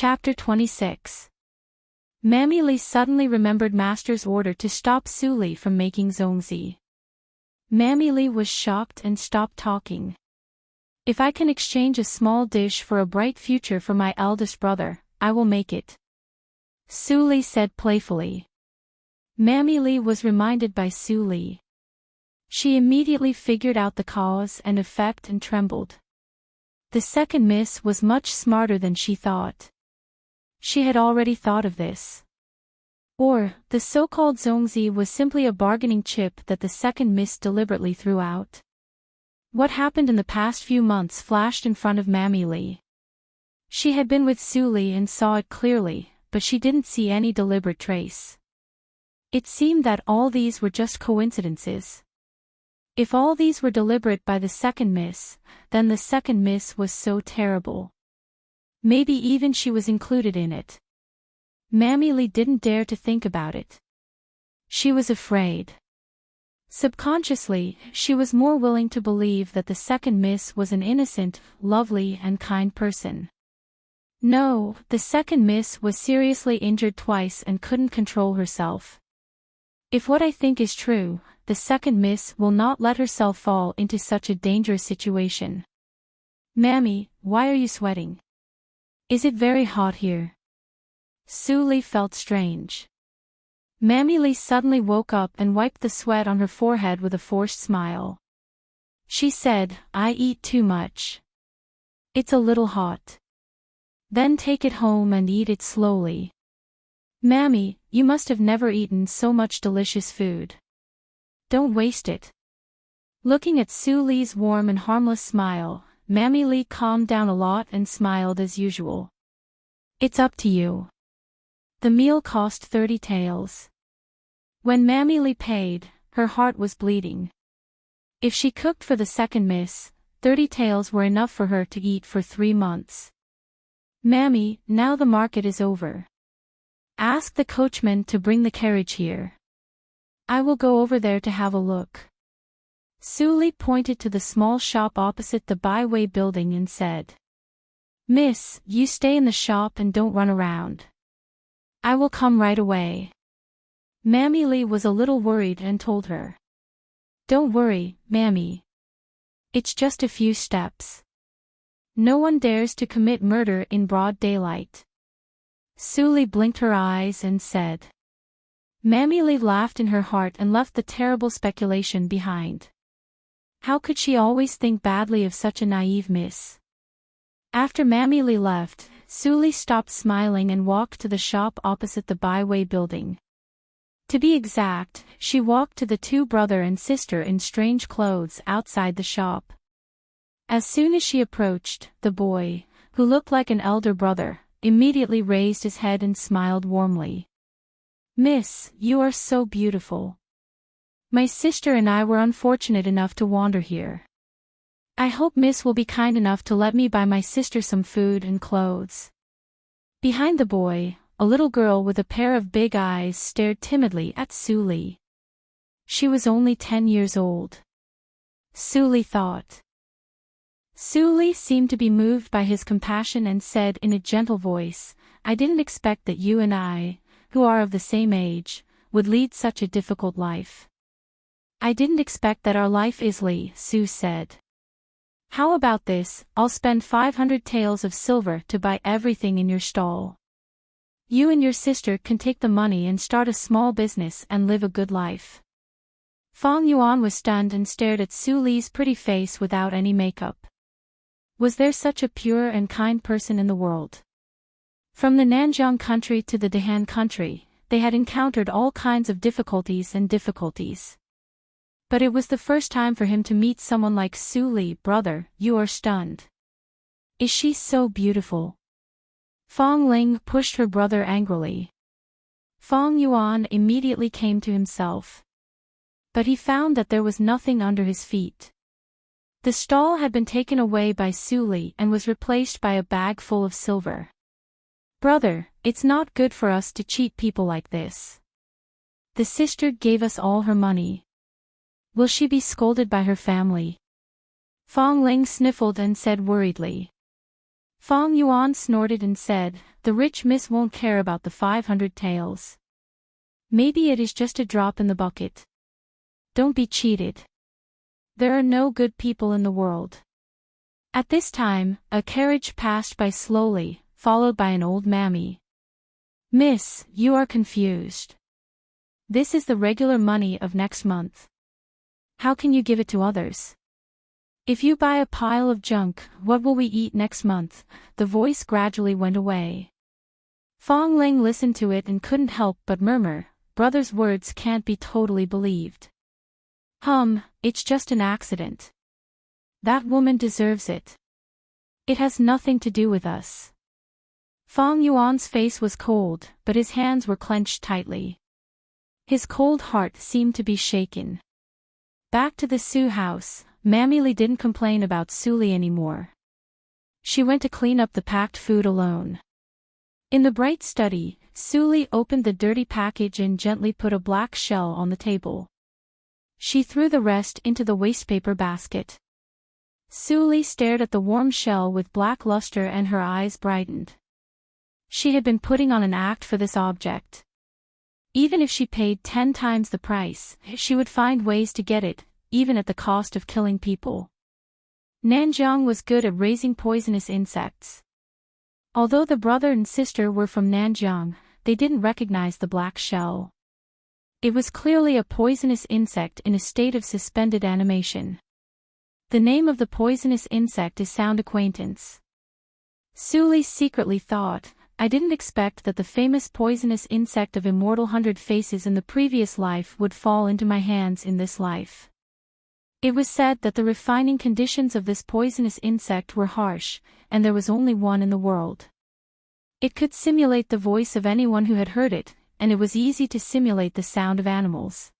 Chapter 26. Mammy Lee suddenly remembered Master's order to stop Su Li from making zongzi. Mammy Lee was shocked and stopped talking. If I can exchange a small dish for a bright future for my eldest brother, I will make it. Su Li said playfully. Mammy Lee was reminded by Su Li. She immediately figured out the cause and effect and trembled. The second miss was much smarter than she thought. She had already thought of this. Or, the so-called zongzi was simply a bargaining chip that the second miss deliberately threw out. What happened in the past few months flashed in front of Mammy Lee. She had been with Su Li and saw it clearly, but she didn't see any deliberate trace. It seemed that all these were just coincidences. If all these were deliberate by the second miss, then the second miss was so terrible. Maybe even she was included in it. Mammy Lee didn't dare to think about it. She was afraid. Subconsciously, she was more willing to believe that the second miss was an innocent, lovely and kind person. No, the second miss was seriously injured twice and couldn't control herself. If what I think is true, the second miss will not let herself fall into such a dangerous situation. Mammy, why are you sweating? Is it very hot here? Su Li felt strange. Mammy Lee suddenly woke up and wiped the sweat on her forehead with a forced smile. She said, I eat too much. It's a little hot. Then take it home and eat it slowly. Mammy, you must have never eaten so much delicious food. Don't waste it. Looking at Su Li's warm and harmless smile, Mammy Lee calmed down a lot and smiled as usual. It's up to you. The meal cost 30 taels. When Mammy Lee paid, her heart was bleeding. If she cooked for the second miss, 30 taels were enough for her to eat for 3 months. Mammy, now the market is over. Ask the coachman to bring the carriage here. I will go over there to have a look. Su Li pointed to the small shop opposite the byway building and said. Miss, you stay in the shop and don't run around. I will come right away. Mammy Lee was a little worried and told her. Don't worry, Mammy. It's just a few steps. No one dares to commit murder in broad daylight. Su Li blinked her eyes and said. Mammy Lee laughed in her heart and left the terrible speculation behind. How could she always think badly of such a naive miss? After Mammy Lee left, Su Li stopped smiling and walked to the shop opposite the byway building. To be exact, she walked to the two brother and sister in strange clothes outside the shop. As soon as she approached, the boy, who looked like an elder brother, immediately raised his head and smiled warmly. Miss, you are so beautiful. My sister and I were unfortunate enough to wander here. I hope Miss will be kind enough to let me buy my sister some food and clothes. Behind the boy, a little girl with a pair of big eyes stared timidly at Su Li. She was only 10 years old. Su Li thought. Su Li seemed to be moved by his compassion and said in a gentle voice, I didn't expect that you and I, who are of the same age, would lead such a difficult life. I didn't expect that our life is Li, Su said. How about this, I'll spend 500 taels of silver to buy everything in your stall. You and your sister can take the money and start a small business and live a good life. Fong Yuan was stunned and stared at Su Li's pretty face without any makeup. Was there such a pure and kind person in the world? From the Nanjiang country to the Dehan country, they had encountered all kinds of difficulties. But it was the first time for him to meet someone like Su Li. Brother, you are stunned. Is she so beautiful? Fong Ling pushed her brother angrily. Fong Yuan immediately came to himself. But he found that there was nothing under his feet. The stall had been taken away by Su Li and was replaced by a bag full of silver. Brother, it's not good for us to cheat people like this. The sister gave us all her money. Will she be scolded by her family? Fong Ling sniffled and said worriedly. Fong Yuan snorted and said, "The rich miss won't care about the 500 taels. Maybe it is just a drop in the bucket. Don't be cheated. There are no good people in the world." At this time, a carriage passed by slowly, followed by an old mammy. "Miss, you are confused. This is the regular money of next month. How can you give it to others? If you buy a pile of junk, what will we eat next month?" The voice gradually went away. Fong Ling listened to it and couldn't help but murmur, "Brother's words can't be totally believed. It's just an accident. That woman deserves it. It has nothing to do with us." Fong Yuan's face was cold, but his hands were clenched tightly. His cold heart seemed to be shaken. Back to the Su house, Mammy Li didn't complain about Su Li anymore. She went to clean up the packed food alone. In the bright study, Su Li opened the dirty package and gently put a black shell on the table. She threw the rest into the wastepaper basket. Su Li stared at the warm shell with black luster and her eyes brightened. She had been putting on an act for this object. Even if she paid 10 times the price, she would find ways to get it, even at the cost of killing people. Nanjiang was good at raising poisonous insects. Although the brother and sister were from Nanjiang, they didn't recognize the black shell. It was clearly a poisonous insect in a state of suspended animation. The name of the poisonous insect is Sound Acquaintance. Su Li secretly thought, "I didn't expect that the famous poisonous insect of immortal 100 faces in the previous life would fall into my hands in this life." It was said that the refining conditions of this poisonous insect were harsh, and there was only one in the world. It could simulate the voice of anyone who had heard it, and it was easy to simulate the sound of animals.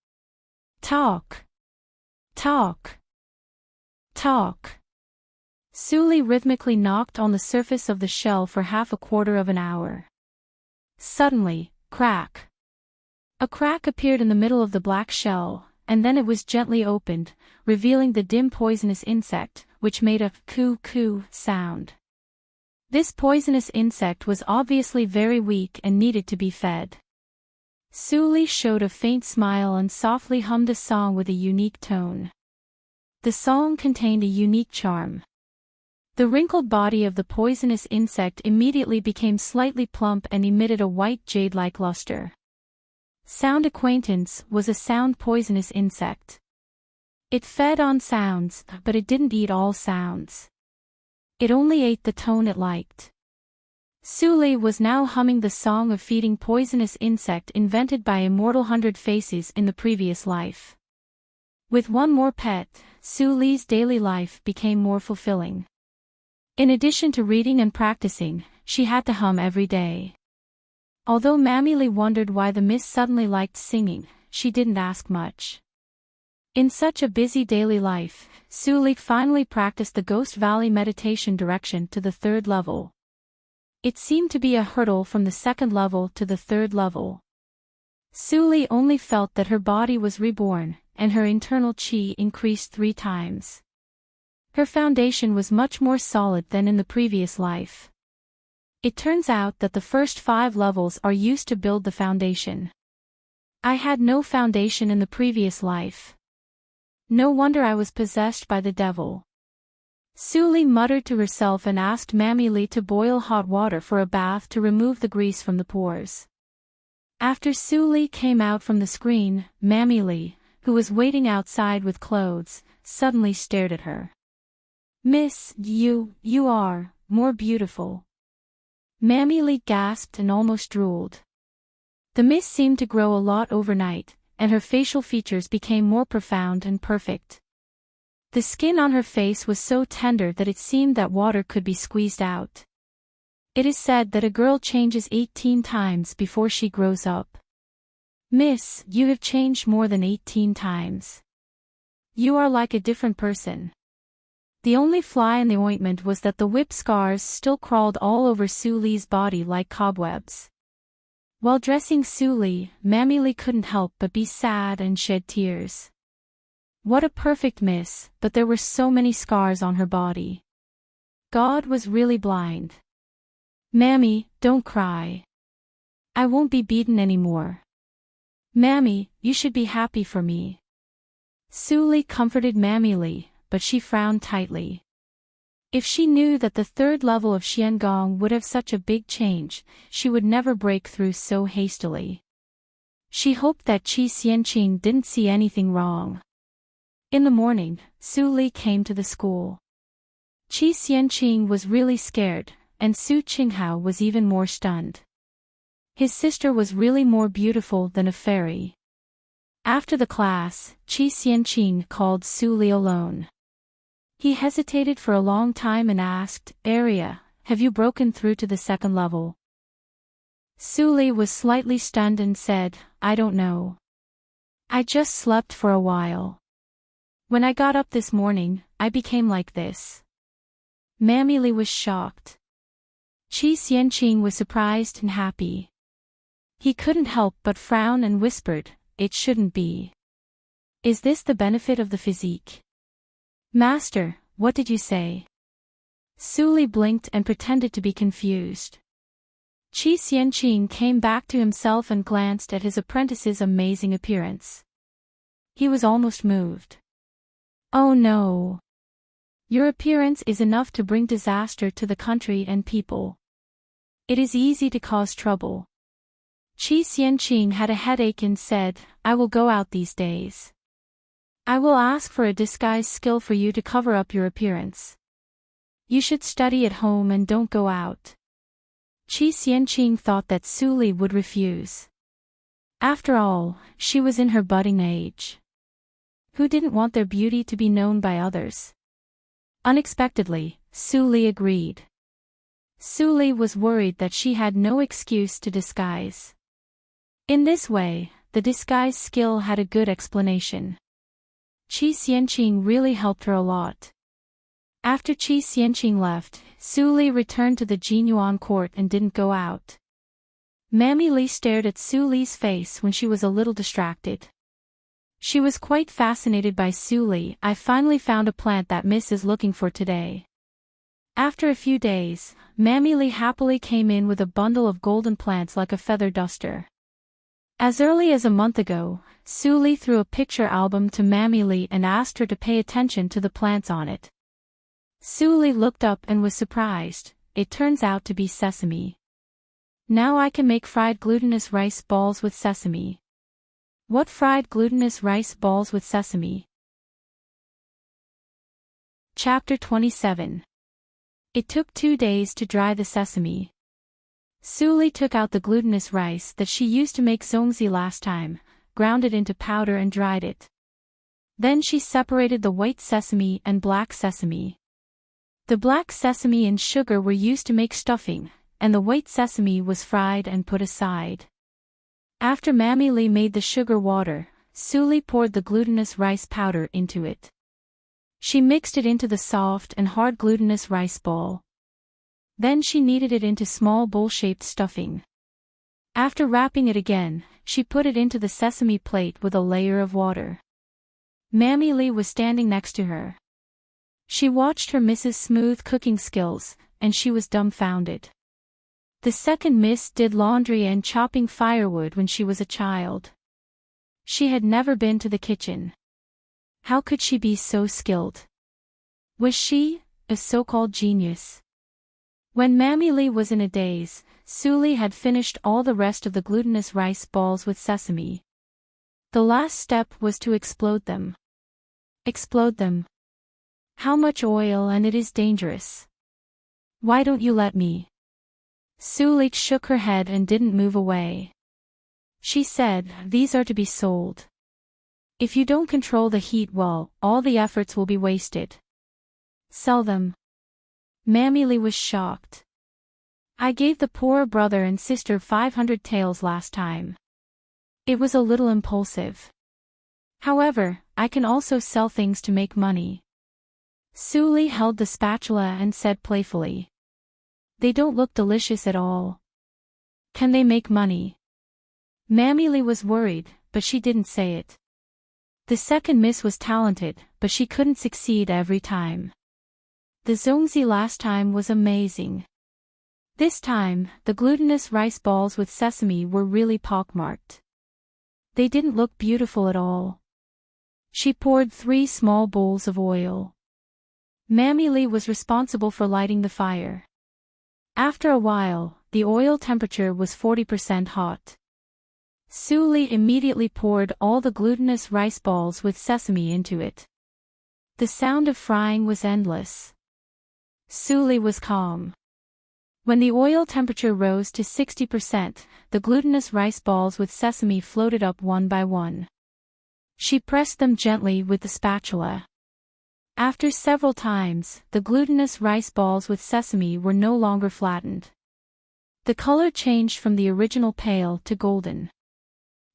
Talk. Talk. Talk. Su Li rhythmically knocked on the surface of the shell for half a quarter of an hour. Suddenly, crack. A crack appeared in the middle of the black shell, and then it was gently opened, revealing the dim poisonous insect, which made a coo-coo sound. This poisonous insect was obviously very weak and needed to be fed. Su Li showed a faint smile and softly hummed a song with a unique tone. The song contained a unique charm. The wrinkled body of the poisonous insect immediately became slightly plump and emitted a white jade-like luster. Sound Acquaintance was a sound poisonous insect. It fed on sounds, but it didn't eat all sounds. It only ate the tone it liked. Su Li was now humming the song of feeding poisonous insect invented by immortal 100 faces in the previous life. With one more pet, Su Li's daily life became more fulfilling. In addition to reading and practicing, she had to hum every day. Although Mammy Li wondered why the miss suddenly liked singing, she didn't ask much. In such a busy daily life, Su Li finally practiced the Ghost Valley meditation direction to the 3rd level. It seemed to be a hurdle from the 2nd level to the 3rd level. Su Li only felt that her body was reborn, and her internal qi increased 3 times. Her foundation was much more solid than in the previous life. It turns out that the first 5 levels are used to build the foundation. I had no foundation in the previous life. No wonder I was possessed by the devil. Su Li muttered to herself and asked Mammy Li to boil hot water for a bath to remove the grease from the pores. After Su Li came out from the screen, Mammy Li, who was waiting outside with clothes, suddenly stared at her. "Miss, you are more beautiful." Mammy Li gasped and almost drooled. The miss seemed to grow a lot overnight, and her facial features became more profound and perfect. The skin on her face was so tender that it seemed that water could be squeezed out. It is said that a girl changes 18 times before she grows up. "Miss, you have changed more than 18 times. You are like a different person." The only fly in the ointment was that the whip scars still crawled all over Su Li's body like cobwebs. While dressing Su Li, Mammy Li couldn't help but be sad and shed tears. What a perfect miss, but there were so many scars on her body. God was really blind. Mammy, don't cry. I won't be beaten anymore. Mammy, you should be happy for me. Suli comforted Mammy Lee, but she frowned tightly. If she knew that the third level of Xiangong would have such a big change, she would never break through so hastily. She hoped that Qi Xianqing didn't see anything wrong. In the morning, Su Li came to the school. Qi Xianqing was really scared, and Su Qinghao was even more stunned. His sister was really more beautiful than a fairy. After the class, Qi Xianqing called Su Li alone. He hesitated for a long time and asked, "Aria, have you broken through to the second level?" Su Li was slightly stunned and said, "I don't know. I just slept for a while. When I got up this morning, I became like this." Mammy Li was shocked. Qi Xianqing was surprised and happy. He couldn't help but frown and whispered, "It shouldn't be. Is this the benefit of the physique?" "Master, what did you say?" Su Li blinked and pretended to be confused. Qi Xianqing came back to himself and glanced at his apprentice's amazing appearance. He was almost moved. "Oh no. Your appearance is enough to bring disaster to the country and people. It is easy to cause trouble." Qi Xianqing had a headache and said, "I will go out these days. I will ask for a disguise skill for you to cover up your appearance. You should study at home and don't go out." Qi Xianqing thought that Su Li would refuse. After all, she was in her budding age. Who didn't want their beauty to be known by others? Unexpectedly, Su Li agreed. Su Li was worried that she had no excuse to disguise. In this way, the disguise skill had a good explanation. Qi Xianqing really helped her a lot. After Qi Xianqing left, Su Li returned to the Jinyuan court and didn't go out. Mammy Li stared at Su Li's face when she was a little distracted. She was quite fascinated by Su Li. "I finally found a plant that Miss is looking for today." After a few days, Mammy Li happily came in with a bundle of golden plants like a feather duster. As early as a month ago, Su Li threw a picture album to Mammy Li and asked her to pay attention to the plants on it. Su Li looked up and was surprised. It turns out to be sesame. "Now I can make fried glutinous rice balls with sesame." "What fried glutinous rice balls with sesame?" Chapter 27. It took 2 days to dry the sesame. Su Li took out the glutinous rice that she used to make zongzi last time, ground it into powder and dried it. Then she separated the white sesame and black sesame. The black sesame and sugar were used to make stuffing, and the white sesame was fried and put aside. After Mammy Li made the sugar water, Su Li poured the glutinous rice powder into it. She mixed it into the soft and hard glutinous rice ball. Then she kneaded it into small bowl-shaped stuffing. After wrapping it again, she put it into the sesame plate with a layer of water. Mammy Li was standing next to her. She watched her Mrs. Smooth cooking skills, and she was dumbfounded. The second Miss did laundry and chopping firewood when she was a child. She had never been to the kitchen. How could she be so skilled? Was she a so-called genius? When Mammy Li was in a daze, Su Li had finished all the rest of the glutinous rice balls with sesame. The last step was to explode them. Explode them. How much oil, and it is dangerous. Why don't you let me? Su Li shook her head and didn't move away. She said, "These are to be sold. If you don't control the heat well, all the efforts will be wasted. Sell them." Mammy Li was shocked. "I gave the poor brother and sister 500 taels last time. It was a little impulsive. However, I can also sell things to make money." Su Li held the spatula and said playfully, "They don't look delicious at all. Can they make money?" Mammy Li was worried, but she didn't say it. The second Miss was talented, but she couldn't succeed every time. The zongzi last time was amazing. This time, the glutinous rice balls with sesame were really pockmarked. They didn't look beautiful at all. She poured 3 small bowls of oil. Mammy Lee was responsible for lighting the fire. After a while, the oil temperature was 40% hot. Su Li immediately poured all the glutinous rice balls with sesame into it. The sound of frying was endless. Su Li was calm. When the oil temperature rose to 60%, the glutinous rice balls with sesame floated up one by one. She pressed them gently with the spatula. After several times, the glutinous rice balls with sesame were no longer flattened. The color changed from the original pale to golden.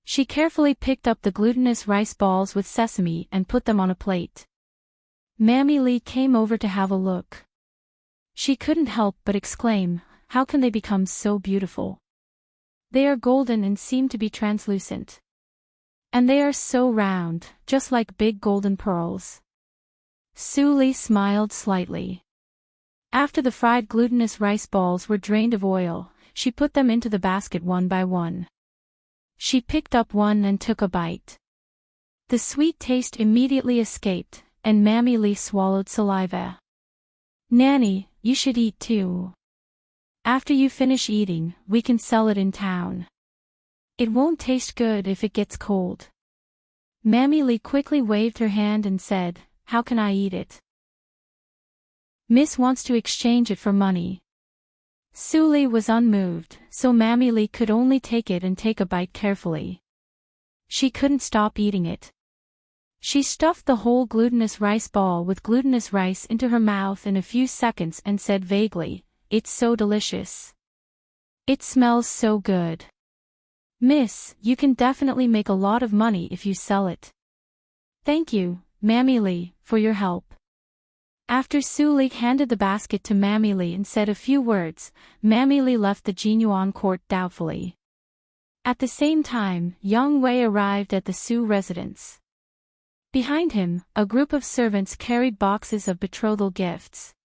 She carefully picked up the glutinous rice balls with sesame and put them on a plate. Mammy Lee came over to have a look. She couldn't help but exclaim, "How can they become so beautiful? They are golden and seem to be translucent. And they are so round, just like big golden pearls." Su Li smiled slightly. After the fried glutinous rice balls were drained of oil, she put them into the basket one by one. She picked up one and took a bite. The sweet taste immediately escaped, and Mammy Lee swallowed saliva. "Nanny, you should eat too. After you finish eating, we can sell it in town. It won't taste good if it gets cold." Mammy Lee quickly waved her hand and said, "How can I eat it? Miss wants to exchange it for money." Su Li was unmoved, so Mammy Lee could only take it and take a bite carefully. She couldn't stop eating it. She stuffed the whole glutinous rice ball with glutinous rice into her mouth in a few seconds and said vaguely, "It's so delicious. It smells so good. Miss, you can definitely make a lot of money if you sell it. Thank you, Mammy Lee, for your help." After Su Li handed the basket to Mammy Lee and said a few words, Mammy Lee left the Jinyuan court doubtfully. At the same time, Yang Wei arrived at the Su residence. Behind him, a group of servants carried boxes of betrothal gifts.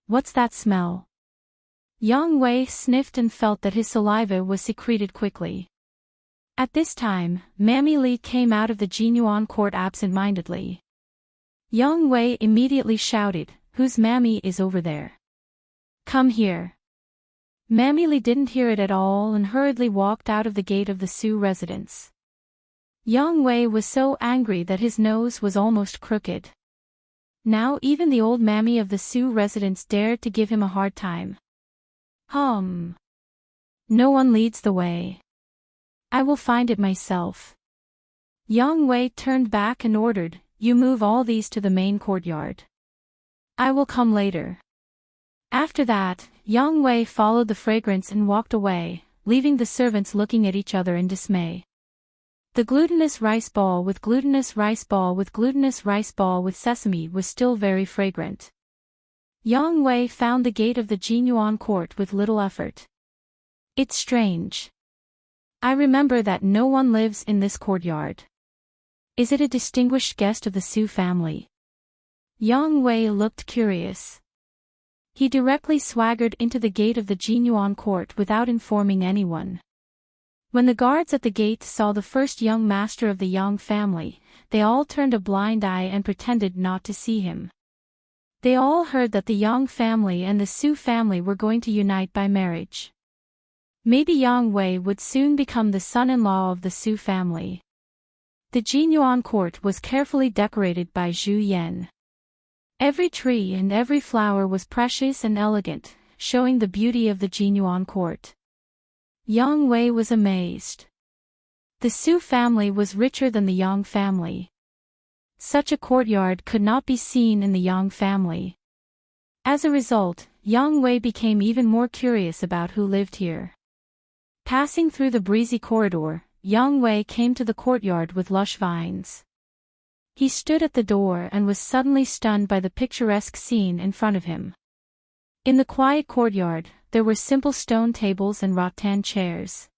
"What's that smell?" Yang Wei sniffed and felt that his saliva was secreted quickly. At this time, Mammy Lee came out of the Jinyuan court absent-mindedly. Yang Wei immediately shouted, "Whose mammy is over there? Come here." Mammy Lee didn't hear it at all and hurriedly walked out of the gate of the Su residence. Yang Wei was so angry that his nose was almost crooked. Now even the old mammy of the Su residence dared to give him a hard time. No one leads the way. I will find it myself." Yang Wei turned back and ordered, "You move all these to the main courtyard. I will come later." After that, Yang Wei followed the fragrance and walked away, leaving the servants looking at each other in dismay. The glutinous rice ball with glutinous rice ball with glutinous rice ball with sesame was still very fragrant. Yang Wei found the gate of the Jinyuan court with little effort. "It's strange. I remember that no one lives in this courtyard. Is it a distinguished guest of the Su family?" Yang Wei looked curious. He directly swaggered into the gate of the Jinyuan court without informing anyone. When the guards at the gate saw the first young master of the Yang family, they all turned a blind eye and pretended not to see him. They all heard that the Yang family and the Su family were going to unite by marriage. Maybe Yang Wei would soon become the son-in-law of the Su family. The Jinyuan court was carefully decorated by Zhu Yan. Every tree and every flower was precious and elegant, showing the beauty of the Jinyuan court. Yang Wei was amazed. The Su family was richer than the Yang family. Such a courtyard could not be seen in the Yang family. As a result, Yang Wei became even more curious about who lived here. Passing through the breezy corridor, Yang Wei came to the courtyard with lush vines. He stood at the door and was suddenly stunned by the picturesque scene in front of him. In the quiet courtyard, there were simple stone tables and rattan chairs.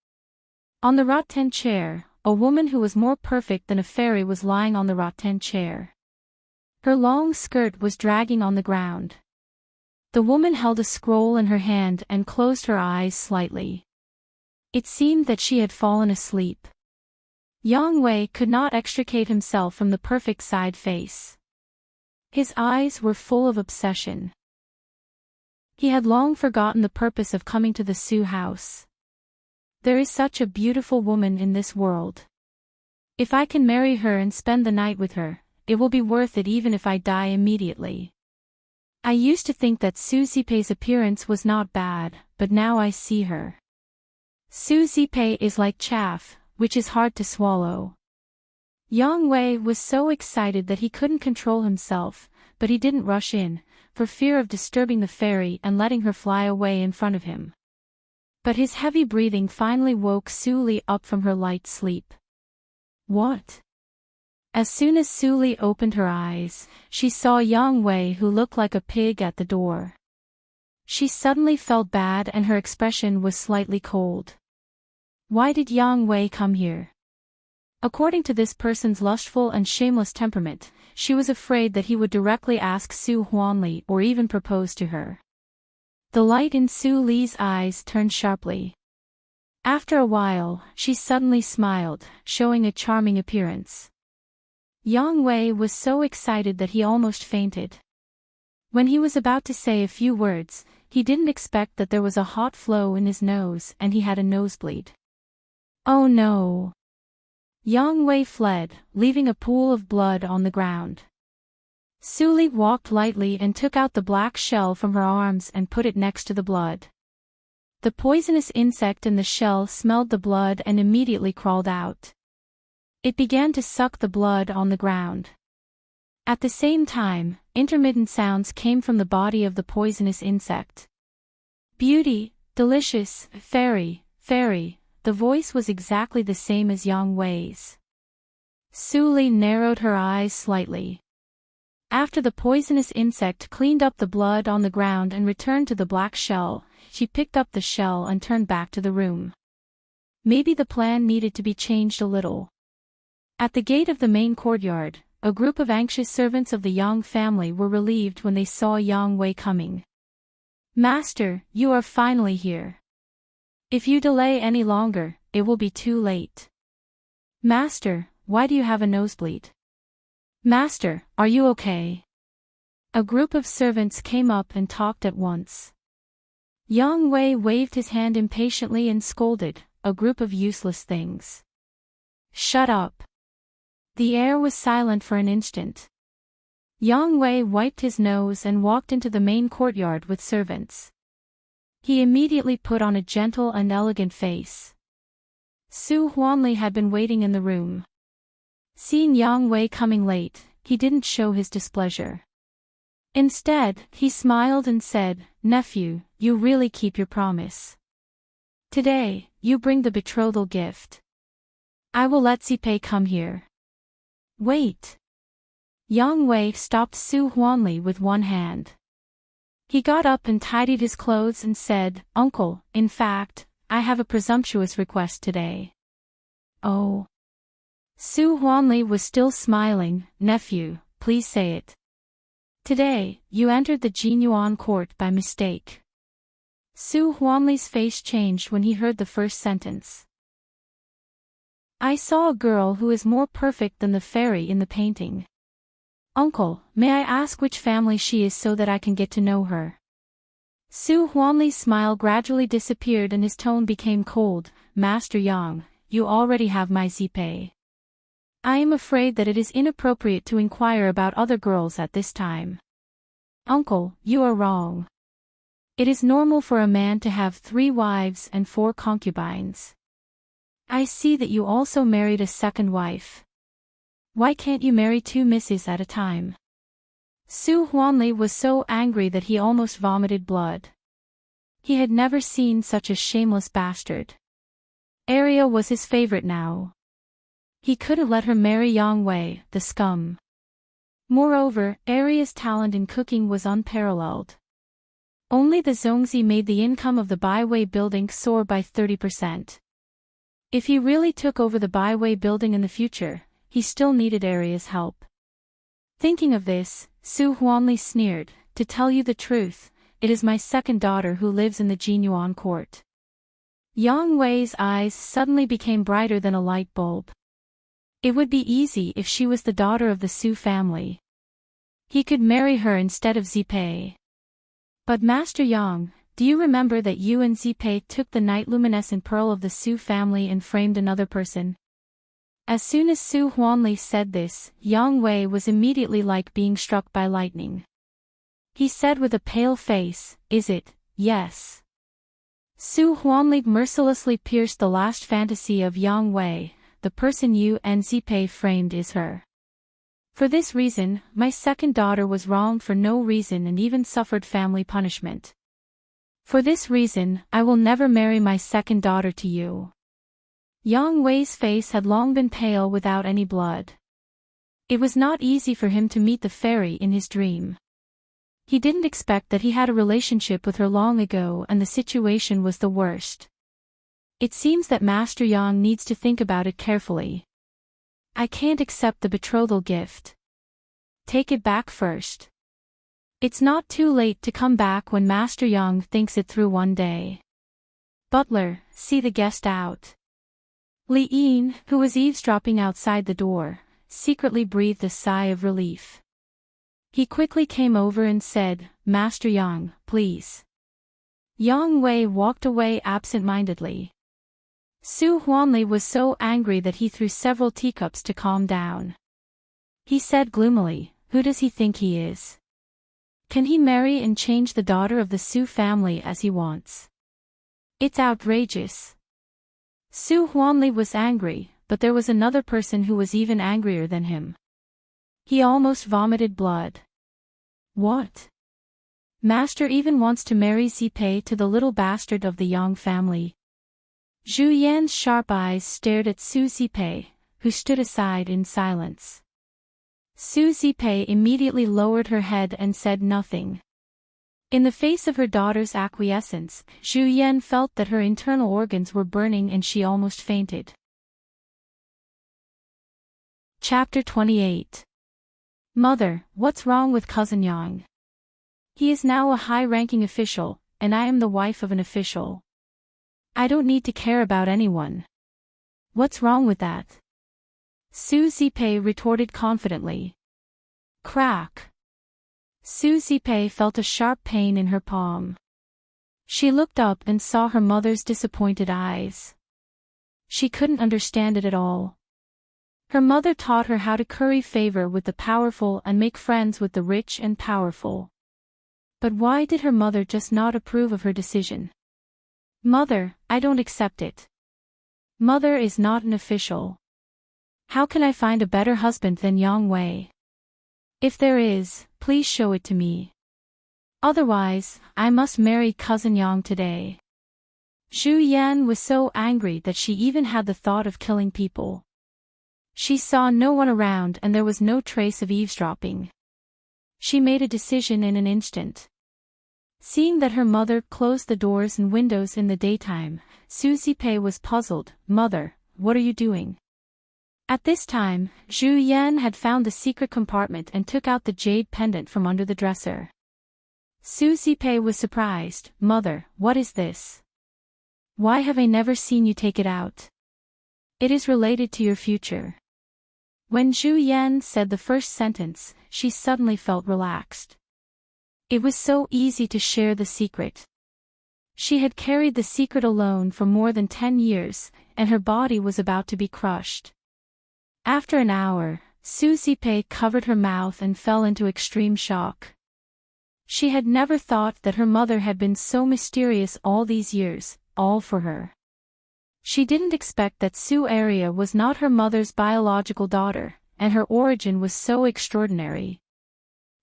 On the rattan chair, a woman who was more perfect than a fairy was lying on the rattan chair. Her long skirt was dragging on the ground. The woman held a scroll in her hand and closed her eyes slightly. It seemed that she had fallen asleep. Yang Wei could not extricate himself from the perfect side face. His eyes were full of obsession. He had long forgotten the purpose of coming to the Su house. There is such a beautiful woman in this world. If I can marry her and spend the night with her, it will be worth it even if I die immediately. I used to think that Su Zipei's appearance was not bad, but now I see her. Su Zipei is like chaff, which is hard to swallow. Yang Wei was so excited that he couldn't control himself, but he didn't rush in, for fear of disturbing the fairy and letting her fly away in front of him. But his heavy breathing finally woke Su Li up from her light sleep. What? As soon as Su Li opened her eyes, she saw Yang Wei who looked like a pig at the door. She suddenly felt bad and her expression was slightly cold. Why did Yang Wei come here? According to this person's lustful and shameless temperament, she was afraid that he would directly ask Su Huanli or even propose to her. The light in Su Li's eyes turned sharply. After a while, she suddenly smiled, showing a charming appearance. Yang Wei was so excited that he almost fainted. When he was about to say a few words, he didn't expect that there was a hot flow in his nose and he had a nosebleed. Oh no! Yang Wei fled, leaving a pool of blood on the ground. Su Li walked lightly and took out the black shell from her arms and put it next to the blood. The poisonous insect in the shell smelled the blood and immediately crawled out. It began to suck the blood on the ground. At the same time, intermittent sounds came from the body of the poisonous insect. Beauty, delicious, fairy, fairy. The voice was exactly the same as Yang Wei's. Su Li narrowed her eyes slightly. After the poisonous insect cleaned up the blood on the ground and returned to the black shell, she picked up the shell and turned back to the room. Maybe the plan needed to be changed a little. At the gate of the main courtyard, a group of anxious servants of the Yang family were relieved when they saw Yang Wei coming. Master, you are finally here. If you delay any longer, it will be too late. Master, why do you have a nosebleed? Master, are you okay? A group of servants came up and talked at once. Yang Wei waved his hand impatiently and scolded, a group of useless things. Shut up. The air was silent for an instant. Yang Wei wiped his nose and walked into the main courtyard with servants. He immediately put on a gentle and elegant face. Su Huanli had been waiting in the room. Seeing Yang Wei coming late, he didn't show his displeasure. Instead, he smiled and said, "Nephew, you really keep your promise. Today, you bring the betrothal gift. I will let Zipei come here." Wait. Yang Wei stopped Su Huanli with one hand. He got up and tidied his clothes and said, "Uncle, in fact, I have a presumptuous request today." Oh. Su Huanli was still smiling. "Nephew, please say it." "Today, you entered the Jinyuan court by mistake." Su Huanli's face changed when he heard the first sentence. "I saw a girl who is more perfect than the fairy in the painting. Uncle, may I ask which family she is so that I can get to know her?" Su Huanli's smile gradually disappeared and his tone became cold. "Master Yang, you already have my Zipei. I am afraid that it is inappropriate to inquire about other girls at this time." "Uncle, you are wrong. It is normal for a man to have 3 wives and 4 concubines. I see that you also married a second wife. Why can't you marry 2 misses at a time?" Su Huanli was so angry that he almost vomited blood. He had never seen such a shameless bastard. Arya was his favorite now. He couldn't let her marry Yang Wei, the scum. Moreover, Arya's talent in cooking was unparalleled. Only the Zongzi made the income of the Baiwei building soar by 30%. If he really took over the Baiwei building in the future, he still needed Arya's help. Thinking of this, Su Huanli sneered, "To tell you the truth, it is my second daughter who lives in the Jinyuan court. Yang Wei's eyes suddenly became brighter than a light bulb. It would be easy if she was the daughter of the Su family. He could marry her instead of Zipei. But Master Yang, do you remember that you and Zipei took the night luminescent pearl of the Su family and framed another person? As soon as Su Huanli said this, Yang Wei was immediately like being struck by lightning. He said with a pale face, "Is it? Yes." Su Huanli mercilessly pierced the last fantasy of Yang Wei. The person you and Zipei framed is her. For this reason, my second daughter was wronged for no reason and even suffered family punishment. For this reason, I will never marry my second daughter to you. Yang Wei's face had long been pale without any blood. It was not easy for him to meet the fairy in his dream. He didn't expect that he had a relationship with her long ago and the situation was the worst. It seems that Master Yang needs to think about it carefully. I can't accept the betrothal gift. Take it back first. It's not too late to come back when Master Yang thinks it through one day. Butler, see the guest out. Li Yin, who was eavesdropping outside the door, secretly breathed a sigh of relief. He quickly came over and said, "Master Yang, please." Yang Wei walked away absent-mindedly. Su Huanli was so angry that he threw several teacups to calm down. He said gloomily, "Who does he think he is? Can he marry and change the daughter of the Su family as he wants? It's outrageous." Su Huanli was angry, but there was another person who was even angrier than him. He almost vomited blood. What? Master even wants to marry Zipei to the little bastard of the Yang family. Zhu Yan's sharp eyes stared at Su Zipei, who stood aside in silence. Su Zipei immediately lowered her head and said nothing. In the face of her daughter's acquiescence, Zhu Yan felt that her internal organs were burning and she almost fainted. Chapter 28. Mother, what's wrong with Cousin Yang? He is now a high-ranking official, and I am the wife of an official. I don't need to care about anyone. What's wrong with that? Su Zipei retorted confidently. Crack. Su Zipei felt a sharp pain in her palm. She looked up and saw her mother's disappointed eyes. She couldn't understand it at all. Her mother taught her how to curry favor with the powerful and make friends with the rich and powerful. But why did her mother just not approve of her decision? Mother, I don't accept it. Mother is not an official. How can I find a better husband than Yang Wei? If there is, please show it to me. Otherwise, I must marry Cousin Yang today. Zhu Yan was so angry that she even had the thought of killing people. She saw no one around and there was no trace of eavesdropping. She made a decision in an instant. Seeing that her mother closed the doors and windows in the daytime, Su Zipei was puzzled. Mother, what are you doing? At this time, Zhu Yan had found the secret compartment and took out the jade pendant from under the dresser. Su Zipei was surprised. Mother, what is this? Why have I never seen you take it out? It is related to your future. When Zhu Yan said the first sentence, she suddenly felt relaxed. It was so easy to share the secret. She had carried the secret alone for more than 10 years, and her body was about to be crushed. After an hour, Su Zipei covered her mouth and fell into extreme shock. She had never thought that her mother had been so mysterious all these years, all for her. She didn't expect that Su Aria was not her mother's biological daughter, and her origin was so extraordinary.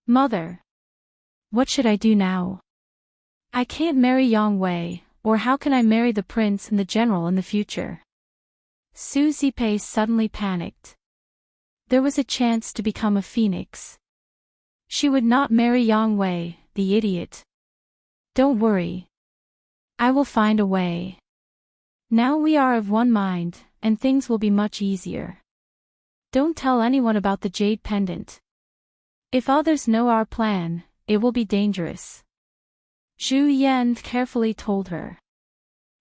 Mother. What should I do now? I can't marry Yang Wei, or how can I marry the prince and the general in the future? Su Zipei suddenly panicked. There was a chance to become a phoenix. She would not marry Yang Wei, the idiot. Don't worry. I will find a way. Now we are of one mind, and things will be much easier. Don't tell anyone about the jade pendant. If others know our plan, it will be dangerous. Zhu Yan carefully told her.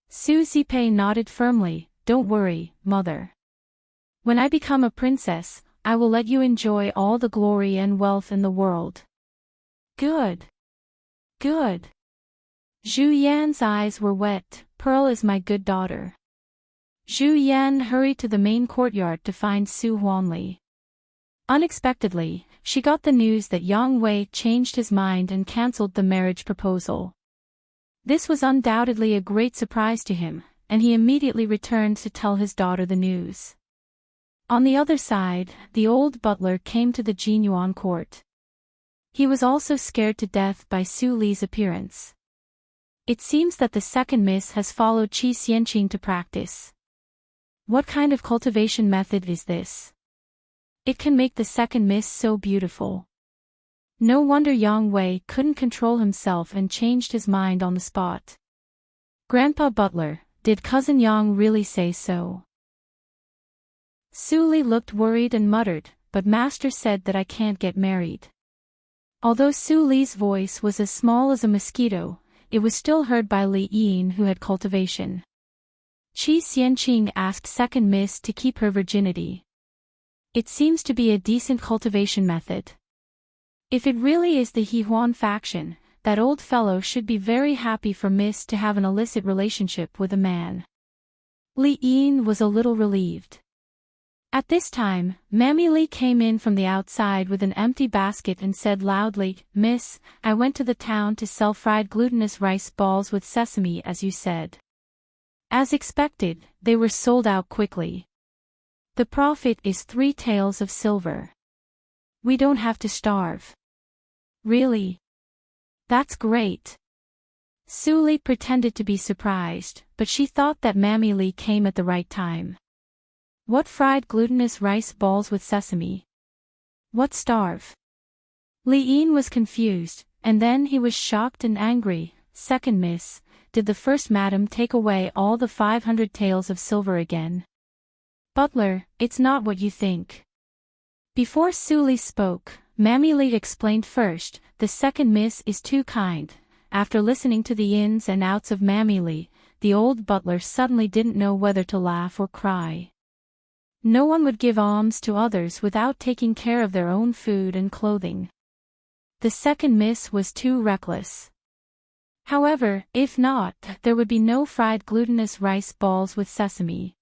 Su Zipei nodded firmly. Don't worry, mother. When I become a princess, I will let you enjoy all the glory and wealth in the world. Good. Good. Zhu Yan's eyes were wet. Pearl is my good daughter. Zhu Yan hurried to the main courtyard to find Su Huanli. Unexpectedly, she got the news that Yang Wei changed his mind and cancelled the marriage proposal. This was undoubtedly a great surprise to him, and he immediately returned to tell his daughter the news. On the other side, the old butler came to the Jinyuan court. He was also scared to death by Su Li's appearance. It seems that the second miss has followed Qi Xianqing to practice. What kind of cultivation method is this? It can make the second miss so beautiful. No wonder Yang Wei couldn't control himself and changed his mind on the spot. Grandpa Butler, did Cousin Yang really say so? Su Li looked worried and muttered, but Master said that I can't get married. Although Su Li's voice was as small as a mosquito, it was still heard by Li Yin, who had cultivation. Qi Xianqing asked second miss to keep her virginity. It seems to be a decent cultivation method. If it really is the Hehuan faction, that old fellow should be very happy for Miss to have an illicit relationship with a man. Li Yin was a little relieved. At this time, Mammy Li came in from the outside with an empty basket and said loudly, "Miss, I went to the town to sell fried glutinous rice balls with sesame as you said. As expected, they were sold out quickly. The profit is 3 taels of silver. We don't have to starve." Really? That's great. Su Li pretended to be surprised, but she thought that Mammy Li came at the right time. What fried glutinous rice balls with sesame? What starve? Li Yin was confused, and then he was shocked and angry. Second miss, did the first madam take away all the 500 taels of silver again? Butler, it's not what you think. Before Su Li spoke, Mammy Li explained first, the second miss is too kind. After listening to the ins and outs of Mammy Li, the old butler suddenly didn't know whether to laugh or cry. No one would give alms to others without taking care of their own food and clothing. The second miss was too reckless. However, if not, there would be no fried glutinous rice balls with sesame.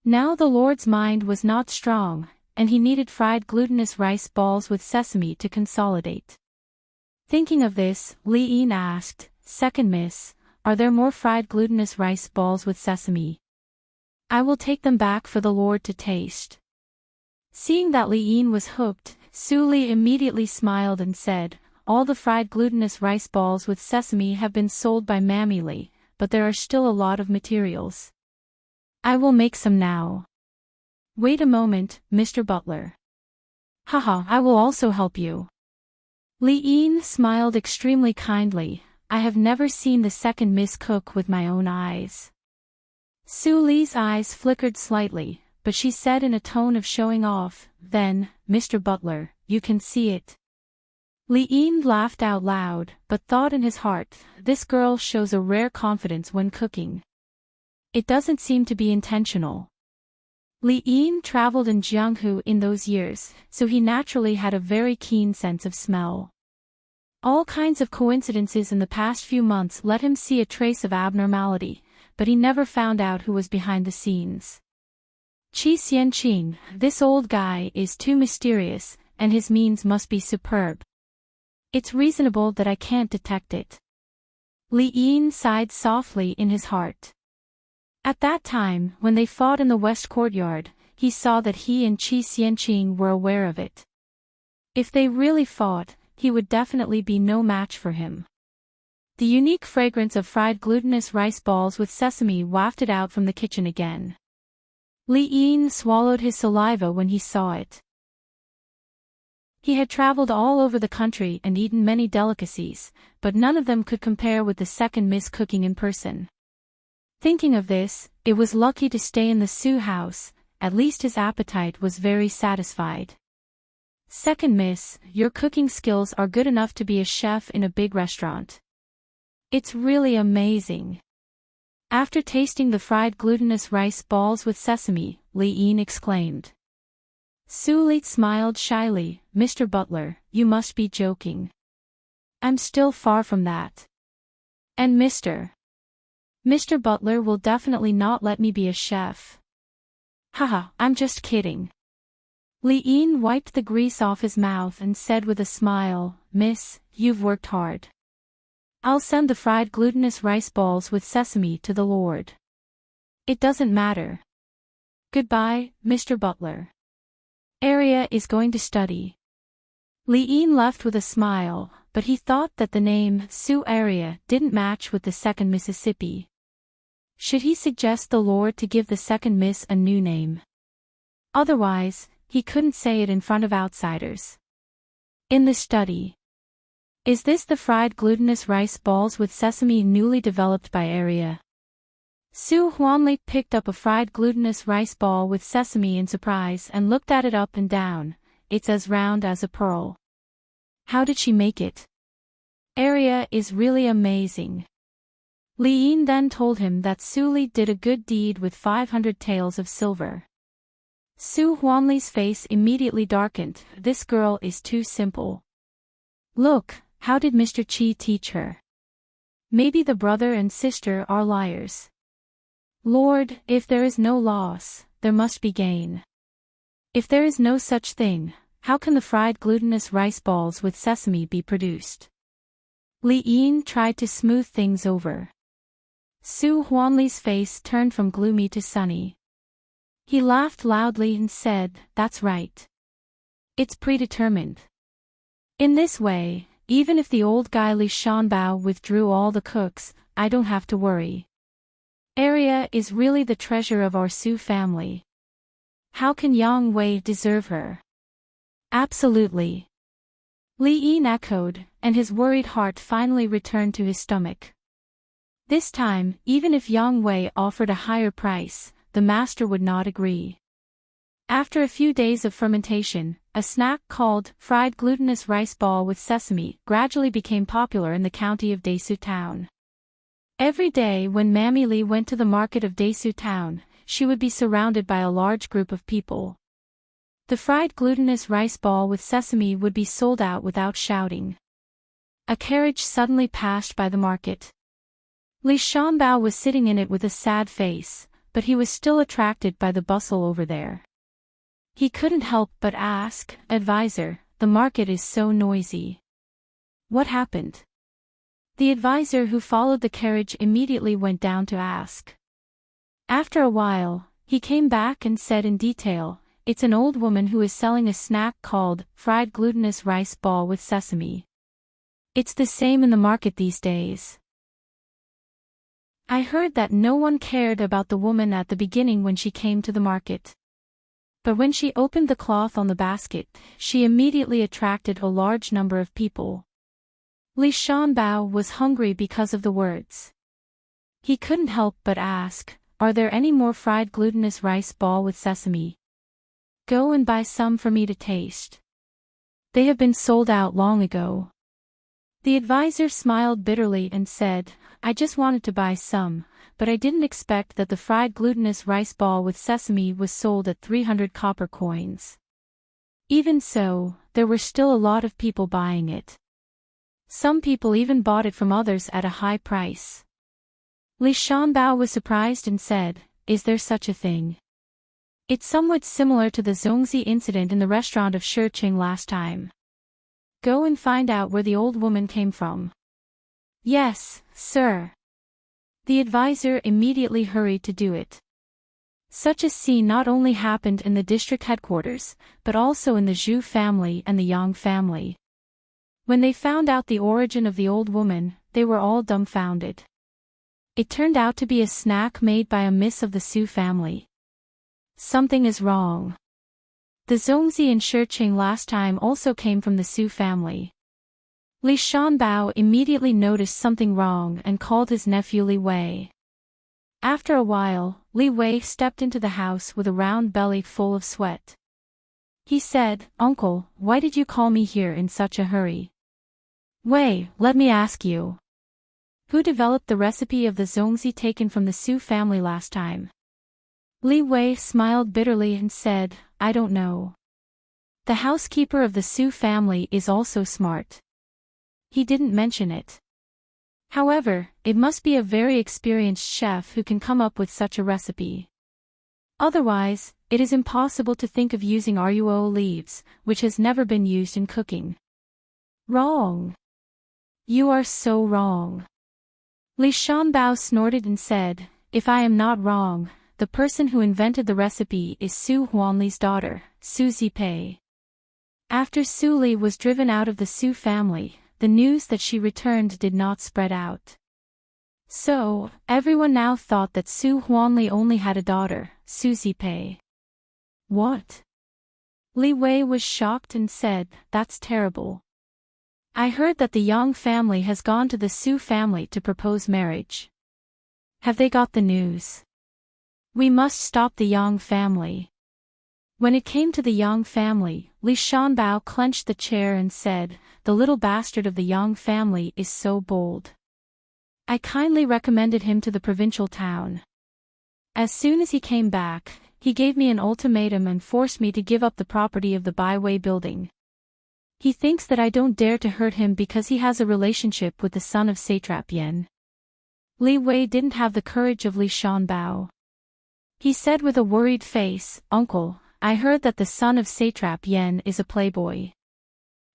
Now the Lord's mind was not strong, and he needed fried glutinous rice balls with sesame to consolidate. Thinking of this, Li Yin asked, "Second miss, are there more fried glutinous rice balls with sesame? I will take them back for the Lord to taste." Seeing that Li Yin was hooked, Su Li immediately smiled and said, "All the fried glutinous rice balls with sesame have been sold by Mammy Li, but there are still a lot of materials. I will make some now." "Wait a moment, Mr. Butler. Haha, I will also help you." Li Yin smiled extremely kindly. "I have never seen the second miss cook with my own eyes." Su Li's eyes flickered slightly, but she said in a tone of showing off, "Then, Mr. Butler, you can see it." Li Yin laughed out loud, but thought in his heart, this girl shows a rare confidence when cooking. It doesn't seem to be intentional. Li Yin traveled in Jianghu in those years, so he naturally had a very keen sense of smell. All kinds of coincidences in the past few months let him see a trace of abnormality, but he never found out who was behind the scenes. Qi Xianqing, this old guy is too mysterious, and his means must be superb. It's reasonable that I can't detect it. Li Yin sighed softly in his heart. At that time, when they fought in the west courtyard, he saw that he and Qi Xianqing were aware of it. If they really fought, he would definitely be no match for him. The unique fragrance of fried glutinous rice balls with sesame wafted out from the kitchen again. Li Yin swallowed his saliva when he saw it. He had traveled all over the country and eaten many delicacies, but none of them could compare with the second miss cooking in person. Thinking of this, it was lucky to stay in the Su house, at least his appetite was very satisfied. "Second miss, your cooking skills are good enough to be a chef in a big restaurant. It's really amazing. After tasting the fried glutinous rice balls with sesame, Lee exclaimed. Suli smiled shyly. Mr. Butler, you must be joking. I'm still far from that. And Mr. Butler will definitely not let me be a chef. Haha, I'm just kidding. Lee wiped the grease off his mouth and said with a smile, Miss, you've worked hard. I'll send the fried glutinous rice balls with sesame to the Lord. It doesn't matter. Goodbye, Mr. Butler. Arya is going to study. Lee left with a smile, but he thought that the name Sue Arya didn't match with the second Mississippi. Should he suggest the Lord to give the second Miss a new name? Otherwise, he couldn't say it in front of outsiders. In the study. Is this the fried glutinous rice balls with sesame newly developed by Arya? Su Huanli picked up a fried glutinous rice ball with sesame in surprise and looked at it up and down. It's as round as a pearl. How did she make it? Arya is really amazing. Li then told him that Su Li did a good deed with 500 taels of silver. Su Huanli's face immediately darkened. This girl is too simple. Look, how did Mr. Qi teach her? Maybe the brother and sister are liars. Lord, if there is no loss, there must be gain. If there is no such thing, how can the fried glutinous rice balls with sesame be produced? Li Yin tried to smooth things over. Su Huanli's face turned from gloomy to sunny. He laughed loudly and said, That's right. It's predetermined. In this way, even if the old guy Li Shanbao withdrew all the cooks, I don't have to worry. Arya is really the treasure of our Su family. How can Yang Wei deserve her? Absolutely. Li Yin echoed, and his worried heart finally returned to his stomach. This time, even if Yang Wei offered a higher price, the master would not agree. After a few days of fermentation, a snack called fried glutinous rice ball with sesame gradually became popular in the county of Desu Town. Every day when Mammy Li went to the market of Desu Town, she would be surrounded by a large group of people. The fried glutinous rice ball with sesame would be sold out without shouting. A carriage suddenly passed by the market. Li Shanbao was sitting in it with a sad face, but he was still attracted by the bustle over there. He couldn't help but ask, Advisor, the market is so noisy. What happened? The advisor who followed the carriage immediately went down to ask. After a while, he came back and said in detail, It's an old woman who is selling a snack called fried glutinous rice ball with sesame. It's the same in the market these days. I heard that no one cared about the woman at the beginning when she came to the market. But when she opened the cloth on the basket, she immediately attracted a large number of people. Li Shanbao was hungry because of the words. He couldn't help but ask, Are there any more fried glutinous rice ball with sesame? Go and buy some for me to taste. They have been sold out long ago. The advisor smiled bitterly and said, I just wanted to buy some, but I didn't expect that the fried glutinous rice ball with sesame was sold at 300 copper coins. Even so, there were still a lot of people buying it. Some people even bought it from others at a high price. Li Shanbao was surprised and said, Is there such a thing? It's somewhat similar to the Zhongzi incident in the restaurant of Shiqing last time. Go and find out where the old woman came from. Yes, sir. The advisor immediately hurried to do it. Such a scene not only happened in the district headquarters, but also in the Zhu family and the Yang family. When they found out the origin of the old woman, they were all dumbfounded. It turned out to be a snack made by a miss of the Su family. Something is wrong. The Zhongzi and Shiqing last time also came from the Su family. Li Shanbao immediately noticed something wrong and called his nephew Li Wei. After a while, Li Wei stepped into the house with a round belly full of sweat. He said, Uncle, why did you call me here in such a hurry? Wei, let me ask you. Who developed the recipe of the zongzi taken from the Su family last time? Li Wei smiled bitterly and said, I don't know. The housekeeper of the Su family is also smart. He didn't mention it. However, it must be a very experienced chef who can come up with such a recipe. Otherwise, it is impossible to think of using ruo leaves, which has never been used in cooking. Wrong. You are so wrong. Li Shanbao snorted and said, if I am not wrong, the person who invented the recipe is Su Huanli's daughter, Su Zipei. After Su Li was driven out of the Su family, the news that she returned did not spread out. So, everyone now thought that Su Huanli only had a daughter, Su Zipei. What? Li Wei was shocked and said, that's terrible. I heard that the Yang family has gone to the Su family to propose marriage. Have they got the news? We must stop the Yang family. When it came to the Yang family, Li Shanbao clenched the chair and said, the little bastard of the Yang family is so bold. I kindly recommended him to the provincial town. As soon as he came back, he gave me an ultimatum and forced me to give up the property of the Baiwei building. He thinks that I don't dare to hurt him because he has a relationship with the son of satrap Yan. Li Wei didn't have the courage of Li Shanbao. He said with a worried face, Uncle, I heard that the son of satrap Yan is a playboy.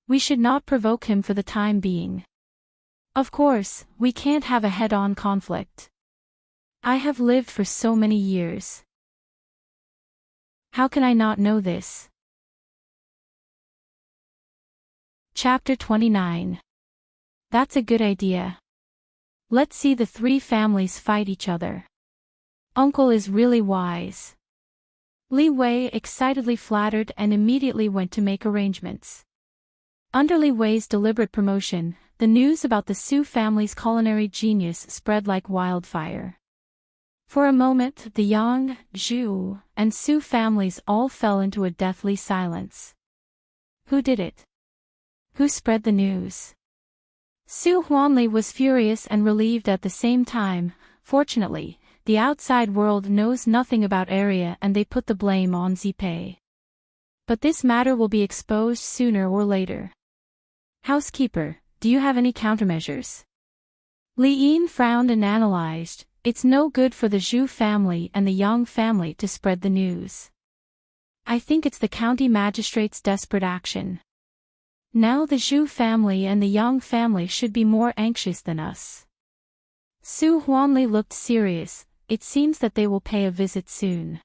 We should not provoke him for the time being. Of course, we can't have a head-on conflict. I have lived for so many years. How can I not know this? Chapter 29. That's a good idea. Let's see the three families fight each other. Uncle is really wise. Li Wei excitedly flattered and immediately went to make arrangements. Under Li Wei's deliberate promotion, the news about the Su family's culinary genius spread like wildfire. For a moment the Yang, Zhu, and Su families all fell into a deathly silence. Who did it? Who spread the news? Su Huanli was furious and relieved at the same time. Fortunately, the outside world knows nothing about area and they put the blame on Zipei. But this matter will be exposed sooner or later. Housekeeper, do you have any countermeasures? Li Yin frowned and analyzed. It's no good for the Zhu family and the Yang family to spread the news. I think it's the county magistrate's desperate action. Now the Zhu family and the Yang family should be more anxious than us. Su Huanli looked serious. It seems that they will pay a visit soon.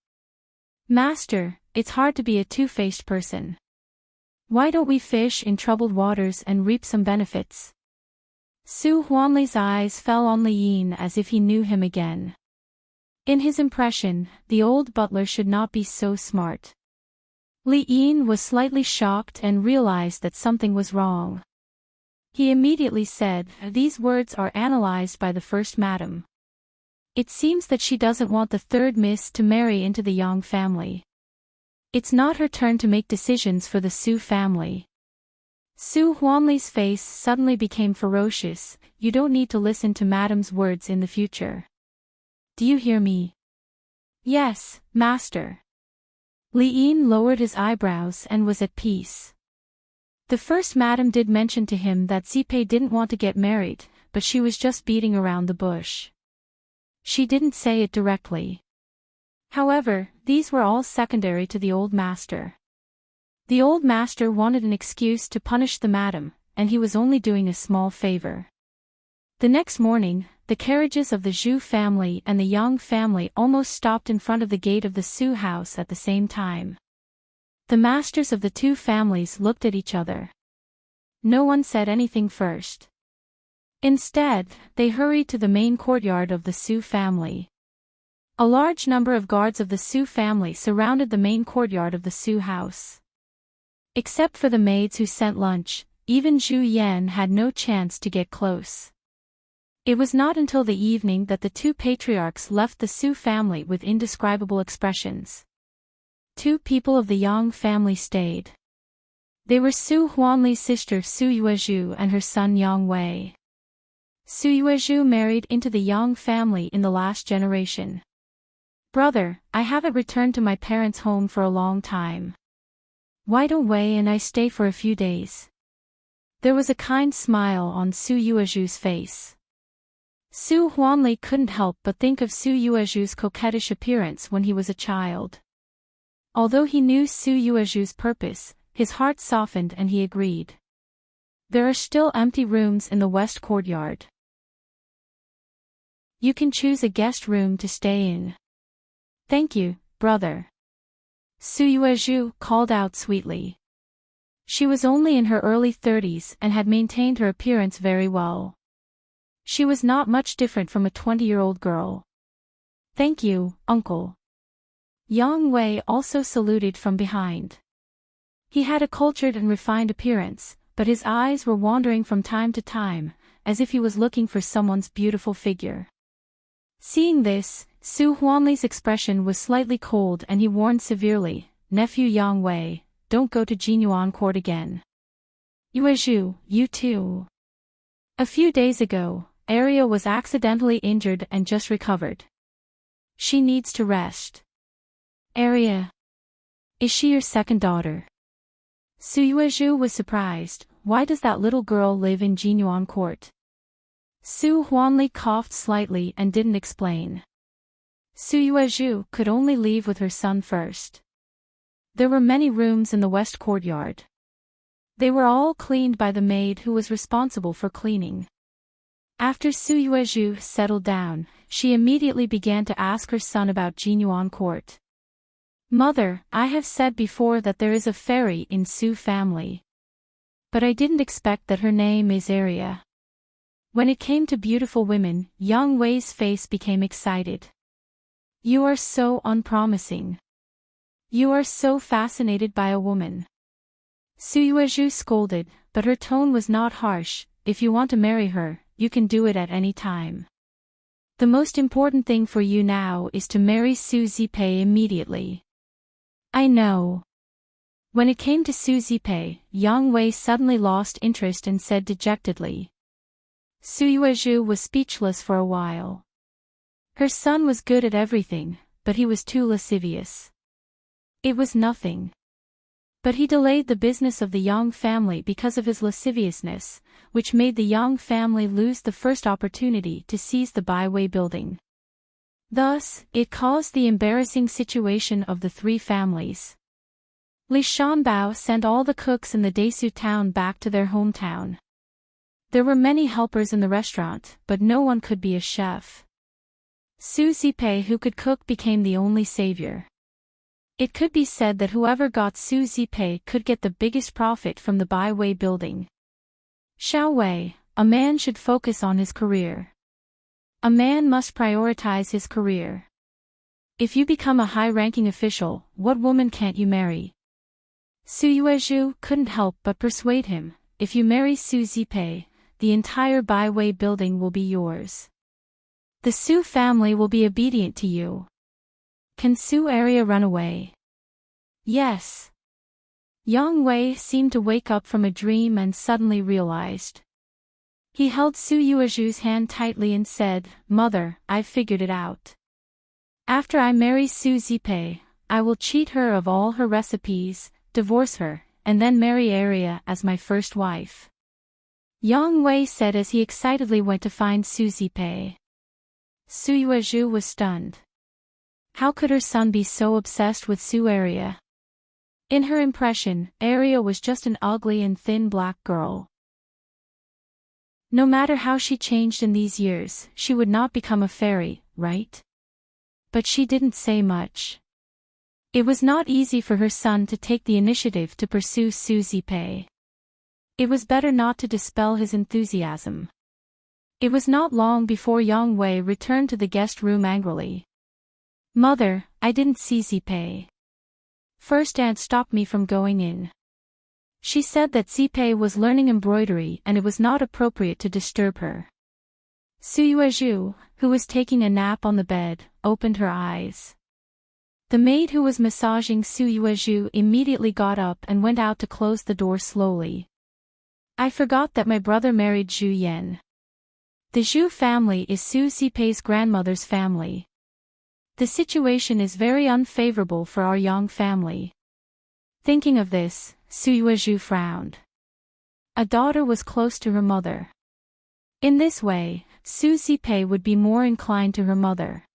Master, it's hard to be a two-faced person. Why don't we fish in troubled waters and reap some benefits? Su Huanli's eyes fell on Li Yin as if he knew him again. In his impression, the old butler should not be so smart. Li Yin was slightly shocked and realized that something was wrong. He immediately said, these words are analyzed by the first madam. It seems that she doesn't want the third miss to marry into the Yang family. It's not her turn to make decisions for the Su family. Su Huanli's face suddenly became ferocious. You don't need to listen to madam's words in the future. Do you hear me? Yes, master. Li Yin lowered his eyebrows and was at peace. The first madam did mention to him that Zipei didn't want to get married, but she was just beating around the bush. She didn't say it directly. However, these were all secondary to the old master. The old master wanted an excuse to punish the madam, and he was only doing a small favor. The next morning, the carriages of the Zhu family and the Yang family almost stopped in front of the gate of the Su house at the same time. The masters of the two families looked at each other. No one said anything first. Instead, they hurried to the main courtyard of the Su family. A large number of guards of the Su family surrounded the main courtyard of the Su house. Except for the maids who sent lunch, even Zhu Yan had no chance to get close. It was not until the evening that the two patriarchs left the Su family with indescribable expressions. Two people of the Yang family stayed. They were Su Huanli's sister Su Yuezhu and her son Yang Wei. Su Yuezhu married into the Yang family in the last generation. Brother, I haven't returned to my parents' home for a long time. Why don't Wei and I stay for a few days? There was a kind smile on Su Yuezhu's face. Su Huanli couldn't help but think of Su Yuezhu's coquettish appearance when he was a child. Although he knew Su Yuezhu's purpose, his heart softened and he agreed. There are still empty rooms in the west courtyard. You can choose a guest room to stay in. Thank you, brother. Su Yuezhu called out sweetly. She was only in her early 30s and had maintained her appearance very well. She was not much different from a 20-year-old girl. Thank you, uncle. Yang Wei also saluted from behind. He had a cultured and refined appearance, but his eyes were wandering from time to time, as if he was looking for someone's beautiful figure. Seeing this, Su Huanli's expression was slightly cold and he warned severely, Nephew Yang Wei, don't go to Jinyuan court again. Yuezhu, you too. A few days ago, Arya was accidentally injured and just recovered. She needs to rest. Arya. Is she your second daughter? Su Yuezhu was surprised. Why does that little girl live in Jinyuan court? Su Huanli coughed slightly and didn't explain. Su Yuezhu could only leave with her son first. There were many rooms in the west courtyard. They were all cleaned by the maid who was responsible for cleaning. After Su Yuezhu settled down, she immediately began to ask her son about Jinyuan court. Mother, I have said before that there is a fairy in Su family. But I didn't expect that her name is Arya. When it came to beautiful women, Yang Wei's face became excited. You are so unpromising. You are so fascinated by a woman. Su Yuezhu scolded, but her tone was not harsh. If you want to marry her, you can do it at any time. The most important thing for you now is to marry Su Zipei immediately. I know. When it came to Su Zipei, Yang Wei suddenly lost interest and said dejectedly. Su Yuezhu was speechless for a while. Her son was good at everything, but he was too lascivious. It was nothing. But he delayed the business of the Yang family because of his lasciviousness, which made the Yang family lose the first opportunity to seize the Baiwei building. Thus, it caused the embarrassing situation of the three families. Li Shanbao sent all the cooks in the Desu town back to their hometown. There were many helpers in the restaurant, but no one could be a chef. Su Zipei who could cook became the only savior. It could be said that whoever got Su Zipei could get the biggest profit from the Baiwei building. Xiao Wei, a man should focus on his career. A man must prioritize his career. If you become a high-ranking official, what woman can't you marry? Su Yuezhu couldn't help but persuade him, if you marry Su Zipei, the entire Baiwei building will be yours. The Su family will be obedient to you. Can Su Arya run away? Yes. Yang Wei seemed to wake up from a dream and suddenly realized. He held Su Yuezhu's hand tightly and said, Mother, I've figured it out. After I marry Su Zipei, I will cheat her of all her recipes, divorce her, and then marry Arya as my first wife. Yang Wei said as he excitedly went to find Su Zipei. Su Yuezhu was stunned. How could her son be so obsessed with Su Arya? In her impression, Arya was just an ugly and thin black girl. No matter how she changed in these years, she would not become a fairy, right? But she didn't say much. It was not easy for her son to take the initiative to pursue Su Zipei. It was better not to dispel his enthusiasm. It was not long before Yang Wei returned to the guest room angrily. Mother, I didn't see Zipei. First Aunt stopped me from going in. She said that Zipei was learning embroidery and it was not appropriate to disturb her. Su Yuezhu, who was taking a nap on the bed, opened her eyes. The maid who was massaging Su Yuezhu immediately got up and went out to close the door slowly. I forgot that my brother married Zhu Yan. The Zhu family is Su Zipei's grandmother's family. The situation is very unfavorable for our Yang family. Thinking of this, Su Yuezhu frowned. A daughter was close to her mother. In this way, Su Zipei would be more inclined to her mother.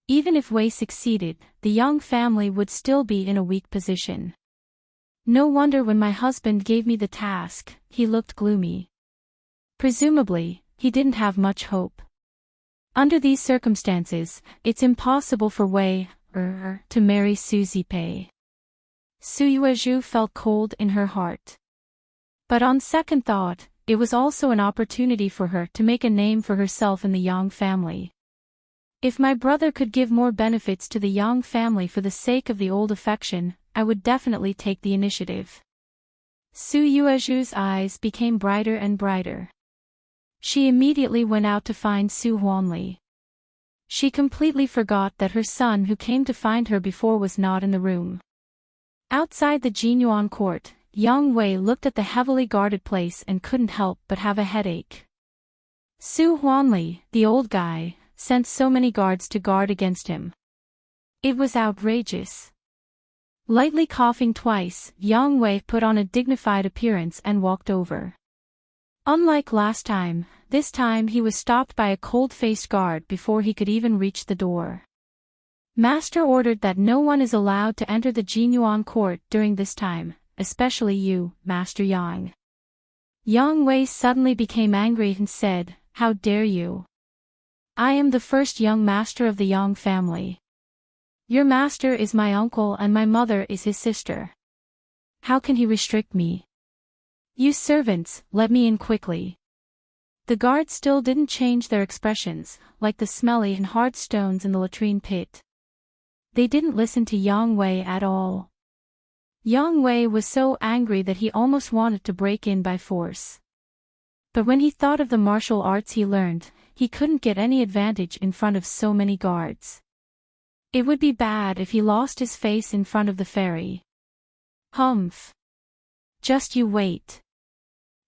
Even if Wei succeeded, the Yang family would still be in a weak position. No wonder when my husband gave me the task, he looked gloomy. Presumably, he didn't have much hope. Under these circumstances, it's impossible for Wei to marry Su Zipei. Su Yuezhu felt cold in her heart. But on second thought, it was also an opportunity for her to make a name for herself in the Yang family. If my brother could give more benefits to the Yang family for the sake of the old affection, I would definitely take the initiative. Su Yuezhu's eyes became brighter and brighter. She immediately went out to find Su Huanli. She completely forgot that her son who came to find her before was not in the room. Outside the Jinyuan court, Yang Wei looked at the heavily guarded place and couldn't help but have a headache. Su Huanli, the old guy, sent so many guards to guard against him. It was outrageous. Lightly coughing twice, Yang Wei put on a dignified appearance and walked over. Unlike last time, this time he was stopped by a cold-faced guard before he could even reach the door. Master ordered that no one is allowed to enter the Jinyuan court during this time, especially you, Master Yang. Yang Wei suddenly became angry and said, "How dare you? I am the first young master of the Yang family. Your master is my uncle and my mother is his sister. How can he restrict me? You servants, let me in quickly." The guards still didn't change their expressions, like the smelly and hard stones in the latrine pit. They didn't listen to Yang Wei at all. Yang Wei was so angry that he almost wanted to break in by force. But when he thought of the martial arts he learned, he couldn't get any advantage in front of so many guards. It would be bad if he lost his face in front of the fairy. Humph. Just you wait.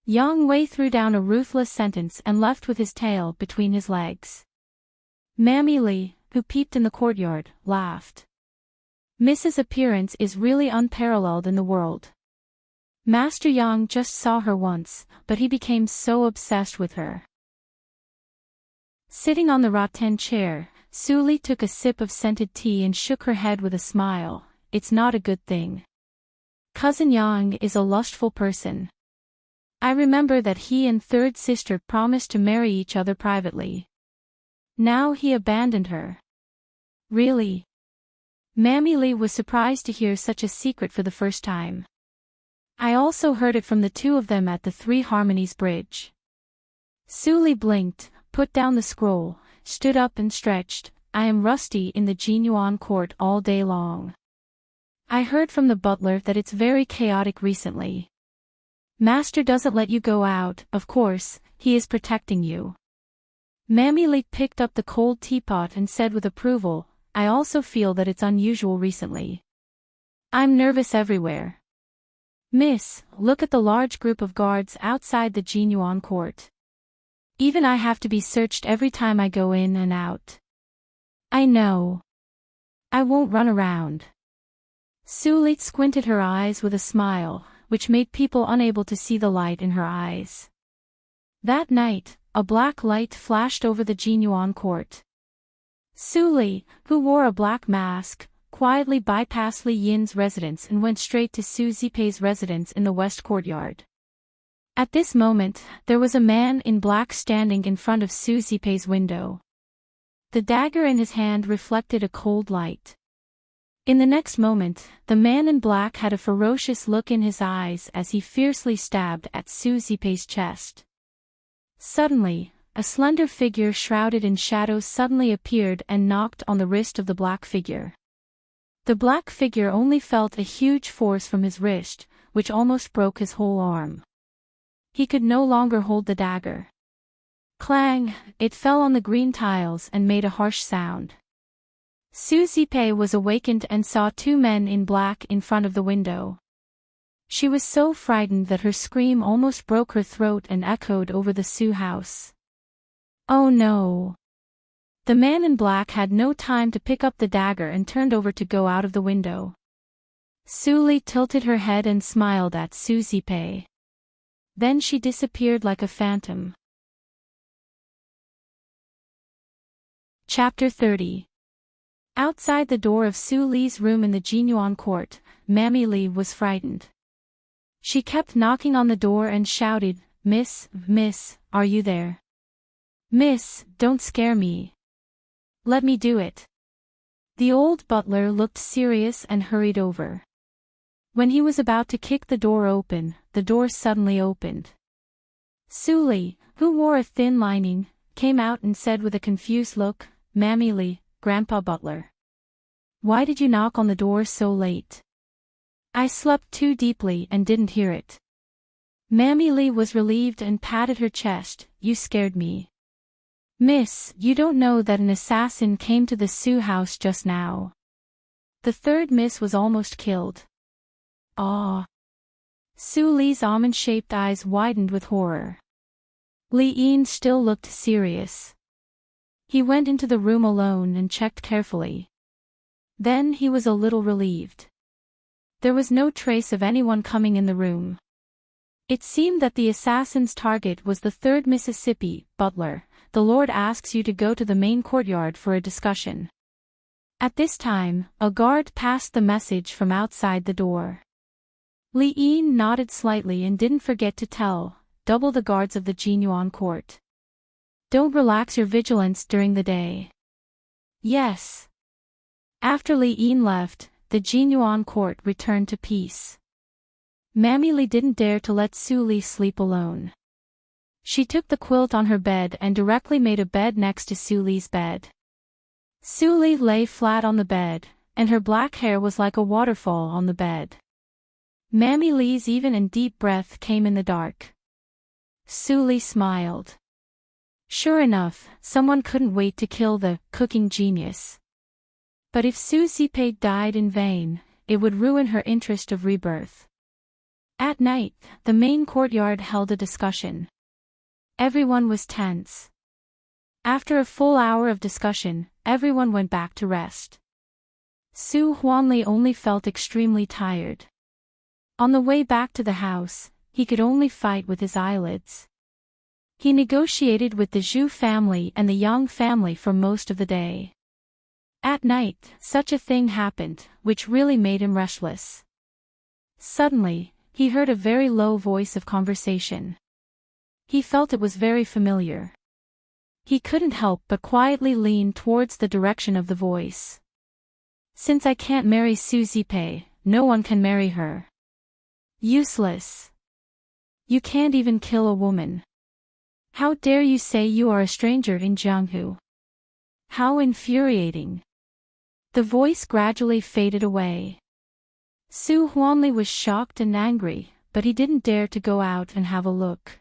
Yang Wei threw down a ruthless sentence and left with his tail between his legs. Mammy Li, who peeped in the courtyard, laughed. Mrs. Appearance is really unparalleled in the world. Master Yang just saw her once, but he became so obsessed with her. Sitting on the rattan chair, Su Li took a sip of scented tea and shook her head with a smile. It's not a good thing. Cousin Yang is a lustful person. I remember that he and third sister promised to marry each other privately. Now he abandoned her. Really? Mammy Li was surprised to hear such a secret for the first time. I also heard it from the two of them at the Three Harmonies Bridge. Su Li blinked, put down the scroll, stood up and stretched. I am rusty in the Jinyuan court all day long. I heard from the butler that it's very chaotic recently. Master doesn't let you go out, of course, he is protecting you. Mammy Li picked up the cold teapot and said with approval, I also feel that it's unusual recently. I'm nervous everywhere. Miss, look at the large group of guards outside the Jinyuan court. Even I have to be searched every time I go in and out. I know. I won't run around. Su Li squinted her eyes with a smile, which made people unable to see the light in her eyes. That night, a black light flashed over the Jinyuan court. Su Li, who wore a black mask, quietly bypassed Li Yin's residence and went straight to Su Zipei's residence in the west courtyard. At this moment, there was a man in black standing in front of Su Zipei's window. The dagger in his hand reflected a cold light. In the next moment, the man in black had a ferocious look in his eyes as he fiercely stabbed at Su Zipei's chest. Suddenly, a slender figure shrouded in shadows suddenly appeared and knocked on the wrist of the black figure. The black figure only felt a huge force from his wrist, which almost broke his whole arm. He could no longer hold the dagger. Clang! It fell on the green tiles and made a harsh sound. Su Zipei was awakened and saw two men in black in front of the window. She was so frightened that her scream almost broke her throat and echoed over the Su house. Oh no. The man in black had no time to pick up the dagger and turned over to go out of the window. Sully tilted her head and smiled at Susie Pei. Then she disappeared like a phantom. Chapter 30. Outside the door of Su Li's room in the Jinyuan court, Mammy Li was frightened. She kept knocking on the door and shouted, "Miss, are you there? Miss, don't scare me. Let me do it." The old butler looked serious and hurried over. When he was about to kick the door open, the door suddenly opened. Su Li, who wore a thin lining, came out and said with a confused look, "Mammy Li, Grandpa Butler. Why did you knock on the door so late?" "I slept too deeply and didn't hear it." Mammy Li was relieved and patted her chest. "You scared me. Miss, you don't know that an assassin came to the Su house just now. The third miss was almost killed." "Ah." Su Li's almond-shaped eyes widened with horror. Li Yin still looked serious. He went into the room alone and checked carefully. Then he was a little relieved. There was no trace of anyone coming in the room. It seemed that the assassin's target was the third Mississippi. "Butler, the Lord asks you to go to the main courtyard for a discussion." At this time, a guard passed the message from outside the door. Li Yin nodded slightly and didn't forget to tell, "Double the guards of the Jinyuan court. Don't relax your vigilance during the day." "Yes." After Li Yin left, the Jinyuan court returned to peace. Mammy Li didn't dare to let Su Li sleep alone. She took the quilt on her bed and directly made a bed next to Su Li's bed. Su Li lay flat on the bed, and her black hair was like a waterfall on the bed. Mammy Li's even and deep breath came in the dark. Su Li smiled. Sure enough, someone couldn't wait to kill the cooking genius. But if Susie Pei died in vain, it would ruin her interest of rebirth. At night, the main courtyard held a discussion. Everyone was tense. After a full hour of discussion, everyone went back to rest. Su Huanli only felt extremely tired. On the way back to the house, he could only fight with his eyelids. He negotiated with the Zhu family and the Yang family for most of the day. At night, such a thing happened, which really made him restless. Suddenly, he heard a very low voice of conversation. He felt it was very familiar. He couldn't help but quietly lean towards the direction of the voice. Since I can't marry Susie Pei, no one can marry her. Useless. You can't even kill a woman. How dare you say you are a stranger in Jianghu? How infuriating. The voice gradually faded away. Su Huanli was shocked and angry, but he didn't dare to go out and have a look.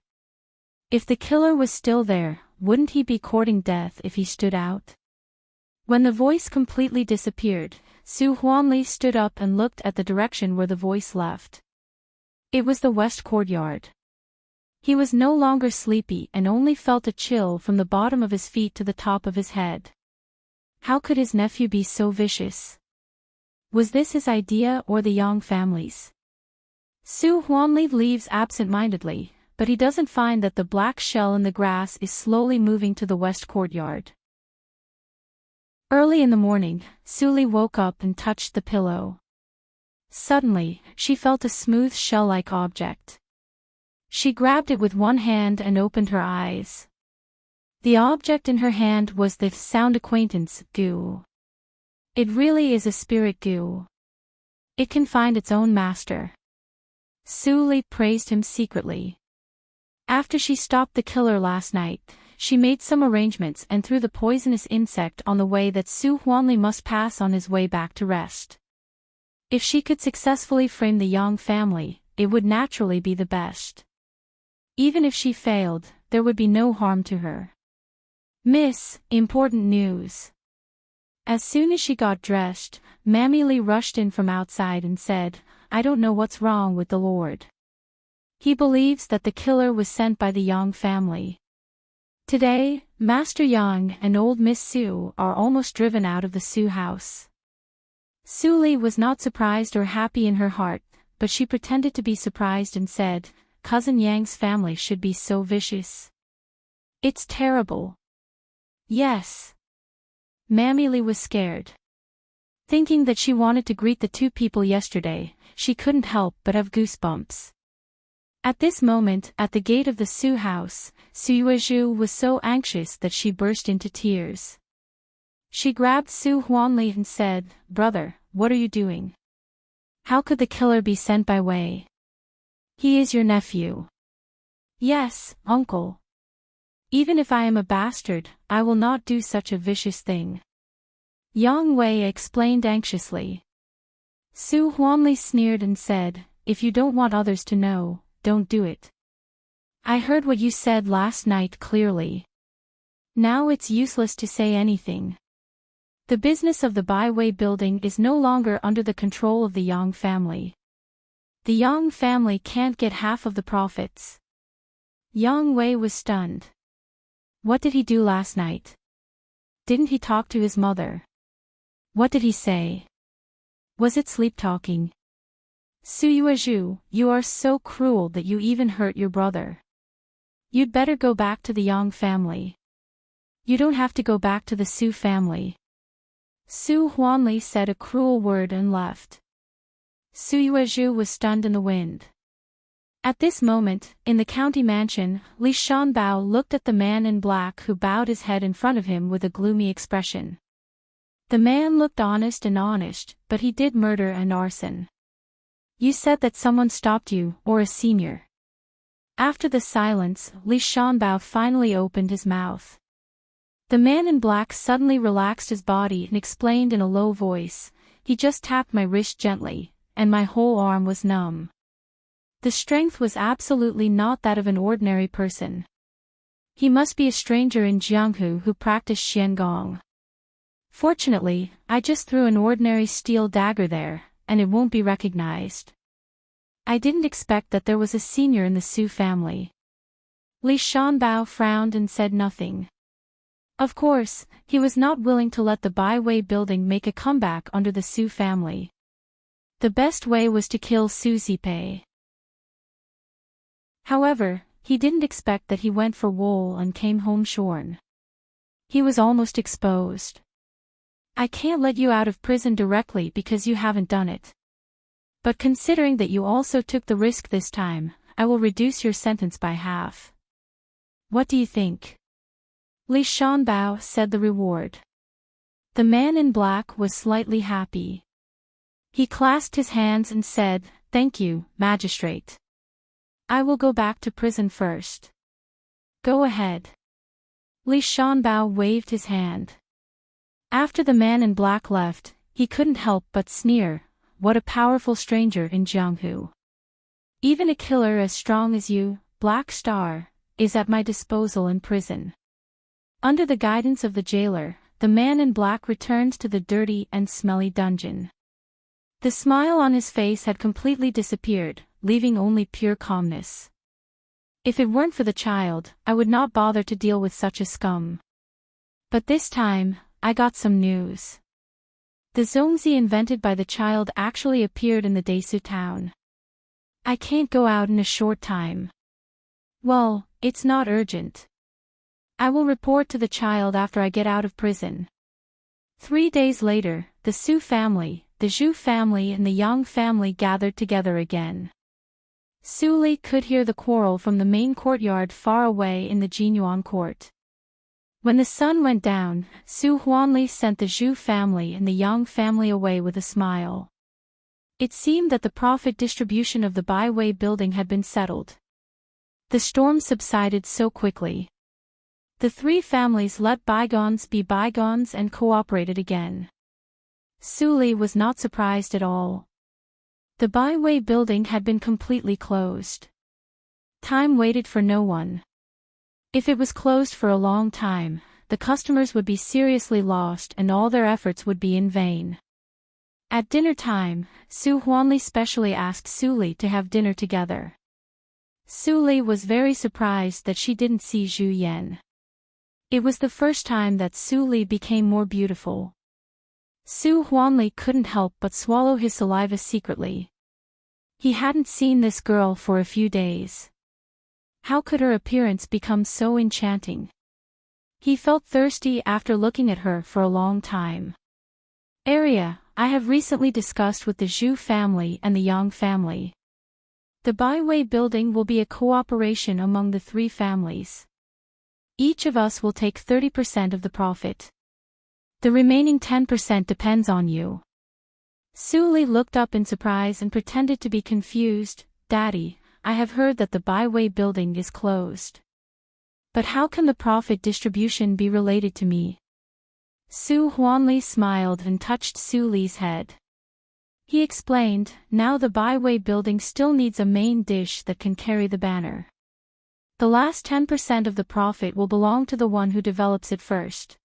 If the killer was still there, wouldn't he be courting death if he stood out? When the voice completely disappeared, Su Huanli stood up and looked at the direction where the voice left. It was the west courtyard. He was no longer sleepy and only felt a chill from the bottom of his feet to the top of his head. How could his nephew be so vicious? Was this his idea or the Yang family's? Su Huanli leaves absent-mindedly, but he doesn't find that the black shell in the grass is slowly moving to the west courtyard. Early in the morning, Su Li woke up and touched the pillow. Suddenly, she felt a smooth shell-like object. She grabbed it with one hand and opened her eyes. The object in her hand was the sound acquaintance, goo. It really is a spirit goo. It can find its own master. Su Li praised him secretly. After she stopped the killer last night, she made some arrangements and threw the poisonous insect on the way that Su Huanli must pass on his way back to rest. If she could successfully frame the Yang family, it would naturally be the best. Even if she failed, there would be no harm to her. Miss, important news. As soon as she got dressed, Mammy Li rushed in from outside and said, I don't know what's wrong with the Lord. He believes that the killer was sent by the Yang family. Today, Master Yang and old Miss Su are almost driven out of the Su house. Su Li was not surprised or happy in her heart, but she pretended to be surprised and said, "Cousin Yang's family should be so vicious. It's terrible." Yes. Mammy Li was scared. Thinking that she wanted to greet the two people yesterday, she couldn't help but have goosebumps. At this moment, at the gate of the Su house, Su Yuezhu was so anxious that she burst into tears. She grabbed Su Huanli and said, "Brother, what are you doing? How could the killer be sent by Wei? He is your nephew." "Yes, uncle. Even if I am a bastard, I will not do such a vicious thing," Yang Wei explained anxiously. Su Huanli sneered and said, "If you don't want others to know, don't do it. I heard what you said last night clearly. Now it's useless to say anything. The business of the Baiwei building is no longer under the control of the Yang family. The Yang family can't get half of the profits." Yang Wei was stunned. What did he do last night? Didn't he talk to his mother? What did he say? Was it sleep-talking? Su Yuezhu, you are so cruel that you even hurt your brother. You'd better go back to the Yang family. You don't have to go back to the Su family. Su Huanli said a cruel word and left. Su Yuezhu was stunned in the wind. At this moment, in the county mansion, Li Shanbao looked at the man in black who bowed his head in front of him with a gloomy expression. The man looked honest, but he did murder and arson. You said that someone stopped you, or a senior. After the silence, Li Shanbao finally opened his mouth. The man in black suddenly relaxed his body and explained in a low voice, "He just tapped my wrist gently, and my whole arm was numb." The strength was absolutely not that of an ordinary person. He must be a stranger in Jianghu who practiced Xiangong. Fortunately, I just threw an ordinary steel dagger there, and it won't be recognized. I didn't expect that there was a senior in the Su family. Li Shanbao frowned and said nothing. Of course, he was not willing to let the Baiwei building make a comeback under the Su family. The best way was to kill Su Zipei. However, he didn't expect that he went for wool and came home shorn. He was almost exposed. I can't let you out of prison directly because you haven't done it. But considering that you also took the risk this time, I will reduce your sentence by half. What do you think? Li Shanbao said the reward. The man in black was slightly happy. He clasped his hands and said, "Thank you, magistrate. I will go back to prison first." "Go ahead." Li Shanbao waved his hand. After the man in black left, he couldn't help but sneer, "What a powerful stranger in Jianghu. Even a killer as strong as you, Black Star, is at my disposal in prison." Under the guidance of the jailer, the man in black returned to the dirty and smelly dungeon. The smile on his face had completely disappeared, leaving only pure calmness. If it weren't for the child, I would not bother to deal with such a scum. But this time, I got some news. The zongzi invented by the child actually appeared in the Desu town. I can't go out in a short time. Well, it's not urgent. I will report to the child after I get out of prison. 3 days later, the Su family, the Zhu family and the Yang family gathered together again. Su Li could hear the quarrel from the main courtyard far away in the Jinyuan court. When the sun went down, Su Huanli sent the Zhu family and the Yang family away with a smile. It seemed that the profit distribution of the Baiwei building had been settled. The storm subsided so quickly. The three families let bygones be bygones and cooperated again. Su Li was not surprised at all. The Baiwei building had been completely closed. Time waited for no one. If it was closed for a long time, the customers would be seriously lost and all their efforts would be in vain. At dinner time, Su Huanli specially asked Su Li to have dinner together. Su Li was very surprised that she didn't see Zhu Yan. It was the first time that Su Li became more beautiful. Su Huanli couldn't help but swallow his saliva secretly. He hadn't seen this girl for a few days. How could her appearance become so enchanting? He felt thirsty after looking at her for a long time. Area, I have recently discussed with the Zhu family and the Yang family. The Baiwei building will be a cooperation among the three families. Each of us will take 30% of the profit. The remaining 10% depends on you. Su Li looked up in surprise and pretended to be confused. Daddy, I have heard that the Baiwei building is closed. But how can the profit distribution be related to me? Su Huanli smiled and touched Su Li's head. He explained, now the Baiwei building still needs a main dish that can carry the banner. The last 10% of the profit will belong to the one who develops it first.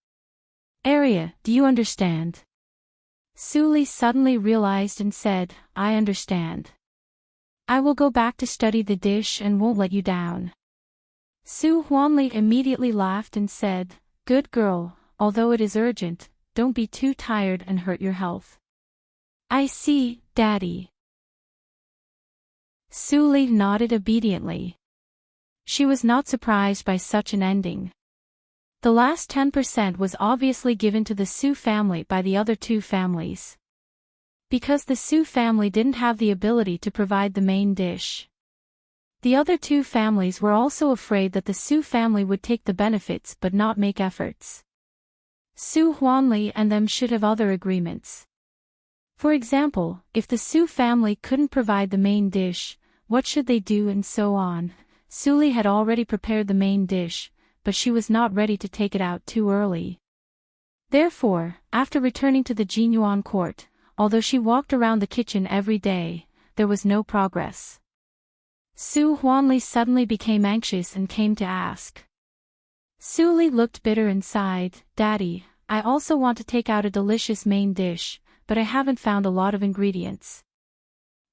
Area, do you understand? Su Li suddenly realized and said, I understand. I will go back to study the dish and won't let you down. Su Huanli immediately laughed and said, good girl, although it is urgent, don't be too tired and hurt your health. I see, Daddy. Su Li nodded obediently. She was not surprised by such an ending. The last 10% was obviously given to the Su family by the other two families. Because the Su family didn't have the ability to provide the main dish. The other two families were also afraid that the Su family would take the benefits but not make efforts. Su Huanli and them should have other agreements. For example, if the Su family couldn't provide the main dish, what should they do and so on. Su Li had already prepared the main dish, but she was not ready to take it out too early. Therefore, after returning to the Jinyuan court, although she walked around the kitchen every day, there was no progress. Su Huanli suddenly became anxious and came to ask. Su Li looked bitter and sighed, Daddy, I also want to take out a delicious main dish, but I haven't found a lot of ingredients.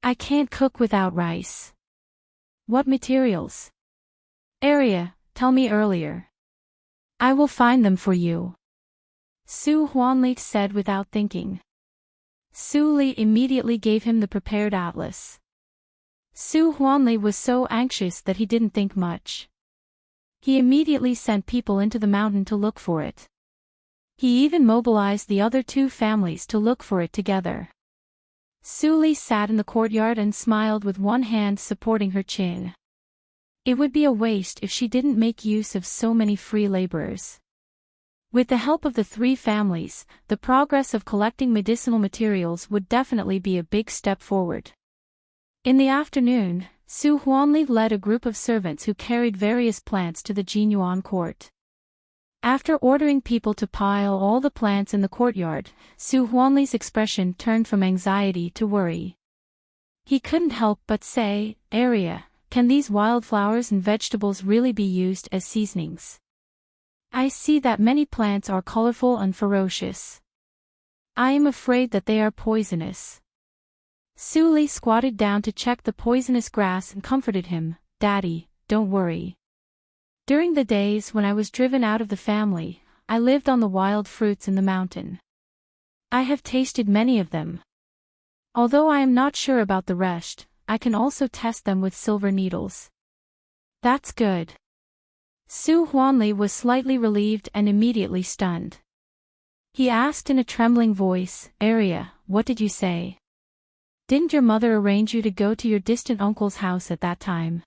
I can't cook without rice. What materials? Area, tell me earlier. I will find them for you. Su Huanli said without thinking. Su Li immediately gave him the prepared atlas. Su Huanli was so anxious that he didn't think much. He immediately sent people into the mountain to look for it. He even mobilized the other two families to look for it together. Su Li sat in the courtyard and smiled with one hand supporting her chin. It would be a waste if she didn't make use of so many free laborers. With the help of the three families, the progress of collecting medicinal materials would definitely be a big step forward. In the afternoon, Su Huanli led a group of servants who carried various plants to the Jinyuan court. After ordering people to pile all the plants in the courtyard, Su Huanli's expression turned from anxiety to worry. He couldn't help but say, Area, can these wildflowers and vegetables really be used as seasonings? I see that many plants are colorful and ferocious. I am afraid that they are poisonous. Su Li squatted down to check the poisonous grass and comforted him, Daddy, don't worry. During the days when I was driven out of the family, I lived on the wild fruits in the mountain. I have tasted many of them. Although I am not sure about the rest, I can also test them with silver needles. That's good. Su Huanli was slightly relieved and immediately stunned. He asked in a trembling voice, Area, what did you say? Didn't your mother arrange you to go to your distant uncle's house at that time?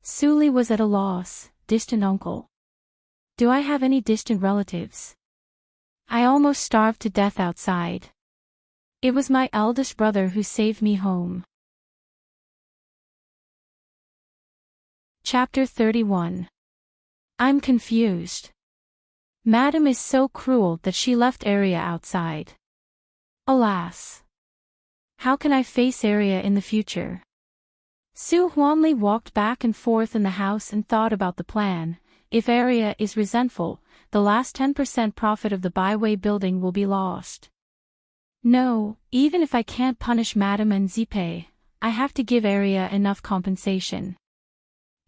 Su Li was at a loss. Distant uncle. Do I have any distant relatives? I almost starved to death outside. It was my eldest brother who saved me home. Chapter 31. I'm confused. Madam is so cruel that she left Area outside. Alas. How can I face Area in the future? Su Huanli walked back and forth in the house and thought about the plan. If Area is resentful, the last 10% profit of the Baiwei building will be lost. No, even if I can't punish Madam and Zipei, I have to give Area enough compensation.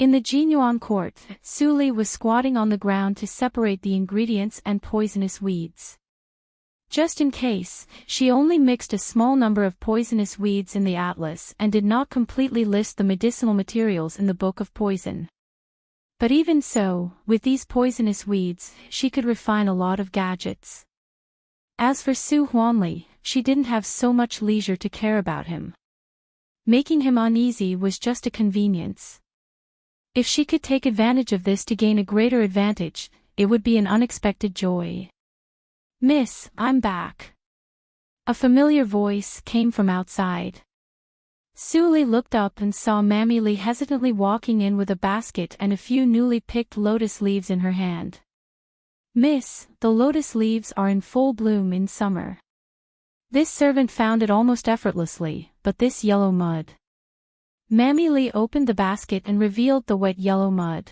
In the Jinyuan court, Su Li was squatting on the ground to separate the ingredients and poisonous weeds. Just in case, she only mixed a small number of poisonous weeds in the atlas and did not completely list the medicinal materials in the Book of Poison. But even so, with these poisonous weeds, she could refine a lot of gadgets. As for Su Huanli, she didn't have so much leisure to care about him. Making him uneasy was just a convenience. If she could take advantage of this to gain a greater advantage, it would be an unexpected joy. "Miss, I'm back." A familiar voice came from outside. Su Li looked up and saw Mammy Li hesitantly walking in with a basket and a few newly picked lotus leaves in her hand. "Miss, the lotus leaves are in full bloom in summer." This servant found it almost effortlessly, but this yellow mud. Mammy Li opened the basket and revealed the wet yellow mud.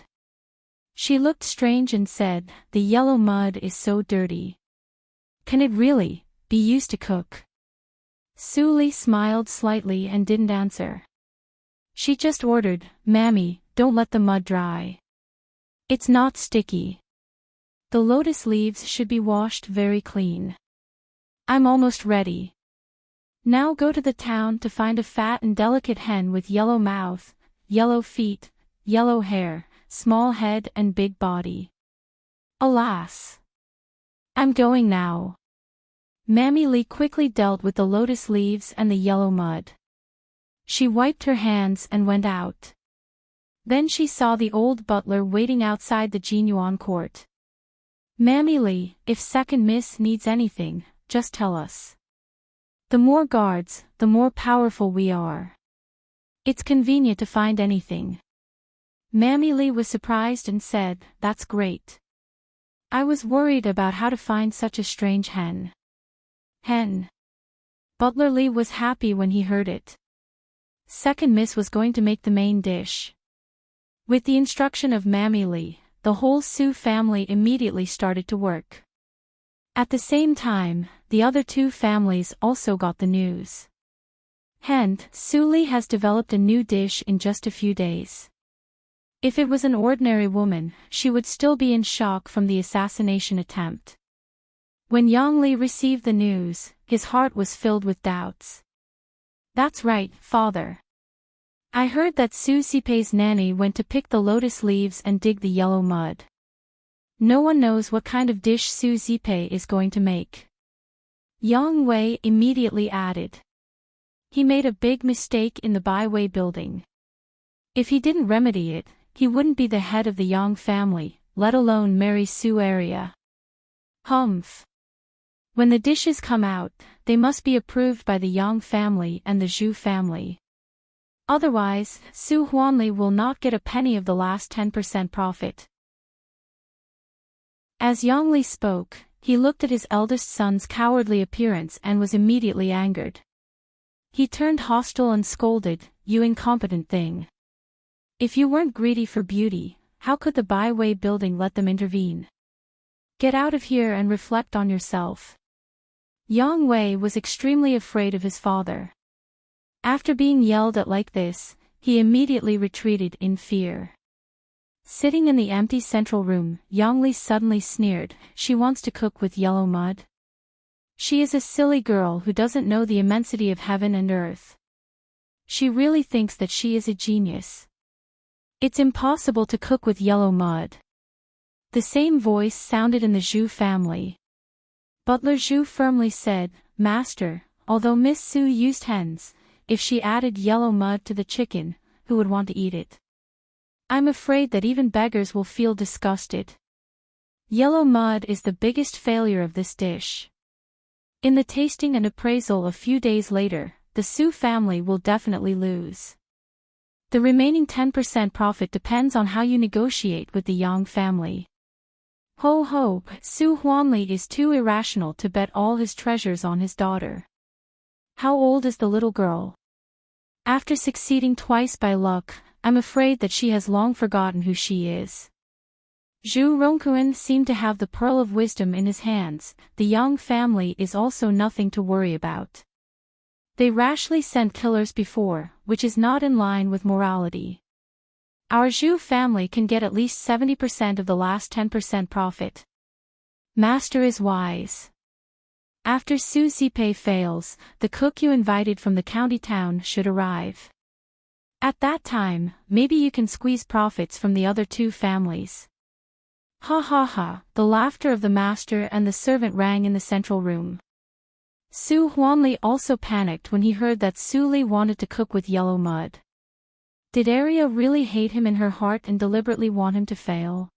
She looked strange and said, "The yellow mud is so dirty. Can it really be used to cook?" Su Li smiled slightly and didn't answer. She just ordered, "Mammy, don't let the mud dry. It's not sticky. The lotus leaves should be washed very clean. I'm almost ready. Now go to the town to find a fat and delicate hen with yellow mouth, yellow feet, yellow hair, small head and big body." Alas! "I'm going now." Mammy Li quickly dealt with the lotus leaves and the yellow mud. She wiped her hands and went out. Then she saw the old butler waiting outside the Jinyuan court. "Mammy Li, if second miss needs anything, just tell us. The more guards, the more powerful we are. It's convenient to find anything." Mammy Li was surprised and said, "That's great. I was worried about how to find such a strange hen." Hen. Butler Li was happy when he heard it. Second miss was going to make the main dish. With the instruction of Mammy Li, the whole Su family immediately started to work. At the same time, the other two families also got the news. Su Li has developed a new dish in just a few days. If it was an ordinary woman, she would still be in shock from the assassination attempt. When Yang Li received the news, his heart was filled with doubts. "That's right, father. I heard that Su Sipei's nanny went to pick the lotus leaves and dig the yellow mud. No one knows what kind of dish Su Sipei is going to make." Yang Wei immediately added. "He made a big mistake in the Baiwei building. If he didn't remedy it, he wouldn't be the head of the Yang family, let alone marry Su area. Humph. When the dishes come out, they must be approved by the Yang family and the Zhu family. Otherwise, Su Huanli will not get a penny of the last 10% profit." As Yang Li spoke, he looked at his eldest son's cowardly appearance and was immediately angered. He turned hostile and scolded, "You incompetent thing. If you weren't greedy for beauty, how could the Baiwei building let them intervene? Get out of here and reflect on yourself." Yang Wei was extremely afraid of his father. After being yelled at like this, he immediately retreated in fear. Sitting in the empty central room, Yang Li suddenly sneered, "She wants to cook with yellow mud? She is a silly girl who doesn't know the immensity of heaven and earth. She really thinks that she is a genius. It's impossible to cook with yellow mud." The same voice sounded in the Zhu family. Butler Zhu firmly said, "Master, although Miss Su used hens, if she added yellow mud to the chicken, who would want to eat it? I'm afraid that even beggars will feel disgusted. Yellow mud is the biggest failure of this dish. In the tasting and appraisal a few days later, the Su family will definitely lose. The remaining 10% profit depends on how you negotiate with the Yang family." Ho ho, Su Huanli is too irrational to bet all his treasures on his daughter. How old is the little girl? After succeeding twice by luck, I'm afraid that she has long forgotten who she is. Zhu Rongkuan seemed to have the pearl of wisdom in his hands. The Yang family is also nothing to worry about. They rashly sent killers before, which is not in line with morality. Our Zhu family can get at least 70% of the last 10% profit. Master is wise. After Su Zipei fails, the cook you invited from the county town should arrive. At that time, maybe you can squeeze profits from the other two families. Ha ha ha, the laughter of the master and the servant rang in the central room. Su Huanli also panicked when he heard that Su Li wanted to cook with yellow mud. Did Arya really hate him in her heart and deliberately want him to fail?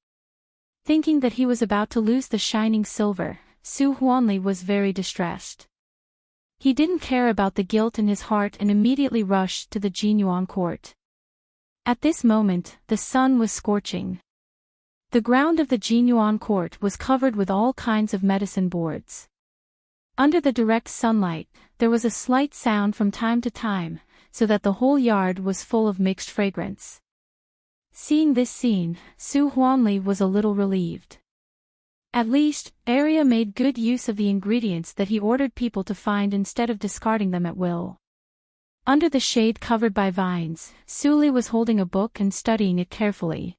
Thinking that he was about to lose the shining silver, Su Huanli was very distressed. He didn't care about the guilt in his heart and immediately rushed to the Jinyuan court. At this moment, the sun was scorching. The ground of the Jinyuan court was covered with all kinds of medicine boards. Under the direct sunlight, there was a slight sound from time to time, so that the whole yard was full of mixed fragrance. Seeing this scene, Su Huanli was a little relieved. At least, Arya made good use of the ingredients that he ordered people to find instead of discarding them at will. Under the shade covered by vines, Su Li was holding a book and studying it carefully.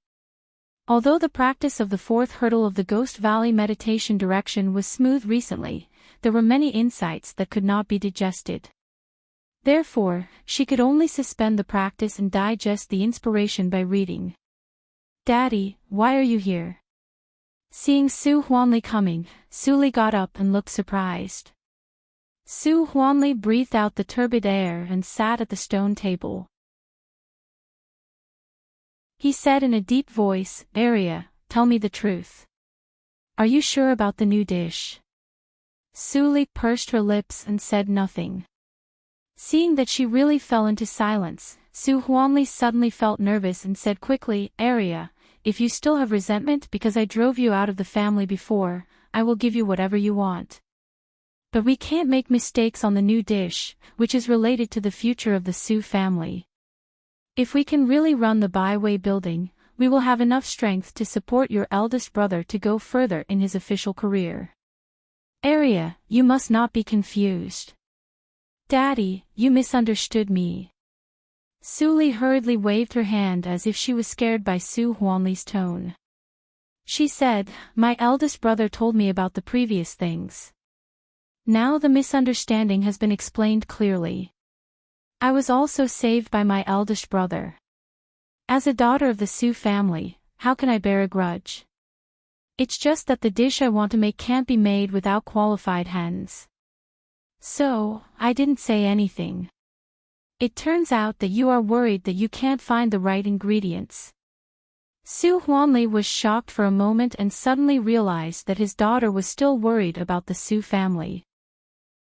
Although the practice of the fourth hurdle of the Ghost Valley meditation direction was smooth recently, there were many insights that could not be digested. Therefore, she could only suspend the practice and digest the inspiration by reading. "Daddy, why are you here?" Seeing Su Huanli coming, Su Li got up and looked surprised. Su Huanli breathed out the turbid air and sat at the stone table. He said in a deep voice, "Arya, tell me the truth. Are you sure about the new dish?" Su Li pursed her lips and said nothing. Seeing that she really fell into silence, Su Huanli suddenly felt nervous and said quickly, "Arya, if you still have resentment because I drove you out of the family before, I will give you whatever you want. But we can't make mistakes on the new dish, which is related to the future of the Su family. If we can really run the Byway building, we will have enough strength to support your eldest brother to go further in his official career. Arya, you must not be confused. Daddy, you misunderstood me." Su Li hurriedly waved her hand as if she was scared by Su Huanli's tone. She said, "My eldest brother told me about the previous things. Now the misunderstanding has been explained clearly. I was also saved by my eldest brother. As a daughter of the Su family, how can I bear a grudge? It's just that the dish I want to make can't be made without qualified hands. So, I didn't say anything. It turns out that you are worried that you can't find the right ingredients." Su Huanli was shocked for a moment and suddenly realized that his daughter was still worried about the Su family.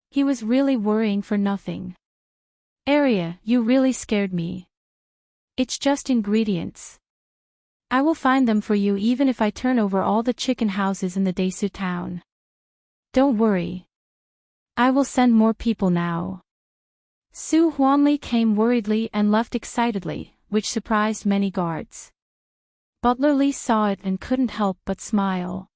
He was really worrying for nothing. "Arya, you really scared me. It's just ingredients. I will find them for you even if I turn over all the chicken houses in the Desu town. Don't worry. I will send more people now." Su Huanli came worriedly and left excitedly, which surprised many guards. Butler Li saw it and couldn't help but smile.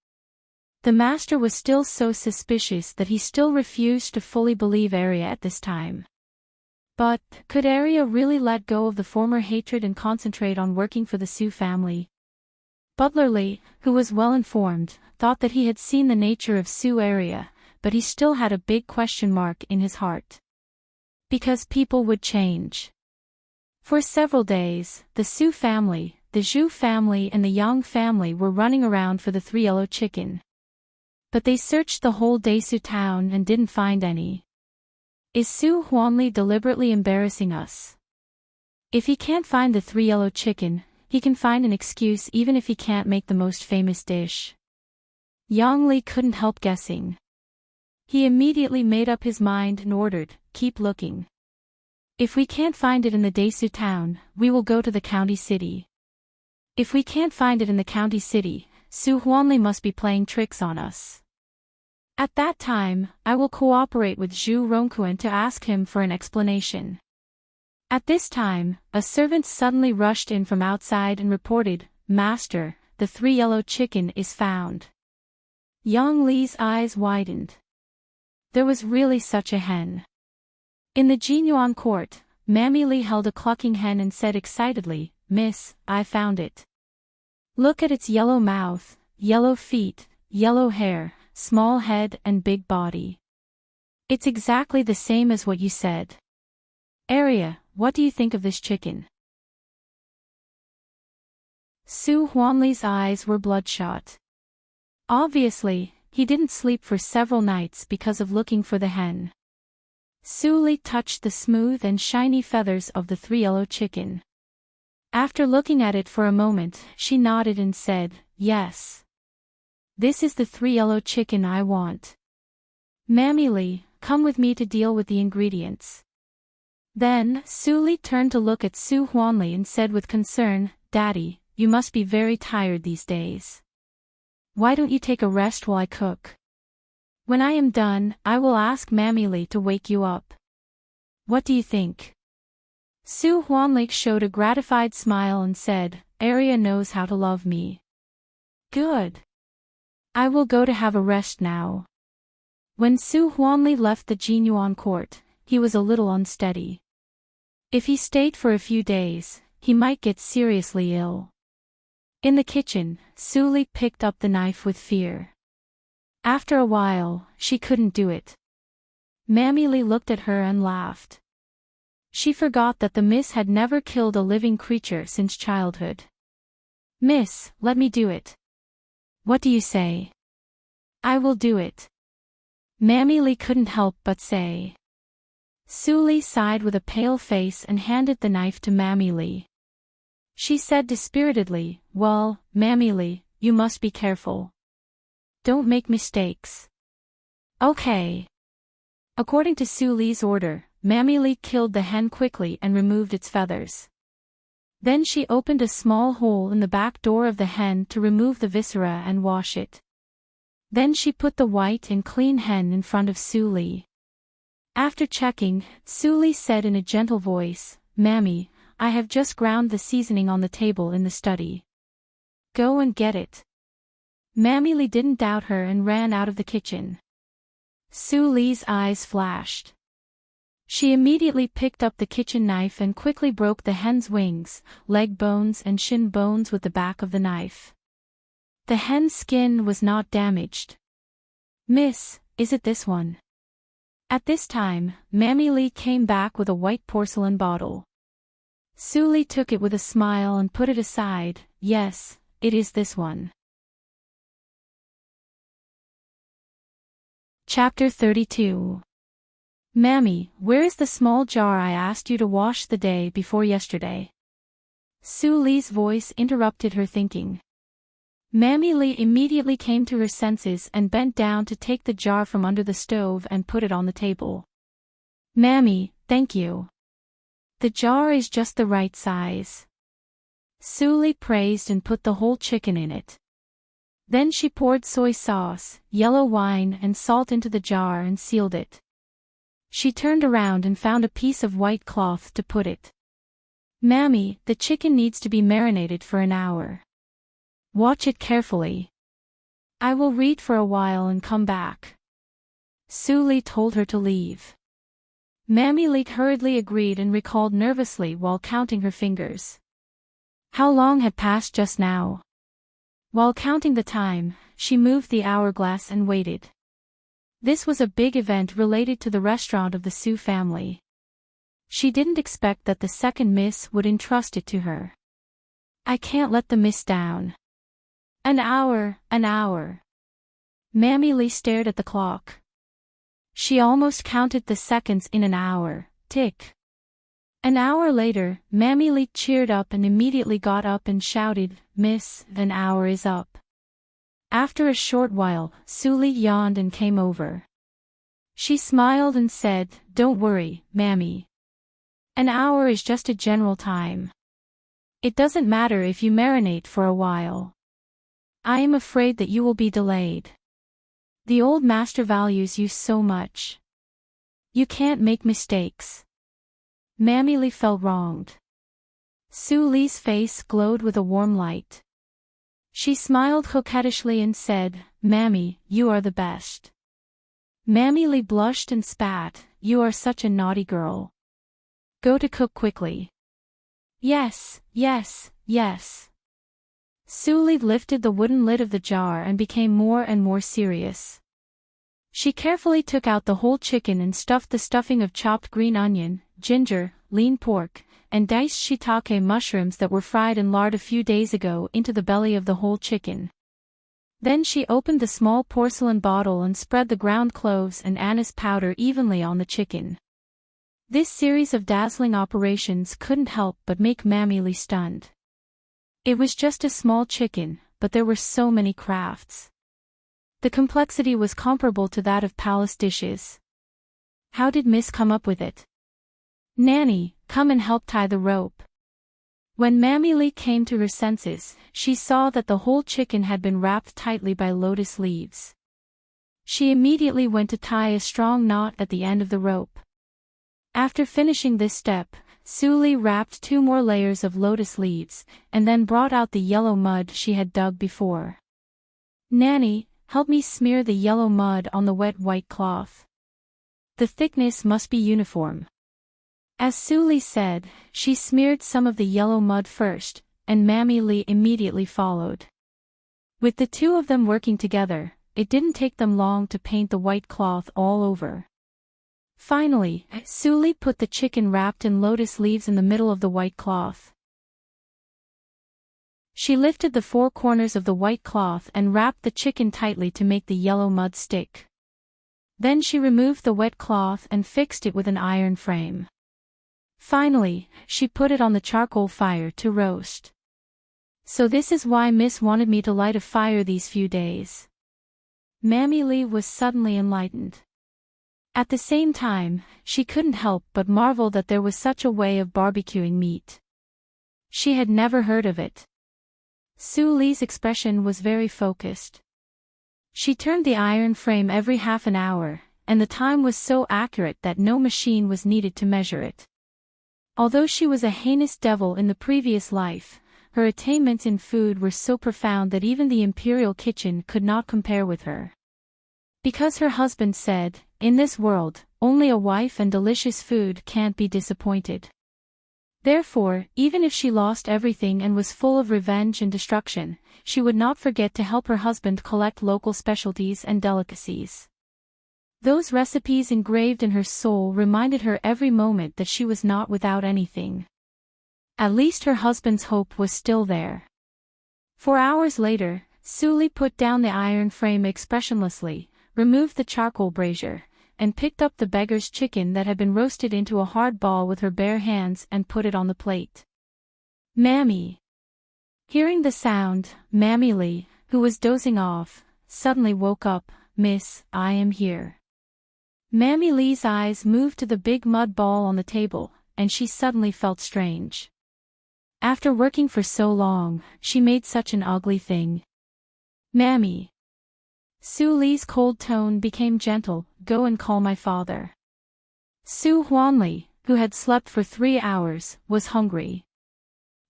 The master was still so suspicious that he still refused to fully believe Arya at this time. But, could Arya really let go of the former hatred and concentrate on working for the Su family? Butler Li, who was well informed, thought that he had seen the nature of Su Arya, but he still had a big question mark in his heart. Because people would change. For several days, the Su family, the Zhu family and the Yang family were running around for the 3 yellow chicken. But they searched the whole Desu town and didn't find any. Is Su Huanli deliberately embarrassing us? If he can't find the 3 yellow chicken, he can find an excuse even if he can't make the most famous dish. Yang Li couldn't help guessing. He immediately made up his mind and ordered, "Keep looking. If we can't find it in the Desu town, we will go to the county city. If we can't find it in the county city, Su Huanli must be playing tricks on us. At that time, I will cooperate with Zhu Rongquan to ask him for an explanation." At this time, a servant suddenly rushed in from outside and reported, "Master, the 3 yellow chicken is found." Yang Li's eyes widened. There was really such a hen. In the Jinyuan court, Mammy Li held a clucking hen and said excitedly, "Miss, I found it. Look at its yellow mouth, yellow feet, yellow hair, small head and big body. It's exactly the same as what you said. Aria, what do you think of this chicken?" Su Huanli's eyes were bloodshot. Obviously, he didn't sleep for several nights because of looking for the hen. Su Li touched the smooth and shiny feathers of the three-yellow chicken. After looking at it for a moment, she nodded and said, "Yes. This is the three-yellow chicken I want. Mammy Li, come with me to deal with the ingredients." Then, Su Li turned to look at Su Huanli and said with concern, "Daddy, you must be very tired these days. Why don't you take a rest while I cook? When I am done, I will ask Mammy Li to wake you up. What do you think?" Su Huanli showed a gratified smile and said, "Aria knows how to love me. Good. I will go to have a rest now." When Su Huanli left the Jinyuan court, he was a little unsteady. If he stayed for a few days, he might get seriously ill. In the kitchen, Su Li picked up the knife with fear. After a while, she couldn't do it. Mammy Li looked at her and laughed. She forgot that the miss had never killed a living creature since childhood. "Miss, let me do it. What do you say?" "I will do it." Mammy Li couldn't help but say. Su Li sighed with a pale face and handed the knife to Mammy Li. She said dispiritedly, "Well, Mammy Li, you must be careful. Don't make mistakes." "Okay." According to Su Li's order, Mammy Li killed the hen quickly and removed its feathers. Then she opened a small hole in the back door of the hen to remove the viscera and wash it. Then she put the white and clean hen in front of Su Li. After checking, Su Li said in a gentle voice, "Mammy, I have just ground the seasoning on the table in the study. Go and get it." Mammy Li didn't doubt her and ran out of the kitchen. Su Li's eyes flashed. She immediately picked up the kitchen knife and quickly broke the hen's wings, leg bones and shin bones with the back of the knife. The hen's skin was not damaged. "Miss, is it this one?" At this time, Mammy Li came back with a white porcelain bottle. Su Li took it with a smile and put it aside. "Yes, it is this one." Chapter 32. "Mammy, where is the small jar I asked you to wash the day before yesterday?" Su Li's voice interrupted her thinking. Mammy Li immediately came to her senses and bent down to take the jar from under the stove and put it on the table. "Mammy, thank you. The jar is just the right size." Su Li praised and put the whole chicken in it. Then she poured soy sauce, yellow wine and salt into the jar and sealed it. She turned around and found a piece of white cloth to put it. "Mammy, the chicken needs to be marinated for an hour. Watch it carefully. I will read for a while and come back." Su Li told her to leave. Mammy Li hurriedly agreed and recalled nervously while counting her fingers. How long had passed just now? While counting the time, she moved the hourglass and waited. This was a big event related to the restaurant of the Su family. She didn't expect that the second miss would entrust it to her. "I can't let the miss down." An hour, an hour. Mammy Li stared at the clock. She almost counted the seconds in an hour. Tick. An hour later, Mammy Li cheered up and immediately got up and shouted, "Miss, an hour is up." After a short while, Su Li yawned and came over. She smiled and said, "Don't worry, Mammy. An hour is just a general time. It doesn't matter if you marinate for a while. I am afraid that you will be delayed. The old master values you so much. You can't make mistakes." Mammy Li felt wronged. Su Li's face glowed with a warm light. She smiled coquettishly and said, "Mammy, you are the best." Mammy Li blushed and spat, "You are such a naughty girl. Go to cook quickly." Yes, yes, yes. Suli lifted the wooden lid of the jar and became more and more serious. She carefully took out the whole chicken and stuffed the stuffing of chopped green onion, ginger, lean pork, and diced shiitake mushrooms that were fried in lard a few days ago into the belly of the whole chicken. Then she opened the small porcelain bottle and spread the ground cloves and anise powder evenly on the chicken. This series of dazzling operations couldn't help but make Mammy Lee stunned. It was just a small chicken, but there were so many crafts. The complexity was comparable to that of palace dishes. How did Miss come up with it? Nanny, come and help tie the rope. When Mammy Lee came to her senses, she saw that the whole chicken had been wrapped tightly by lotus leaves. She immediately went to tie a strong knot at the end of the rope. After finishing this step, Suli wrapped 2 more layers of lotus leaves, and then brought out the yellow mud she had dug before. Nanny, help me smear the yellow mud on the wet white cloth. The thickness must be uniform. As Suli said, she smeared some of the yellow mud first, and Mammy Lee immediately followed. With the two of them working together, it didn't take them long to paint the white cloth all over. Finally, Suli put the chicken wrapped in lotus leaves in the middle of the white cloth. She lifted the 4 corners of the white cloth and wrapped the chicken tightly to make the yellow mud stick. Then she removed the wet cloth and fixed it with an iron frame. Finally, she put it on the charcoal fire to roast. So this is why Miss wanted me to light a fire these few days. Mammy Lee was suddenly enlightened. At the same time, she couldn't help but marvel that there was such a way of barbecuing meat. She had never heard of it. Suli's expression was very focused. She turned the iron frame every half an hour, and the time was so accurate that no machine was needed to measure it. Although she was a heinous devil in the previous life, her attainments in food were so profound that even the imperial kitchen could not compare with her. Because her husband said, "In this world, only a wife and delicious food can't be disappointed." Therefore, even if she lost everything and was full of revenge and destruction, she would not forget to help her husband collect local specialties and delicacies. Those recipes engraved in her soul reminded her every moment that she was not without anything. At least her husband's hope was still there. 4 hours later, Suli put down the iron frame expressionlessly, removed the charcoal brazier, and picked up the beggar's chicken that had been roasted into a hard ball with her bare hands and put it on the plate. Mammy. Hearing the sound, Mammy Lee, who was dozing off, suddenly woke up. "Miss, I am here." Mammy Lee's eyes moved to the big mud ball on the table, and she suddenly felt strange. After working for so long, she made such an ugly thing. "Mammy." Suli's cold tone became gentle. "Go and call my father." Su Huanli, who had slept for 3 hours, was hungry.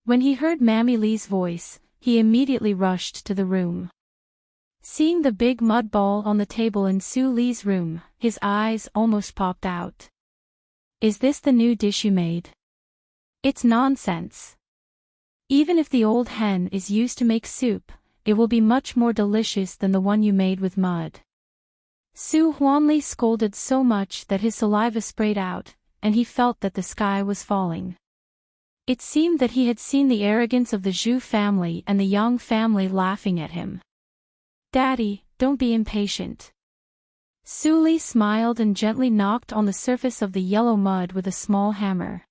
When he heard Mammy Lee's voice, he immediately rushed to the room. Seeing the big mud ball on the table in Su Li's room, his eyes almost popped out. "Is this the new dish you made?" "It's nonsense. Even if the old hen is used to make soup, it will be much more delicious than the one you made with mud." Su Huanli scolded so much that his saliva sprayed out, and he felt that the sky was falling. It seemed that he had seen the arrogance of the Zhu family and the Yang family laughing at him. "Daddy, don't be impatient." Suli smiled and gently knocked on the surface of the yellow mud with a small hammer.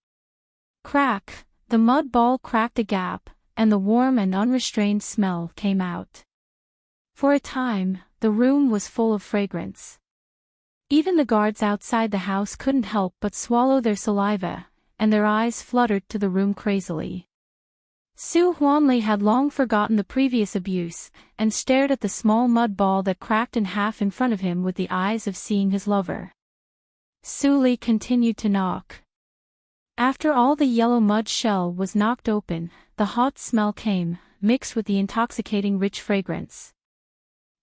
Crack! The mud ball cracked a gap, and the warm and unrestrained smell came out. For a time, the room was full of fragrance. Even the guards outside the house couldn't help but swallow their saliva, and their eyes fluttered to the room crazily. Su Huanli had long forgotten the previous abuse, and stared at the small mud ball that cracked in half in front of him with the eyes of seeing his lover. Suli continued to knock. After all the yellow mud shell was knocked open, the hot smell came, mixed with the intoxicating rich fragrance.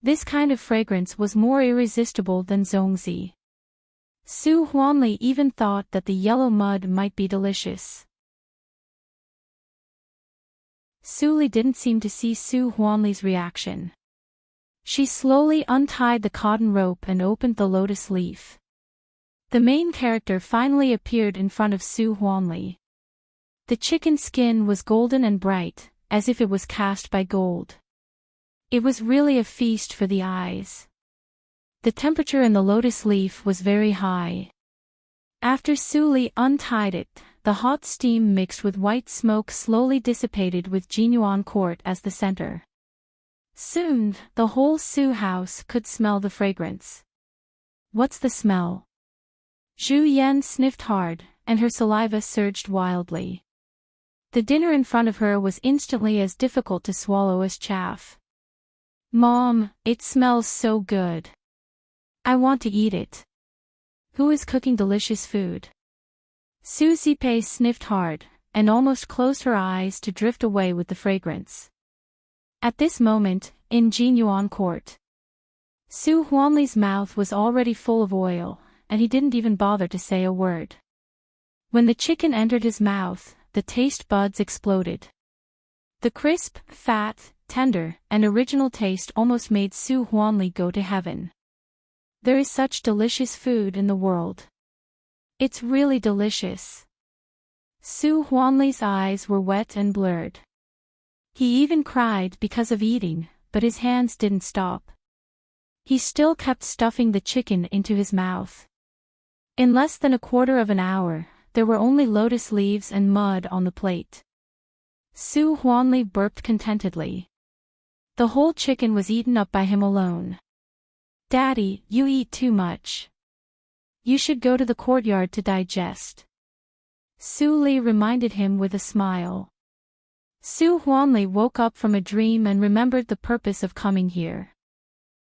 This kind of fragrance was more irresistible than zongzi. Su Huanli even thought that the yellow mud might be delicious. Suli didn't seem to see Su Huanli's reaction. She slowly untied the cotton rope and opened the lotus leaf. The main character finally appeared in front of Su Huanli. The chicken skin was golden and bright, as if it was cast by gold. It was really a feast for the eyes. The temperature in the lotus leaf was very high. After Suli untied it, the hot steam mixed with white smoke slowly dissipated with Jinyuan Court as the center. Soon, the whole Su house could smell the fragrance. What's the smell? Zhu Yan sniffed hard, and her saliva surged wildly. The dinner in front of her was instantly as difficult to swallow as chaff. Mom, it smells so good. I want to eat it. Who is cooking delicious food? Su Zipei sniffed hard, and almost closed her eyes to drift away with the fragrance. At this moment, in Jinyuan Court, Su Huanli's mouth was already full of oil, and he didn't even bother to say a word. When the chicken entered his mouth, the taste buds exploded. The crisp, fat, tender, and original taste almost made Su Huanli go to heaven. There is such delicious food in the world. It's really delicious. Su Huanli's eyes were wet and blurred. He even cried because of eating, but his hands didn't stop. He still kept stuffing the chicken into his mouth. In less than a quarter of an hour, there were only lotus leaves and mud on the plate. Su Huanli burped contentedly. The whole chicken was eaten up by him alone. Daddy, you eat too much. You should go to the courtyard to digest. Su Li reminded him with a smile. Su Huanli woke up from a dream and remembered the purpose of coming here.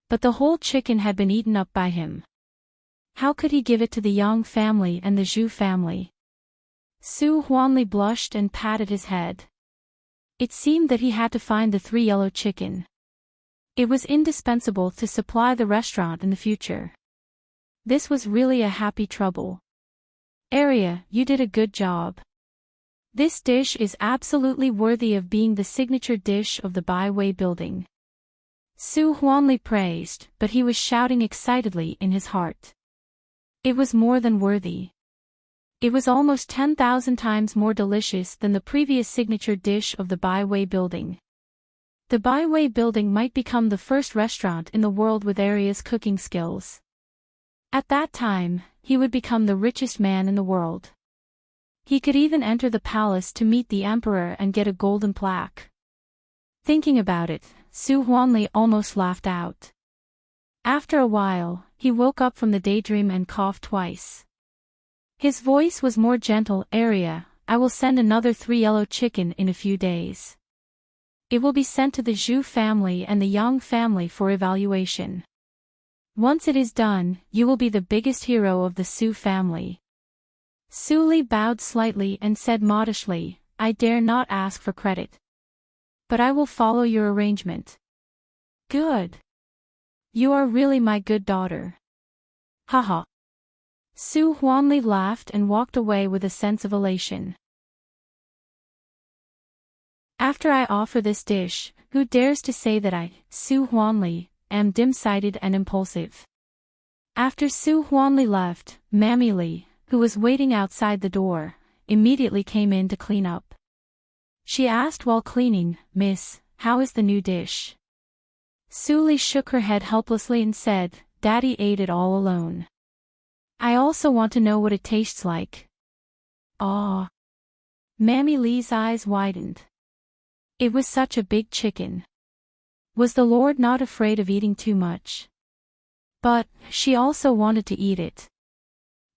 But the whole chicken had been eaten up by him. How could he give it to the Yang family and the Zhu family? Su Huanli blushed and patted his head. It seemed that he had to find the 3 yellow chicken. It was indispensable to supply the restaurant in the future. This was really a happy trouble. Arya, you did a good job. This dish is absolutely worthy of being the signature dish of the Baiwei building. Su Huanli praised, but he was shouting excitedly in his heart. It was more than worthy. It was almost 10,000 times more delicious than the previous signature dish of the Baiwei building. The Baiwei building might become the first restaurant in the world with Arya's cooking skills. At that time, he would become the richest man in the world. He could even enter the palace to meet the emperor and get a golden plaque. Thinking about it, Su Huanli almost laughed out. After a while, he woke up from the daydream and coughed twice. His voice was more gentle. Arya, I will send another 3 yellow chicken in a few days. It will be sent to the Zhu family and the Yang family for evaluation. Once it is done, you will be the biggest hero of the Su family. Su Li bowed slightly and said modestly, I dare not ask for credit. But I will follow your arrangement. Good. You are really my good daughter. Haha. Su Huanli laughed and walked away with a sense of elation. After I offer this dish, who dares to say that I, Su Huanli, am dim-sighted and impulsive? After Su Huanli left, Mammy Li, who was waiting outside the door, immediately came in to clean up. She asked while cleaning, Miss, how is the new dish? Su Li shook her head helplessly and said, Daddy ate it all alone. I also want to know what it tastes like. Ah. Mammy Li's eyes widened. It was such a big chicken. Was the Lord not afraid of eating too much? But, she also wanted to eat it.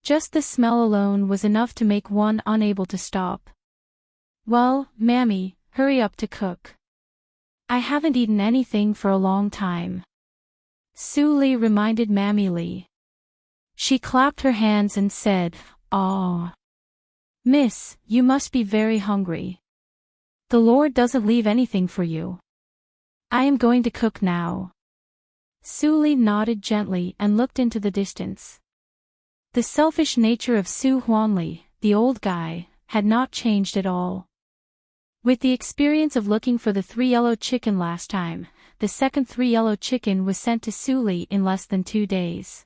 Just the smell alone was enough to make one unable to stop. Well, Mammy, hurry up to cook. I haven't eaten anything for a long time. Su Li reminded Mammy Li. She clapped her hands and said, Ah. Miss, you must be very hungry. The Lord doesn't leave anything for you. I am going to cook now. Su Li nodded gently and looked into the distance. The selfish nature of Su Huanli, the old guy, had not changed at all. With the experience of looking for the 3 yellow chicken last time, the second 3 yellow chicken was sent to Suli in less than 2 days.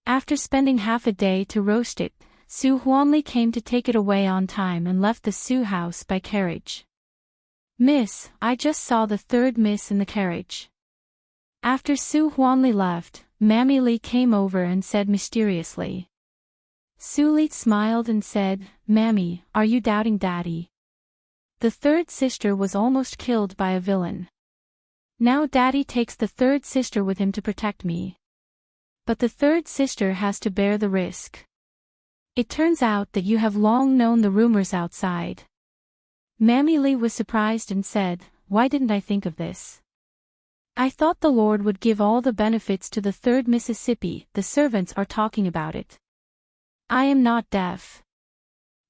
After spending half a day to roast it, Su Huanli came to take it away on time and left the Su house by carriage. "Miss, I just saw the 3rd miss in the carriage." After Su Huanli left, Mammy Li came over and said mysteriously. Su Li smiled and said, "Mammy, are you doubting Daddy? The 3rd sister was almost killed by a villain. Now Daddy takes the 3rd sister with him to protect me. But the 3rd sister has to bear the risk. It turns out that you have long known the rumors outside." Mammy Li was surprised and said, "Why didn't I think of this? I thought the Lord would give all the benefits to the 3rd Mississippi. The servants are talking about it. I am not deaf."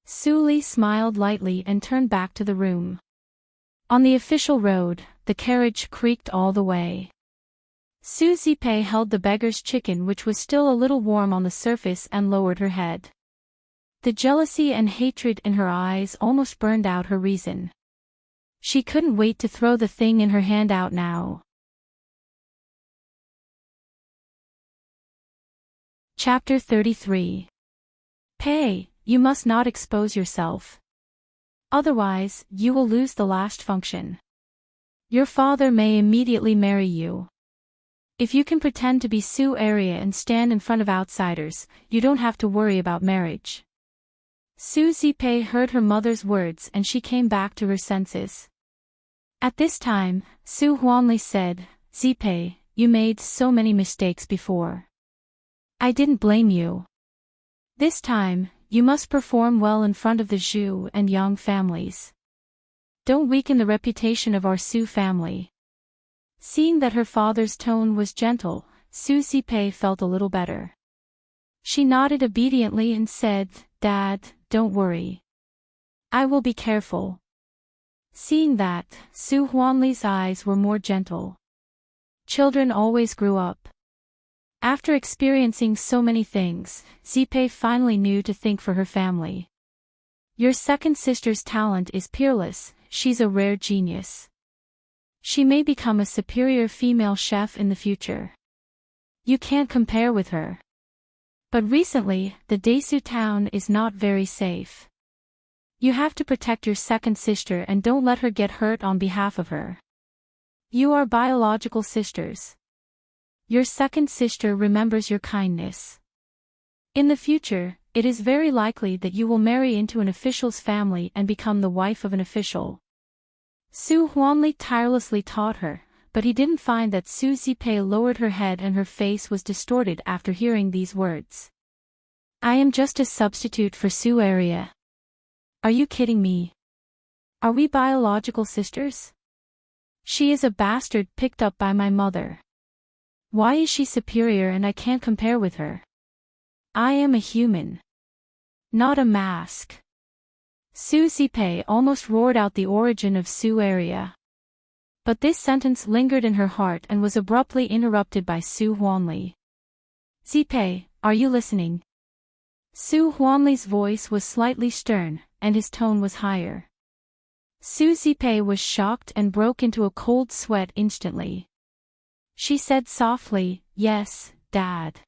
Su Li smiled lightly and turned back to the room. On the official road, the carriage creaked all the way. Su Zipei held the beggar's chicken, which was still a little warm on the surface, and lowered her head. The jealousy and hatred in her eyes almost burned out her reason. She couldn't wait to throw the thing in her hand out now. Chapter 33. Pei, you must not expose yourself. Otherwise, you will lose the last function. Your father may immediately marry you. If you can pretend to be Su area and stand in front of outsiders, you don't have to worry about marriage. Su Zipei heard her mother's words and she came back to her senses. At this time, Su Huanli said, "Zipei, you made so many mistakes before. I didn't blame you. This time, you must perform well in front of the Zhu and Yang families. Don't weaken the reputation of our Su family." Seeing that her father's tone was gentle, Su Zipei felt a little better. She nodded obediently and said, "Dad, don't worry. I will be careful." Seeing that, Su Huanli's eyes were more gentle. Children always grew up. After experiencing so many things, Zipei finally knew to think for her family. Your second sister's talent is peerless, she's a rare genius. She may become a superior female chef in the future. You can't compare with her. But recently, the Desu town is not very safe. You have to protect your second sister and don't let her get hurt on behalf of her. You are biological sisters. Your second sister remembers your kindness. In the future, it is very likely that you will marry into an official's family and become the wife of an official. Su Huanli tirelessly taught her, but he didn't find that Su Zipei lowered her head and her face was distorted after hearing these words. "I am just a substitute for Su area. Are you kidding me? Are we biological sisters? She is a bastard picked up by my mother. Why is she superior and I can't compare with her? I am a human. Not a mask." Su Zipei almost roared out the origin of Su area. But this sentence lingered in her heart and was abruptly interrupted by Su Huanli. "Zipei, are you listening?" Su Huanli's voice was slightly stern, and his tone was higher. Su Zipei was shocked and broke into a cold sweat instantly. She said softly, "Yes, Dad.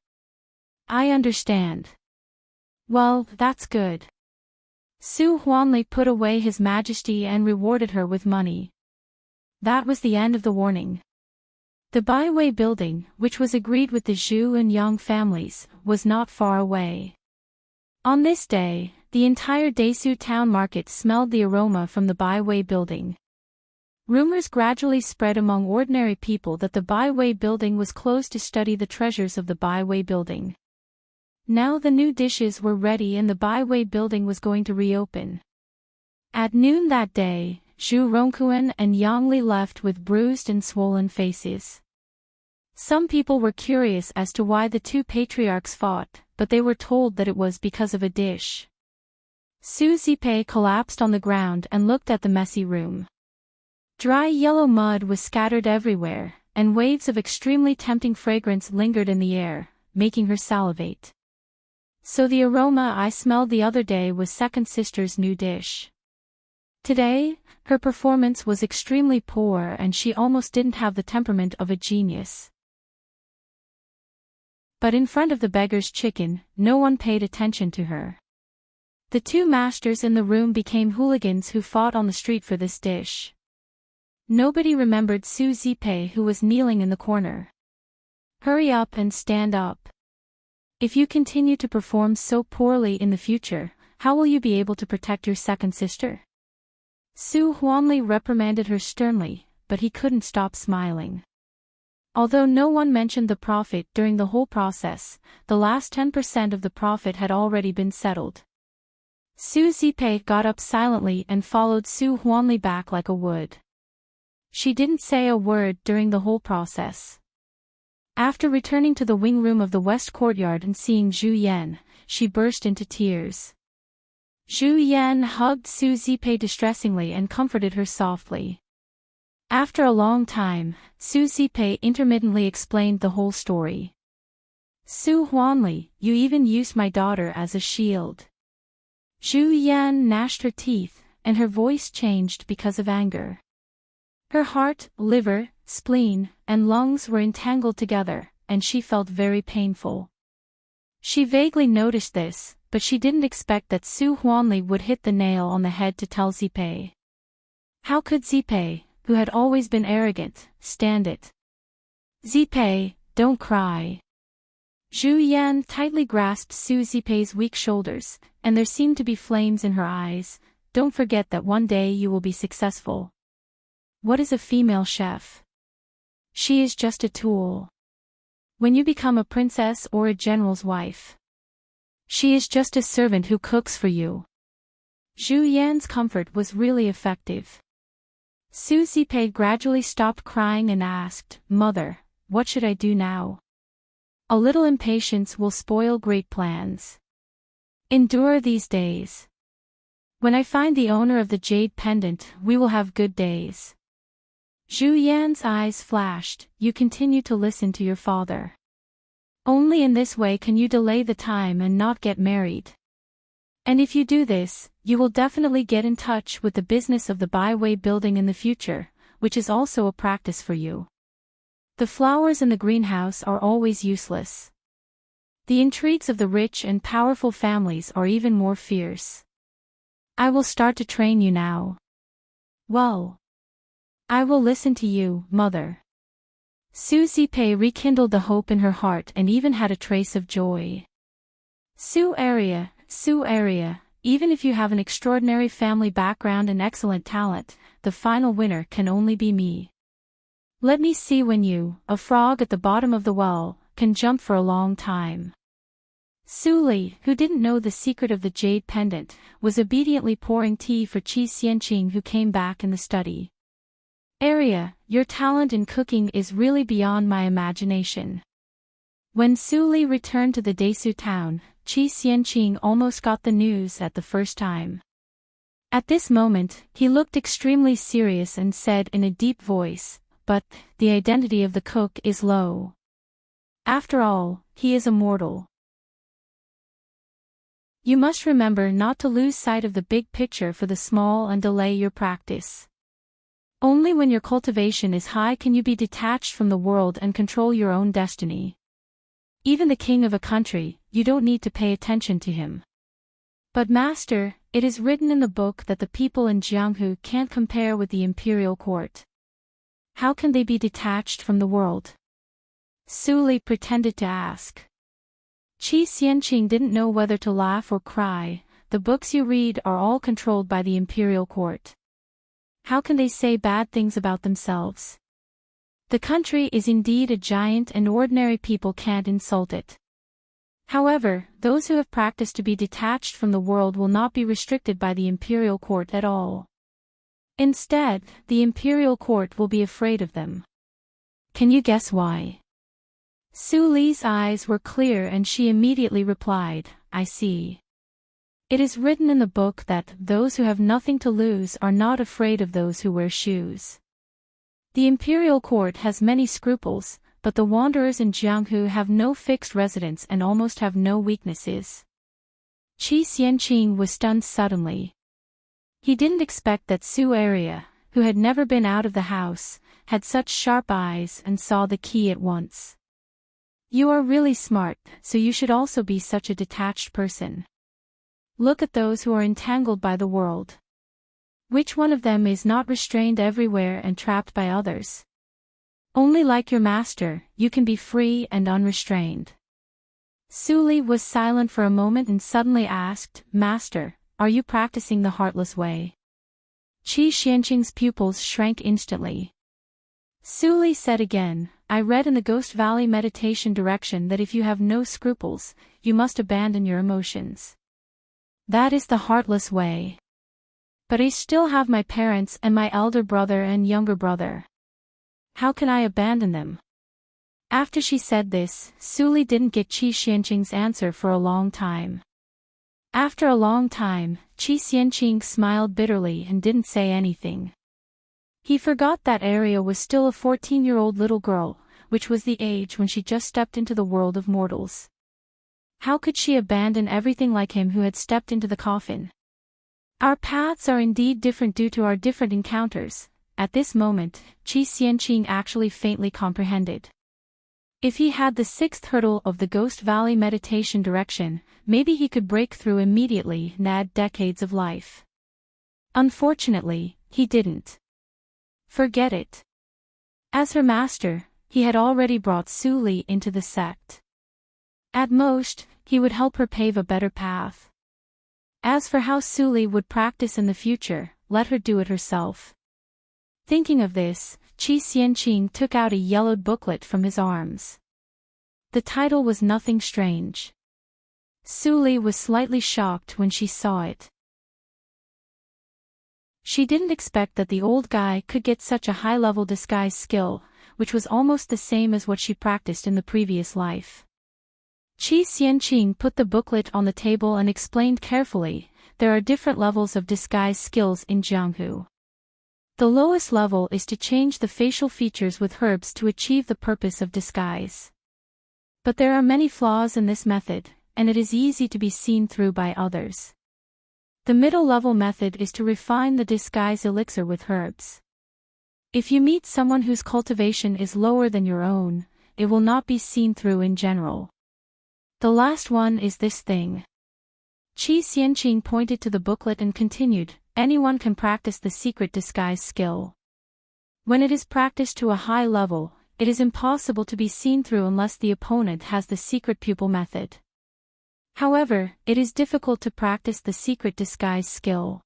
I understand." "Well, that's good." Su Huanli put away his majesty and rewarded her with money. That was the end of the warning. The Baiwei building, which was agreed with the Zhu and Yang families, was not far away. On this day, the entire Desu town market smelled the aroma from the Baiwei building. Rumors gradually spread among ordinary people that the Baiwei building was closed to study the treasures of the Baiwei building. Now the new dishes were ready and the Baiwei building was going to reopen. At noon that day, Zhu Rongkuan and Yang Li left with bruised and swollen faces. Some people were curious as to why the two patriarchs fought, but they were told that it was because of a dish. Su Zipei collapsed on the ground and looked at the messy room. Dry yellow mud was scattered everywhere, and waves of extremely tempting fragrance lingered in the air, making her salivate. So the aroma I smelled the other day was second sister's new dish. Today, her performance was extremely poor and she almost didn't have the temperament of a genius. But in front of the beggar's chicken, no one paid attention to her. The two masters in the room became hooligans who fought on the street for this dish. Nobody remembered Su Zipei, who was kneeling in the corner. Hurry up and stand up. If you continue to perform so poorly in the future, how will you be able to protect your second sister? Su Huanli reprimanded her sternly, but he couldn't stop smiling. Although no one mentioned the profit during the whole process, the last 10% of the profit had already been settled. Su Zipei got up silently and followed Su Huanli back like a wood. She didn't say a word during the whole process. After returning to the wing room of the west courtyard and seeing Zhu Yan, she burst into tears. Zhu Yan hugged Su Zipei distressingly and comforted her softly. After a long time, Su Zipei intermittently explained the whole story. Su Huanli, you even used my daughter as a shield. Zhu Yan gnashed her teeth, and her voice changed because of anger. Her heart, liver, spleen, and lungs were entangled together, and she felt very painful. She vaguely noticed this, but she didn't expect that Su Huanli would hit the nail on the head to tell Zipei. How could Zipei, who had always been arrogant, stand it? Zipei, don't cry. Zhu Yan tightly grasped Su Zipei's weak shoulders, and there seemed to be flames in her eyes. Don't forget that one day you will be successful. What is a female chef? She is just a tool. When you become a princess or a general's wife, she is just a servant who cooks for you. Zhu Yan's comfort was really effective. Su Zipei gradually stopped crying and asked, Mother, what should I do now? A little impatience will spoil great plans. Endure these days. When I find the owner of the jade pendant, we will have good days. Zhu Yan's eyes flashed. You continue to listen to your father. Only in this way can you delay the time and not get married. And if you do this, you will definitely get in touch with the business of the byway building in the future, which is also a practice for you. The flowers in the greenhouse are always useless. The intrigues of the rich and powerful families are even more fierce. I will start to train you now. Well, I will listen to you, Mother. Su Zipei rekindled the hope in her heart and even had a trace of joy. Su Area, even if you have an extraordinary family background and excellent talent, the final winner can only be me. Let me see when you, a frog at the bottom of the well, can jump for a long time. Su Li, who didn't know the secret of the jade pendant, was obediently pouring tea for Qi Xianqing, who came back in the study. Area, your talent in cooking is really beyond my imagination. When Su Li returned to the Desu town, Qi Xianqing almost got the news at the first time. At this moment, he looked extremely serious and said in a deep voice, but the identity of the cook is low. After all, he is a mortal. You must remember not to lose sight of the big picture for the small and delay your practice. Only when your cultivation is high can you be detached from the world and control your own destiny. Even the king of a country, you don't need to pay attention to him. But Master, it is written in the book that the people in Jianghu can't compare with the imperial court. How can they be detached from the world? Su Li pretended to ask. Qi Xianqing didn't know whether to laugh or cry. The books you read are all controlled by the imperial court. How can they say bad things about themselves? The country is indeed a giant and ordinary people can't insult it. However, those who have practiced to be detached from the world will not be restricted by the imperial court at all. Instead, the imperial court will be afraid of them. Can you guess why? Su Li's eyes were clear and she immediately replied, I see. It is written in the book that those who have nothing to lose are not afraid of those who wear shoes. The imperial court has many scruples, but the wanderers in Jianghu have no fixed residence and almost have no weaknesses. Qi Xianqing was stunned suddenly. He didn't expect that Sue Area, who had never been out of the house, had such sharp eyes and saw the key at once. You are really smart, so you should also be such a detached person. Look at those who are entangled by the world. Which one of them is not restrained everywhere and trapped by others? Only like your master, you can be free and unrestrained. Suli was silent for a moment and suddenly asked, Master, are you practicing the heartless way? Qi Xianqing's pupils shrank instantly. Suli said again, I read in the Ghost Valley meditation direction that if you have no scruples, you must abandon your emotions. That is the heartless way. But I still have my parents and my elder brother and younger brother. How can I abandon them? After she said this, Suli didn't get Qi Xianqing's answer for a long time. After a long time, Qi Xianqing smiled bitterly and didn't say anything. He forgot that Aria was still a 14-year-old little girl, which was the age when she just stepped into the world of mortals. How could she abandon everything like him who had stepped into the coffin? Our paths are indeed different due to our different encounters. At this moment, Qi Xianqing actually faintly comprehended. If he had the sixth hurdle of the Ghost Valley meditation direction, maybe he could break through immediately and add decades of life. Unfortunately, he didn't. Forget it. As her master, he had already brought Suli into the sect. At most, he would help her pave a better path. As for how Suli would practice in the future, let her do it herself. Thinking of this, Qi Xianqing took out a yellowed booklet from his arms. The title was Nothing Strange. Suli was slightly shocked when she saw it. She didn't expect that the old guy could get such a high-level disguise skill, which was almost the same as what she practiced in the previous life. Qi Xianqing put the booklet on the table and explained carefully, there are different levels of disguise skills in Jianghu. The lowest level is to change the facial features with herbs to achieve the purpose of disguise. But there are many flaws in this method, and it is easy to be seen through by others. The middle-level method is to refine the disguise elixir with herbs. If you meet someone whose cultivation is lower than your own, it will not be seen through in general. The last one is this thing. Qi Xianqing pointed to the booklet and continued, anyone can practice the secret disguise skill. When it is practiced to a high level, it is impossible to be seen through unless the opponent has the secret pupil method. However, it is difficult to practice the secret disguise skill.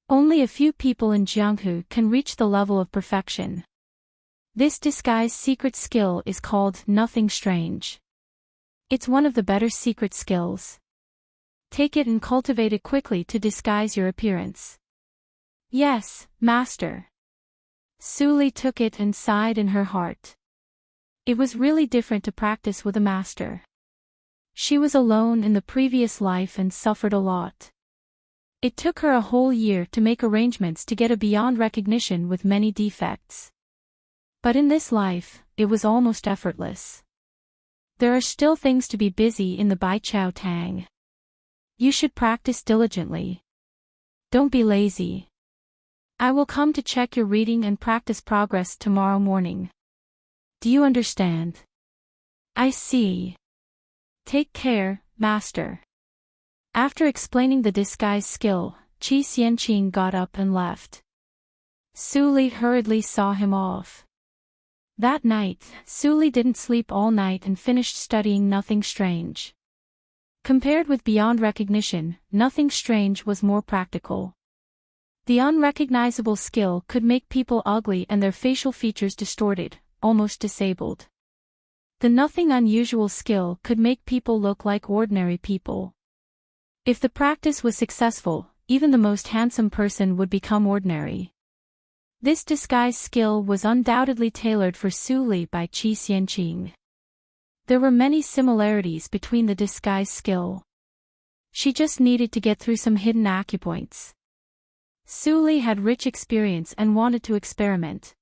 Only a few people in Jianghu can reach the level of perfection. This disguise secret skill is called Nothing Strange. It's one of the better secret skills. Take it and cultivate it quickly to disguise your appearance. Yes, master. Suli took it and sighed in her heart. It was really different to practice with a master. She was alone in the previous life and suffered a lot. It took her a whole year to make arrangements to get a beyond recognition with many defects. But in this life, it was almost effortless. There are still things to be busy in the Baiqiao Tang. You should practice diligently. Don't be lazy. I will come to check your reading and practice progress tomorrow morning. Do you understand? I see. Take care, master. After explaining the disguise skill, Qi Xianqing got up and left. Suli hurriedly saw him off. That night, Suli didn't sleep all night and finished studying Nothing Strange. Compared with Beyond Recognition, Nothing Strange was more practical. The unrecognizable skill could make people ugly and their facial features distorted, almost disabled. The Nothing Unusual skill could make people look like ordinary people. If the practice was successful, even the most handsome person would become ordinary. This disguise skill was undoubtedly tailored for Suli by Qi Xianqing. There were many similarities between the disguise skill. She just needed to get through some hidden acupoints. Suli had rich experience and wanted to experiment.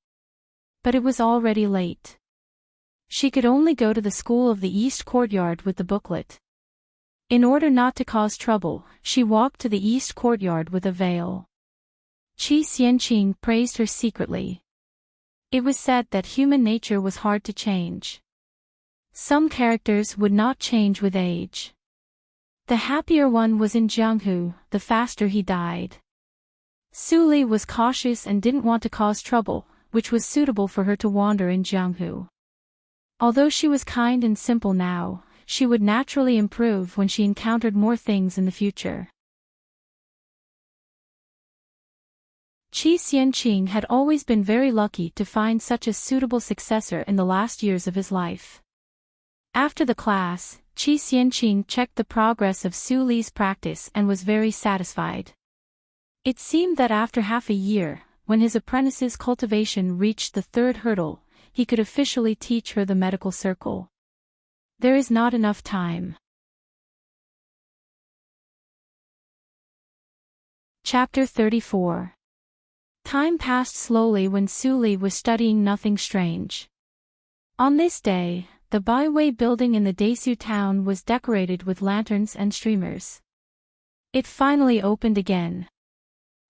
But it was already late. She could only go to the school of the East Courtyard with the booklet. In order not to cause trouble, she walked to the East Courtyard with a veil. Qi Xianqing praised her secretly. It was said that human nature was hard to change. Some characters would not change with age. The happier one was in Jianghu, the faster he died. Su Li was cautious and didn't want to cause trouble, which was suitable for her to wander in Jianghu. Although she was kind and simple now, she would naturally improve when she encountered more things in the future. Qi Xianqing had always been very lucky to find such a suitable successor in the last years of his life. After the class, Qi Xianqing checked the progress of Su Li's practice and was very satisfied. It seemed that after half a year, when his apprentice's cultivation reached the third hurdle, he could officially teach her the medical circle. There is not enough time. Chapter 34. Time passed slowly when Su Li was studying nothing strange. On this day, the Baiwei building in the Daisu town was decorated with lanterns and streamers. It finally opened again.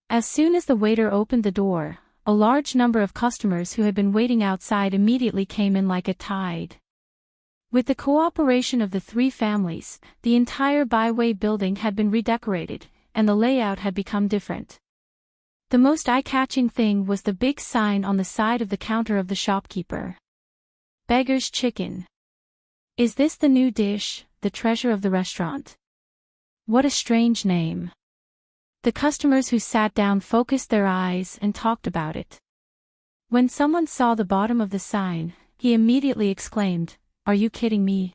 As soon as the waiter opened the door, a large number of customers who had been waiting outside immediately came in like a tide. With the cooperation of the three families, the entire Baiwei building had been redecorated, and the layout had become different. The most eye-catching thing was the big sign on the side of the counter of the shopkeeper. Beggar's Chicken. Is this the new dish, the treasure of the restaurant? What a strange name. The customers who sat down focused their eyes and talked about it. When someone saw the bottom of the sign, he immediately exclaimed, "Are you kidding me?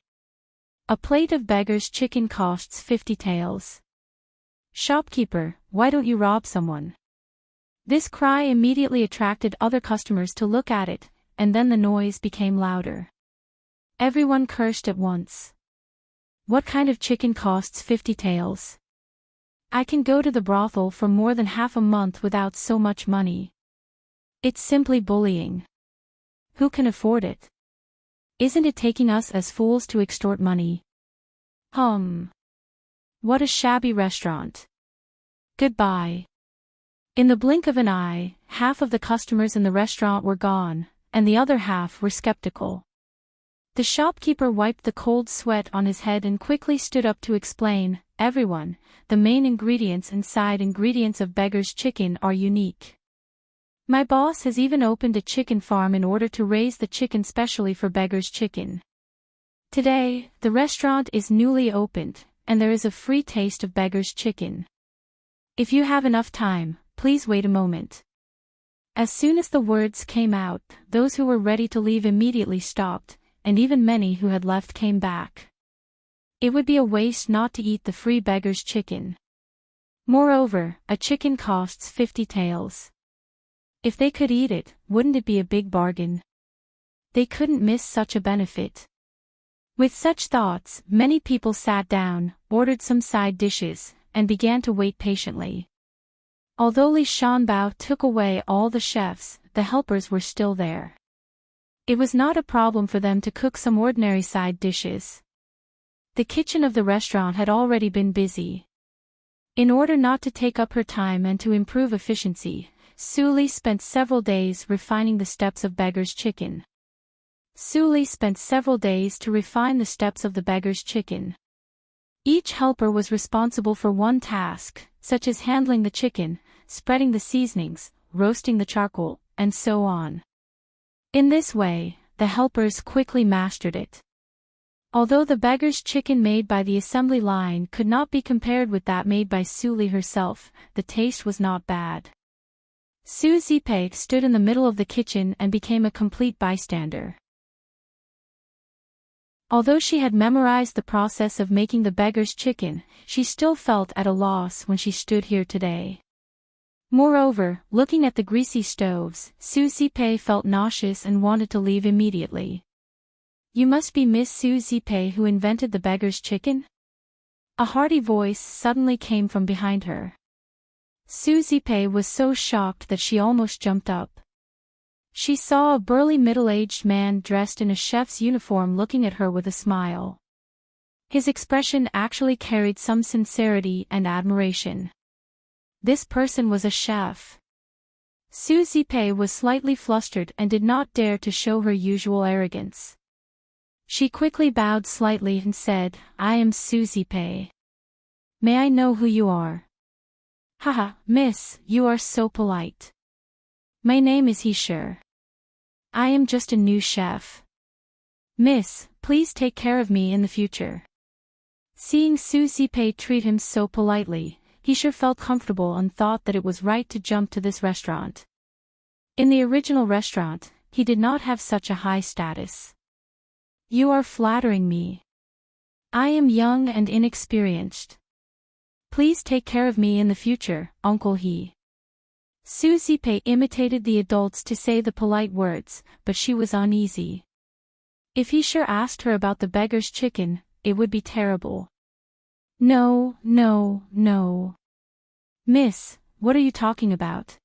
A plate of beggar's chicken costs 50 taels. Shopkeeper, why don't you rob someone?" This cry immediately attracted other customers to look at it, and then the noise became louder. Everyone cursed at once. What kind of chicken costs 50 taels? I can go to the brothel for more than half a month without so much money. It's simply bullying. Who can afford it? Isn't it taking us as fools to extort money? What a shabby restaurant. Goodbye. In the blink of an eye, half of the customers in the restaurant were gone, and the other half were skeptical. The shopkeeper wiped the cold sweat on his head and quickly stood up to explain, "Everyone, the main ingredients and side ingredients of beggar's chicken are unique. My boss has even opened a chicken farm in order to raise the chicken specially for beggar's chicken. Today, the restaurant is newly opened, and there is a free taste of beggar's chicken. If you have enough time, please wait a moment." As soon as the words came out, those who were ready to leave immediately stopped, and even many who had left came back. It would be a waste not to eat the free beggar's chicken. Moreover, a chicken costs 50 taels. If they could eat it, wouldn't it be a big bargain? They couldn't miss such a benefit. With such thoughts, many people sat down, ordered some side dishes, and began to wait patiently. Although Li Shanbao took away all the chefs, the helpers were still there. It was not a problem for them to cook some ordinary side dishes. The kitchen of the restaurant had already been busy. In order not to take up her time and to improve efficiency, Su Li spent several days refining the steps of beggar's chicken. Su Li spent several days to refine the steps of the beggar's chicken. Each helper was responsible for one task, such as handling the chicken, spreading the seasonings, roasting the charcoal, and so on. In this way, the helpers quickly mastered it. Although the beggar's chicken made by the assembly line could not be compared with that made by Su Li herself, the taste was not bad. Su Zipei stood in the middle of the kitchen and became a complete bystander. Although she had memorized the process of making the beggar's chicken, she still felt at a loss when she stood here today. Moreover, looking at the greasy stoves, Su Zipei felt nauseous and wanted to leave immediately. "You must be Miss Su Zipei who invented the beggar's chicken?" A hearty voice suddenly came from behind her. Su Zipei was so shocked that she almost jumped up. She saw a burly middle-aged man dressed in a chef's uniform looking at her with a smile. His expression actually carried some sincerity and admiration. This person was a chef. Susie Pei was slightly flustered and did not dare to show her usual arrogance. She quickly bowed slightly and said, "I am Susie Pei. May I know who you are?" "Haha, miss, you are so polite. My name is Heisher. I am just a new chef. Miss, please take care of me in the future." Seeing Susie Pei treat him so politely, Heisher felt comfortable and thought that it was right to jump to this restaurant. In the original restaurant, he did not have such a high status. "You are flattering me. I am young and inexperienced. Please take care of me in the future, Uncle He." Susie Pei imitated the adults to say the polite words, but she was uneasy. If Heisher asked her about the beggar's chicken, it would be terrible. "No, no, no. Miss, what are you talking about?"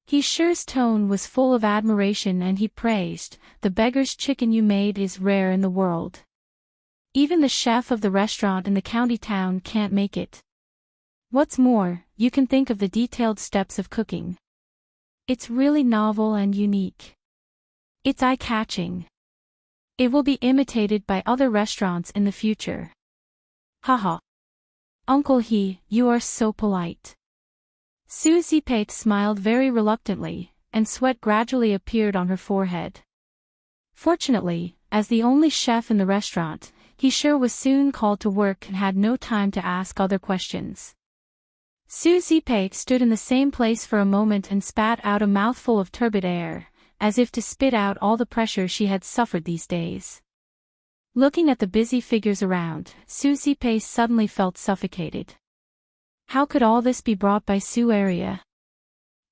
Heisher's tone was full of admiration and he praised, "The beggar's chicken you made is rare in the world. Even the chef of the restaurant in the county town can't make it. What's more, you can think of the detailed steps of cooking. It's really novel and unique. It's eye-catching. It will be imitated by other restaurants in the future." "Haha. Uncle He, you are so polite." Susie Pei smiled very reluctantly, and sweat gradually appeared on her forehead. Fortunately, as the only chef in the restaurant, Heisher was soon called to work and had no time to ask other questions. Susie Pei stood in the same place for a moment and spat out a mouthful of turbid air, as if to spit out all the pressure she had suffered these days. Looking at the busy figures around, Susie Pei suddenly felt suffocated. How could all this be brought by Sue Area?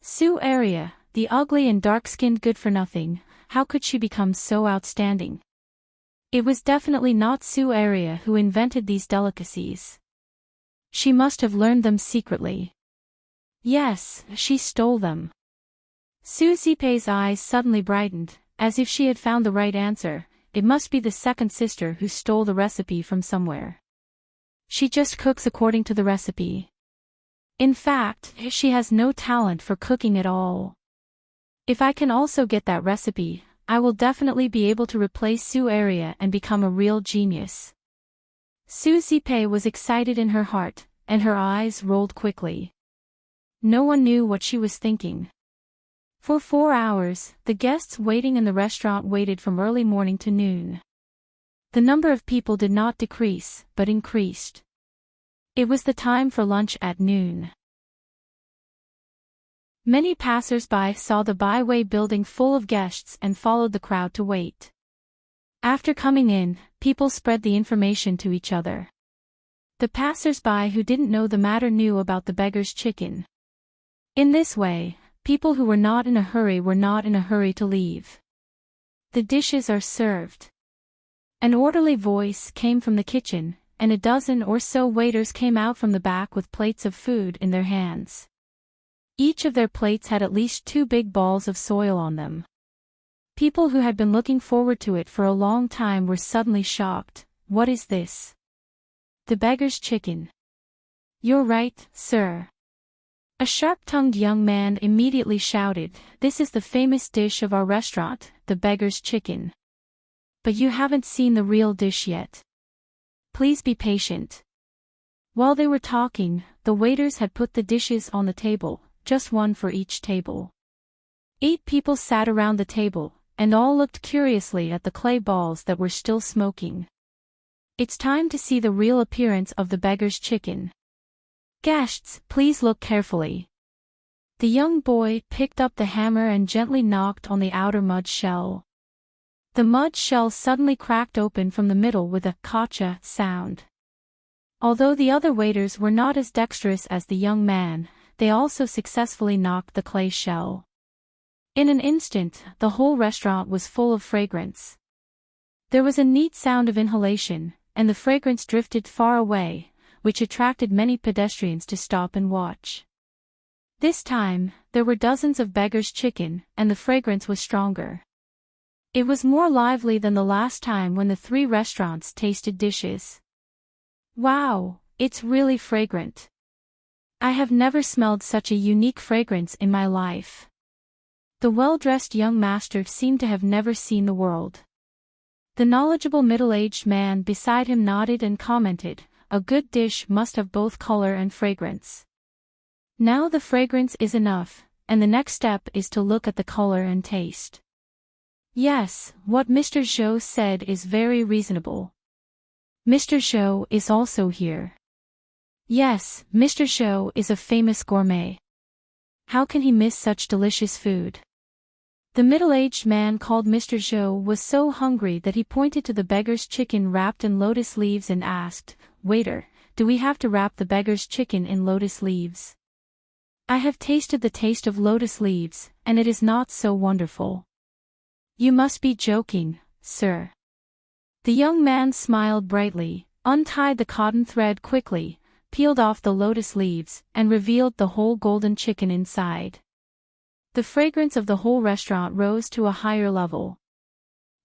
Sue Area, the ugly and dark-skinned good-for-nothing, how could she become so outstanding? It was definitely not Sue Area who invented these delicacies. She must have learned them secretly. Yes, she stole them. Susie Pei's eyes suddenly brightened, as if she had found the right answer. It must be the second sister who stole the recipe from somewhere. She just cooks according to the recipe. In fact, she has no talent for cooking at all. If I can also get that recipe, I will definitely be able to replace Sue Area and become a real genius. Susie Pei was excited in her heart, and her eyes rolled quickly. No one knew what she was thinking. For 4 hours, the guests waiting in the restaurant waited from early morning to noon. The number of people did not decrease, but increased. It was the time for lunch at noon. Many passers-by saw the byway building full of guests and followed the crowd to wait. After coming in, people spread the information to each other. The passers-by who didn't know the matter knew about the beggar's chicken. In this way, people who were not in a hurry were not in a hurry to leave. The dishes are served. An orderly voice came from the kitchen, and a dozen or so waiters came out from the back with plates of food in their hands. Each of their plates had at least 2 big balls of soil on them. People who had been looking forward to it for a long time were suddenly shocked. "What is this?" "The beggar's chicken." "You're right, sir." A sharp-tongued young man immediately shouted, "This is the famous dish of our restaurant, the beggar's chicken. But you haven't seen the real dish yet. Please be patient." While they were talking, the waiters had put the dishes on the table, just one for each table. 8 people sat around the table, and all looked curiously at the clay balls that were still smoking. It's time to see the real appearance of the beggar's chicken. Guests, please look carefully. The young boy picked up the hammer and gently knocked on the outer mud shell. The mud shell suddenly cracked open from the middle with a "kacha" sound. Although the other waiters were not as dexterous as the young man, they also successfully knocked the clay shell. In an instant, the whole restaurant was full of fragrance. There was a neat sound of inhalation, and the fragrance drifted far away, which attracted many pedestrians to stop and watch. This time, there were dozens of beggar's chicken, and the fragrance was stronger. It was more lively than the last time when the 3 restaurants tasted dishes. Wow, it's really fragrant. I have never smelled such a unique fragrance in my life. The well-dressed young master seemed to have never seen the world. The knowledgeable middle-aged man beside him nodded and commented, "A good dish must have both color and fragrance. Now the fragrance is enough, and the next step is to look at the color and taste." Yes, what Mr. Zhou said is very reasonable. Mr. Zhou is also here. Yes, Mr. Zhou is a famous gourmet. How can he miss such delicious food? The middle-aged man called Mr. Zhou was so hungry that he pointed to the beggar's chicken wrapped in lotus leaves and asked, "Waiter, do we have to wrap the beggar's chicken in lotus leaves? I have tasted the taste of lotus leaves, and it is not so wonderful." "You must be joking, sir." The young man smiled brightly, untied the cotton thread quickly, peeled off the lotus leaves, and revealed the whole golden chicken inside. The fragrance of the whole restaurant rose to a higher level.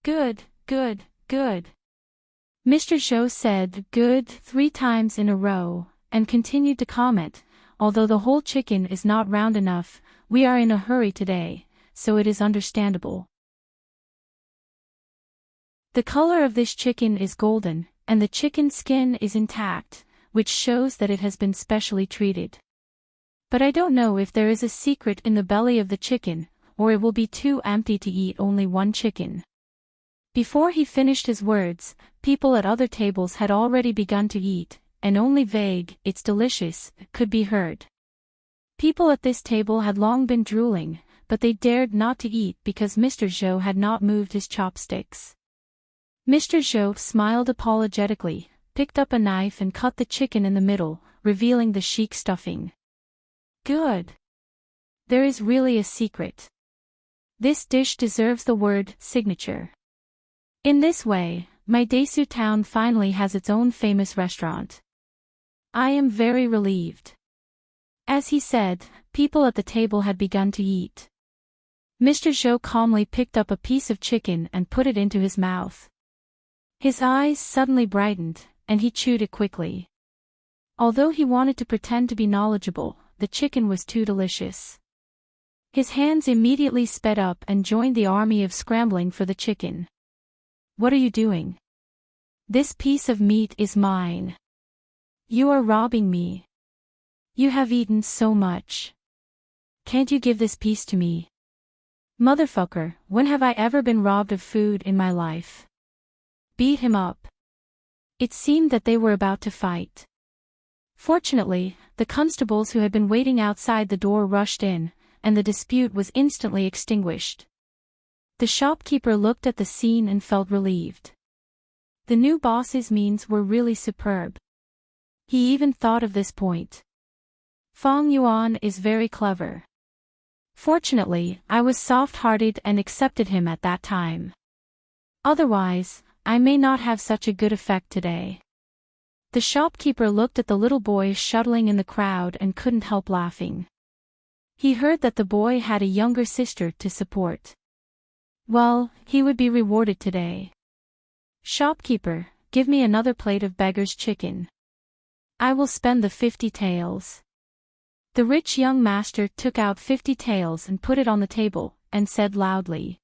"Good, good, good." Mr. Zhou said "good" 3 times in a row, and continued to comment, "Although the whole chicken is not round enough, we are in a hurry today, so it is understandable. The color of this chicken is golden, and the chicken skin is intact, which shows that it has been specially treated. But I don't know if there is a secret in the belly of the chicken, or it will be too empty to eat only one chicken." Before he finished his words, people at other tables had already begun to eat, and only vague "it's delicious" could be heard. People at this table had long been drooling, but they dared not to eat because Mr. Zhou had not moved his chopsticks. Mr. Zhou smiled apologetically, picked up a knife and cut the chicken in the middle, revealing the chic stuffing. "Good. There is really a secret. This dish deserves the word signature. In this way, my Desu town finally has its own famous restaurant. I am very relieved." As he said, people at the table had begun to eat. Mr. Zhou calmly picked up a piece of chicken and put it into his mouth. His eyes suddenly brightened, and he chewed it quickly. Although he wanted to pretend to be knowledgeable, the chicken was too delicious. His hands immediately sped up and joined the army of scrambling for the chicken. "What are you doing? This piece of meat is mine. You are robbing me. You have eaten so much. Can't you give this piece to me? Motherfucker, when have I ever been robbed of food in my life?" Beat him up. It seemed that they were about to fight. Fortunately, the constables who had been waiting outside the door rushed in, and the dispute was instantly extinguished. The shopkeeper looked at the scene and felt relieved. The new boss's means were really superb. He even thought of this point. Feng Yuan is very clever. Fortunately, I was soft-hearted and accepted him at that time. Otherwise, I may not have such a good effect today. The shopkeeper looked at the little boy shuttling in the crowd and couldn't help laughing. He heard that the boy had a younger sister to support. Well, he would be rewarded today. "Shopkeeper, give me another plate of beggar's chicken. I will spend the 50 taels." The rich young master took out 50 taels and put it on the table, and said loudly.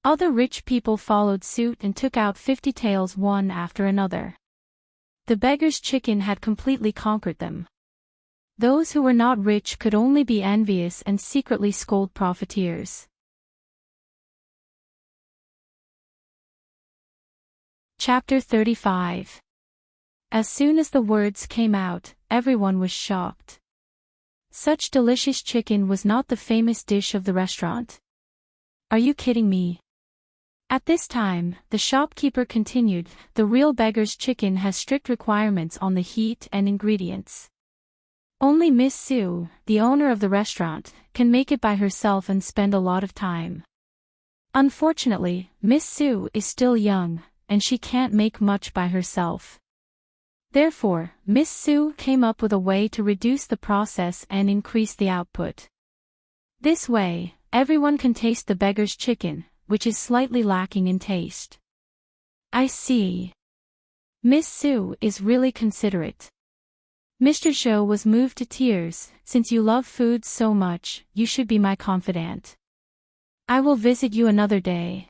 Other rich people followed suit and took out 50 taels one after another. The beggar's chicken had completely conquered them. Those who were not rich could only be envious and secretly scold profiteers. Chapter 35. As soon as the words came out, everyone was shocked. Such delicious chicken was not the famous dish of the restaurant. "Are you kidding me?" At this time, the shopkeeper continued, "The real beggar's chicken has strict requirements on the heat and ingredients. Only Miss Sue, the owner of the restaurant, can make it by herself and spend a lot of time. Unfortunately, Miss Sue is still young, and she can't make much by herself. Therefore, Miss Sue came up with a way to reduce the process and increase the output. This way, everyone can taste the beggar's chicken, which is slightly lacking in taste." "I see. Miss Sue is really considerate." Mr. Zhou was moved to tears. "Since you love food so much, you should be my confidant. I will visit you another day.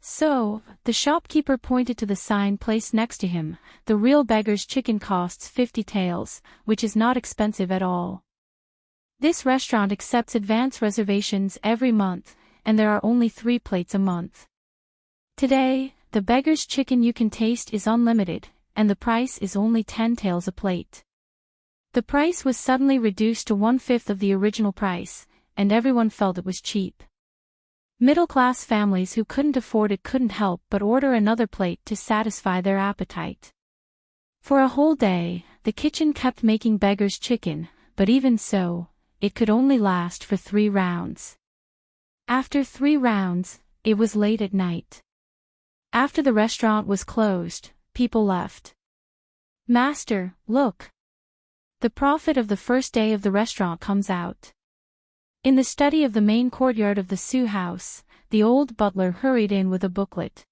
So, the shopkeeper pointed to the sign placed next to him. The real beggar's chicken costs 50 taels, which is not expensive at all. This restaurant accepts advance reservations every month, and there are only 3 plates a month. Today, the beggar's chicken you can taste is unlimited, and the price is only 10 taels a plate. The price was suddenly reduced to 1/5 of the original price, and everyone felt it was cheap. Middle-class families who couldn't afford it couldn't help but order another plate to satisfy their appetite. For a whole day, the kitchen kept making beggar's chicken, but even so, it could only last for 3 rounds. After 3 rounds, it was late at night. After the restaurant was closed, people left. Master, look! The prophet of the first day of the restaurant comes out. In the study of the main courtyard of the Su house, the old butler hurried in with a booklet.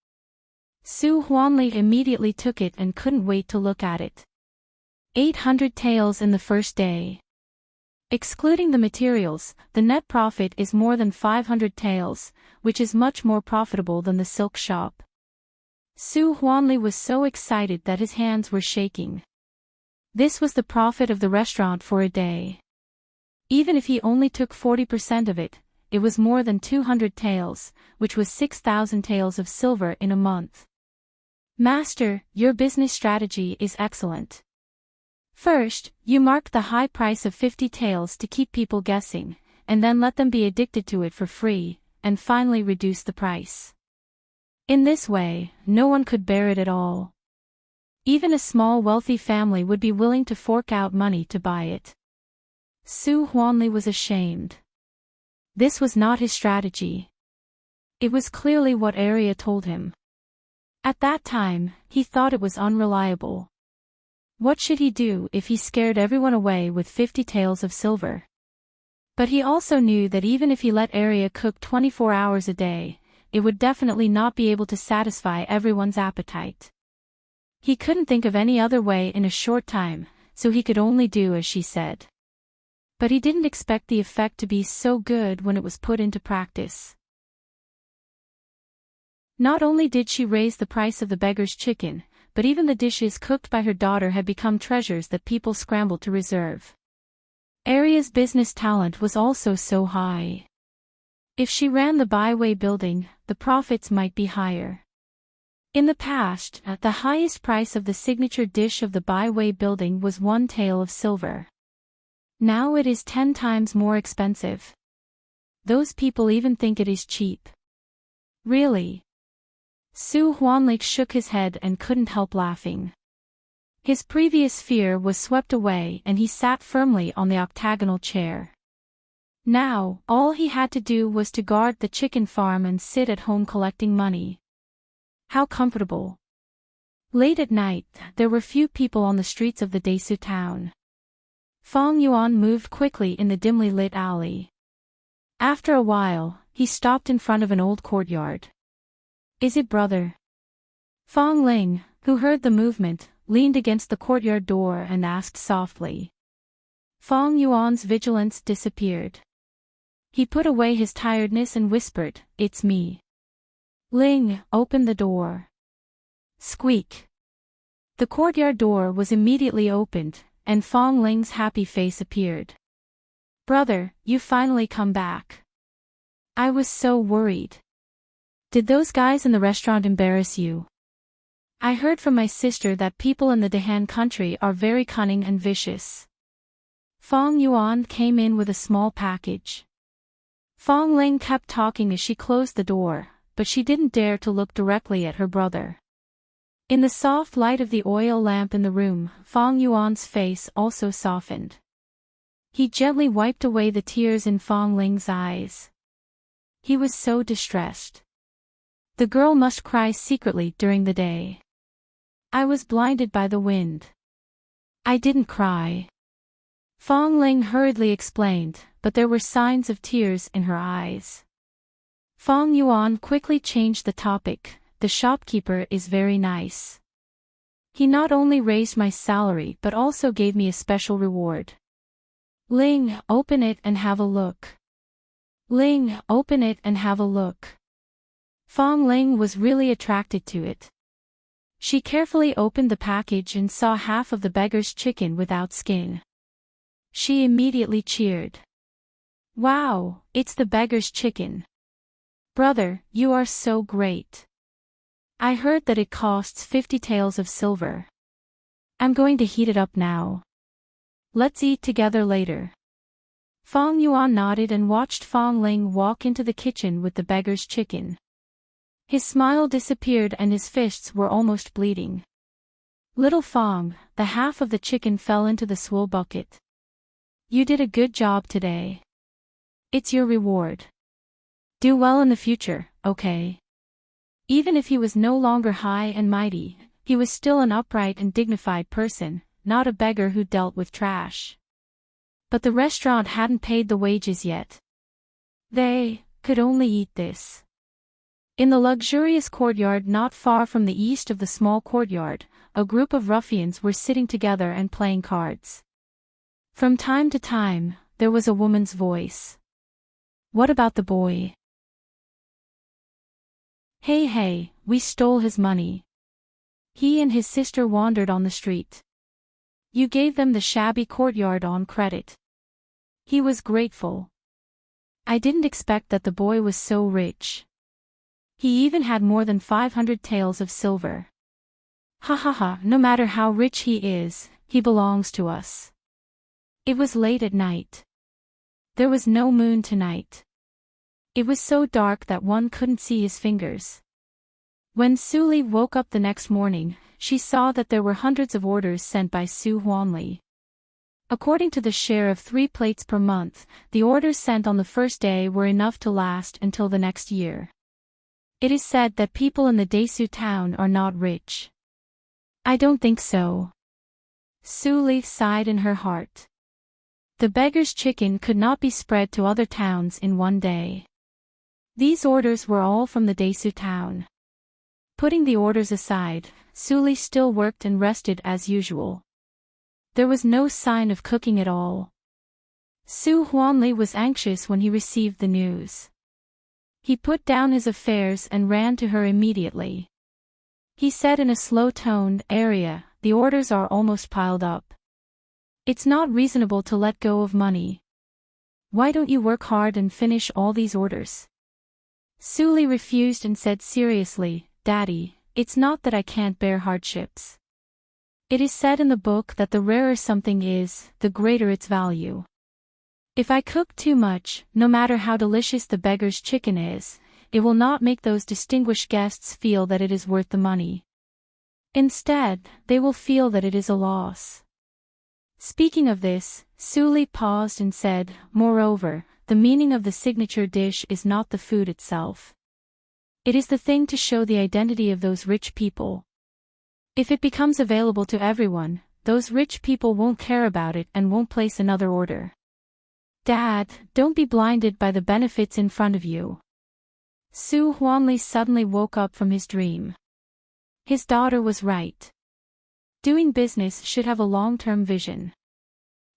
Su Huanli immediately took it and couldn't wait to look at it. 800 taels in the first day. Excluding the materials, the net profit is more than 500 taels, which is much more profitable than the silk shop. Su Huanli was so excited that his hands were shaking. This was the profit of the restaurant for a day. Even if he only took 40% of it, it was more than 200 taels, which was 6,000 taels of silver in a month. Master, your business strategy is excellent. First, you marked the high price of 50 taels to keep people guessing, and then let them be addicted to it for free, and finally reduce the price. In this way, no one could bear it at all. Even a small wealthy family would be willing to fork out money to buy it. Su Huanli was ashamed. This was not his strategy. It was clearly what Arya told him. At that time, he thought it was unreliable. What should he do if he scared everyone away with 50 taels of silver? But he also knew that even if he let Arya cook 24 hours a day, it would definitely not be able to satisfy everyone's appetite. He couldn't think of any other way in a short time, so he could only do as she said. But he didn't expect the effect to be so good when it was put into practice. Not only did she raise the price of the beggar's chicken, but even the dishes cooked by her daughter had become treasures that people scrambled to reserve. Arya's business talent was also so high. If she ran the byway building, the profits might be higher. In the past, the highest price of the signature dish of the byway building was 1 tael of silver. Now it is 10 times more expensive. Those people even think it is cheap. Really? Su Huanli shook his head and couldn't help laughing. His previous fear was swept away and he sat firmly on the octagonal chair. Now, all he had to do was to guard the chicken farm and sit at home collecting money. How comfortable. Late at night, there were few people on the streets of the Desu town. Fong Yuan moved quickly in the dimly lit alley. After a while, he stopped in front of an old courtyard. Is it brother? Fong Ling, who heard the movement, leaned against the courtyard door and asked softly. Fong Yuan's vigilance disappeared. He put away his tiredness and whispered, "It's me." Ling, open the door. Squeak. The courtyard door was immediately opened, and Fong Ling's happy face appeared. Brother, you finally come back. I was so worried. Did those guys in the restaurant embarrass you? I heard from my sister that people in the Dahan country are very cunning and vicious. Fong Yuan came in with a small package. Fong Ling kept talking as she closed the door, but she didn't dare to look directly at her brother. In the soft light of the oil lamp in the room, Fong Yuan's face also softened. He gently wiped away the tears in Fong Ling's eyes. He was so distressed. The girl must cry secretly during the day. I was blinded by the wind. I didn't cry. Fong Ling hurriedly explained, but there were signs of tears in her eyes. Fong Yuan quickly changed the topic. The shopkeeper is very nice. He not only raised my salary but also gave me a special reward. Ling, open it and have a look. Ling, open it and have a look. Fong Ling was really attracted to it. She carefully opened the package and saw half of the beggar's chicken without skin. She immediately cheered. Wow, it's the beggar's chicken. Brother, you are so great. I heard that it costs 50 taels of silver. I'm going to heat it up now. Let's eat together later. Fong Yuan nodded and watched Fong Ling walk into the kitchen with the beggar's chicken. His smile disappeared and his fists were almost bleeding. Little Fong, the half of the chicken fell into the swill bucket. You did a good job today. It's your reward. Do well in the future, okay? Even if he was no longer high and mighty, he was still an upright and dignified person, not a beggar who dealt with trash. But the restaurant hadn't paid the wages yet. They could only eat this. In the luxurious courtyard not far from the east of the small courtyard, a group of ruffians were sitting together and playing cards. From time to time, there was a woman's voice. What about the boy? Hey, we stole his money. He and his sister wandered on the street. You gave them the shabby courtyard on credit. He was grateful. I didn't expect that the boy was so rich. He even had more than 500 taels of silver. Ha, no matter how rich he is, he belongs to us. It was late at night. There was no moon tonight. It was so dark that one couldn't see his fingers. When Su Li woke up the next morning, she saw that there were hundreds of orders sent by Su Huanli. According to the share of 3 plates per month, the orders sent on the first day were enough to last until the next year. It is said that people in the Desu town are not rich. I don't think so. Su Li sighed in her heart. The beggar's chicken could not be spread to other towns in one day. These orders were all from the Desu town. Putting the orders aside, Su Li still worked and rested as usual. There was no sign of cooking at all. Su Huanli was anxious when he received the news. He put down his affairs and ran to her immediately. He said in a slow-toned area, the orders are almost piled up. It's not reasonable to let go of money. Why don't you work hard and finish all these orders? Su Li refused and said seriously, Daddy, it's not that I can't bear hardships. It is said in the book that the rarer something is, the greater its value. If I cook too much, no matter how delicious the beggar's chicken is, it will not make those distinguished guests feel that it is worth the money. Instead, they will feel that it is a loss. Speaking of this, Su Li paused and said, moreover, the meaning of the signature dish is not the food itself. It is the thing to show the identity of those rich people. If it becomes available to everyone, those rich people won't care about it and won't place another order. Dad, don't be blinded by the benefits in front of you. Su Huanli suddenly woke up from his dream. His daughter was right. Doing business should have a long-term vision.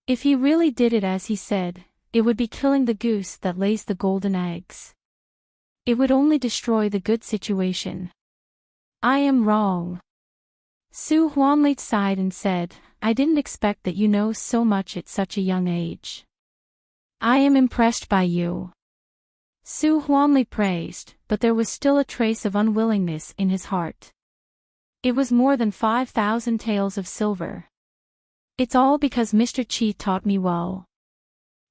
If he really did it as he said, it would be killing the goose that lays the golden eggs. It would only destroy the good situation. I am wrong. Su Huanli sighed and said, I didn't expect that you know so much at such a young age. I am impressed by you. Su Huanli praised, but there was still a trace of unwillingness in his heart. It was more than 5,000 taels of silver. It's all because Mr. Qi taught me well.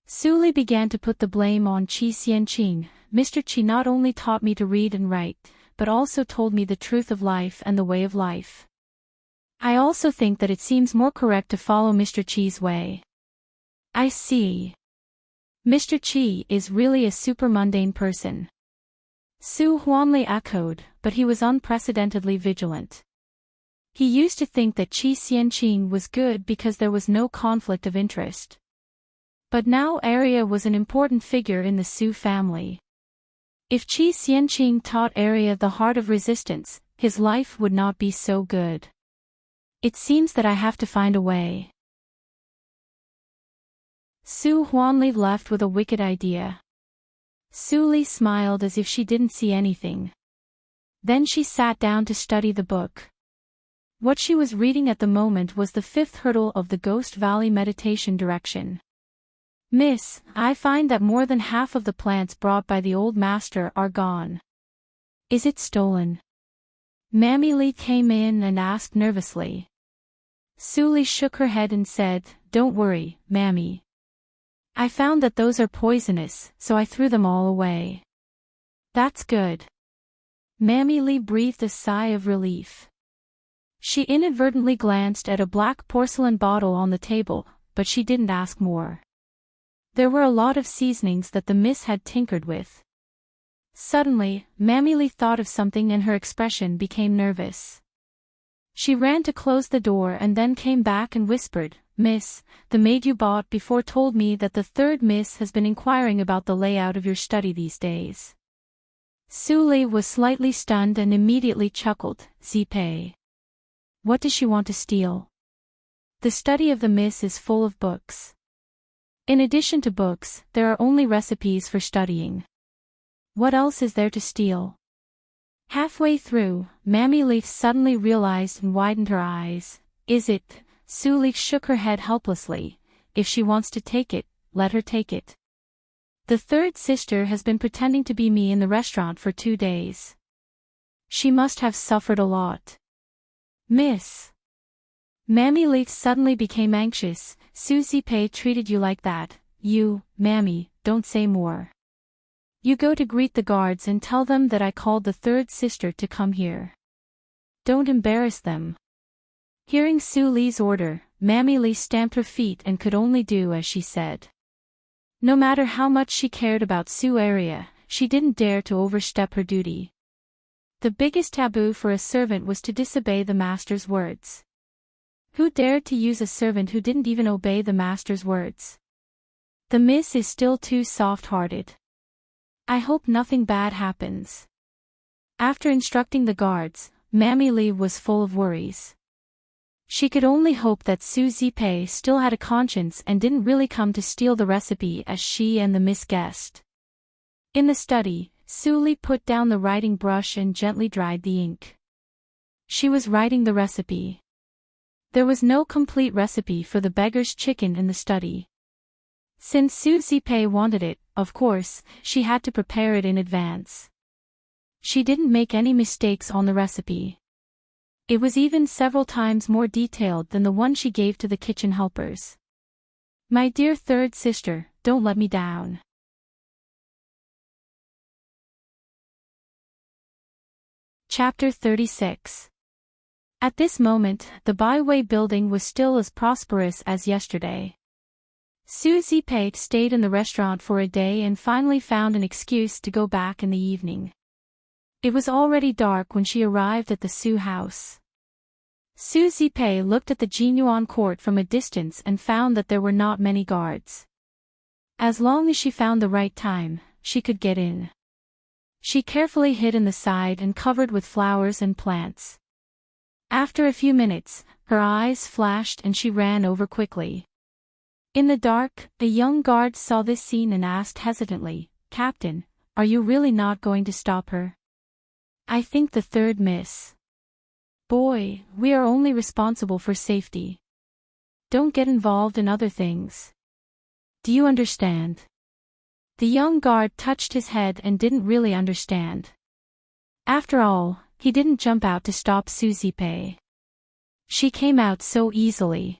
Su Li began to put the blame on Qi Xianqing. Mr. Qi not only taught me to read and write, but also told me the truth of life and the way of life. I also think that it seems more correct to follow Mr. Qi's way. I see. Mr. Qi is really a super mundane person. Su Huanli echoed, but he was unprecedentedly vigilant. He used to think that Qi Xianqing was good because there was no conflict of interest. But now Arya was an important figure in the Su family. If Qi Xianqing taught Arya the heart of resistance, his life would not be so good. It seems that I have to find a way. Su Huanli left with a wicked idea. Suli smiled as if she didn't see anything. Then she sat down to study the book. What she was reading at the moment was the 5th hurdle of the Ghost Valley meditation direction. Miss, I find that more than half of the plants brought by the old master are gone. Is it stolen? Mammy Lee came in and asked nervously. Suli shook her head and said, Don't worry, Mammy. I found that those are poisonous, so I threw them all away. That's good. Mammy Lee breathed a sigh of relief. She inadvertently glanced at a black porcelain bottle on the table, but she didn't ask more. There were a lot of seasonings that the miss had tinkered with. Suddenly, Mammy Lee thought of something and her expression became nervous. She ran to close the door and then came back and whispered, Miss, the maid you bought before told me that the 3rd miss has been inquiring about the layout of your study these days. Suli was slightly stunned and immediately chuckled, Zipe. What does she want to steal? The study of the miss is full of books. In addition to books, there are only recipes for studying. What else is there to steal? Halfway through, Mammy Leaf suddenly realized and widened her eyes. Is it? Suli shook her head helplessly. If she wants to take it, let her take it. The 3rd sister has been pretending to be me in the restaurant for 2 days. She must have suffered a lot. Miss. Mammy Leaf suddenly became anxious. Susie Pei treated you like that. You, Mammy, don't say more. You go to greet the guards and tell them that I called the 3rd sister to come here. Don't embarrass them. Hearing Su Li's order, Mammy Lee stamped her feet and could only do as she said. No matter how much she cared about Su area, she didn't dare to overstep her duty. The biggest taboo for a servant was to disobey the master's words. Who dared to use a servant who didn't even obey the master's words? The miss is still too soft-hearted. I hope nothing bad happens. After instructing the guards, Mammy Lee was full of worries. She could only hope that Su Zipei still had a conscience and didn't really come to steal the recipe as she and the miss guessed. In the study, Su Li put down the writing brush and gently dried the ink. She was writing the recipe. There was no complete recipe for the beggar's chicken in the study. Since Su Zipei wanted it, of course, she had to prepare it in advance. She didn't make any mistakes on the recipe. It was even several times more detailed than the one she gave to the kitchen helpers. My dear 3rd sister, don't let me down. Chapter 36. At this moment, the Byway building was still as prosperous as yesterday. Su Zipei stayed in the restaurant for a day and finally found an excuse to go back in the evening. It was already dark when she arrived at the Su house. Su Zipei looked at the Jinyuan court from a distance and found that there were not many guards. As long as she found the right time, she could get in. She carefully hid in the side and covered with flowers and plants. After a few minutes, her eyes flashed and she ran over quickly. In the dark, a young guard saw this scene and asked hesitantly, Captain, are you really not going to stop her? I think the 3rd miss. Boy, we are only responsible for safety. Don't get involved in other things. Do you understand? The young guard touched his head and didn't really understand. After all, he didn't jump out to stop Su Zipei. She came out so easily.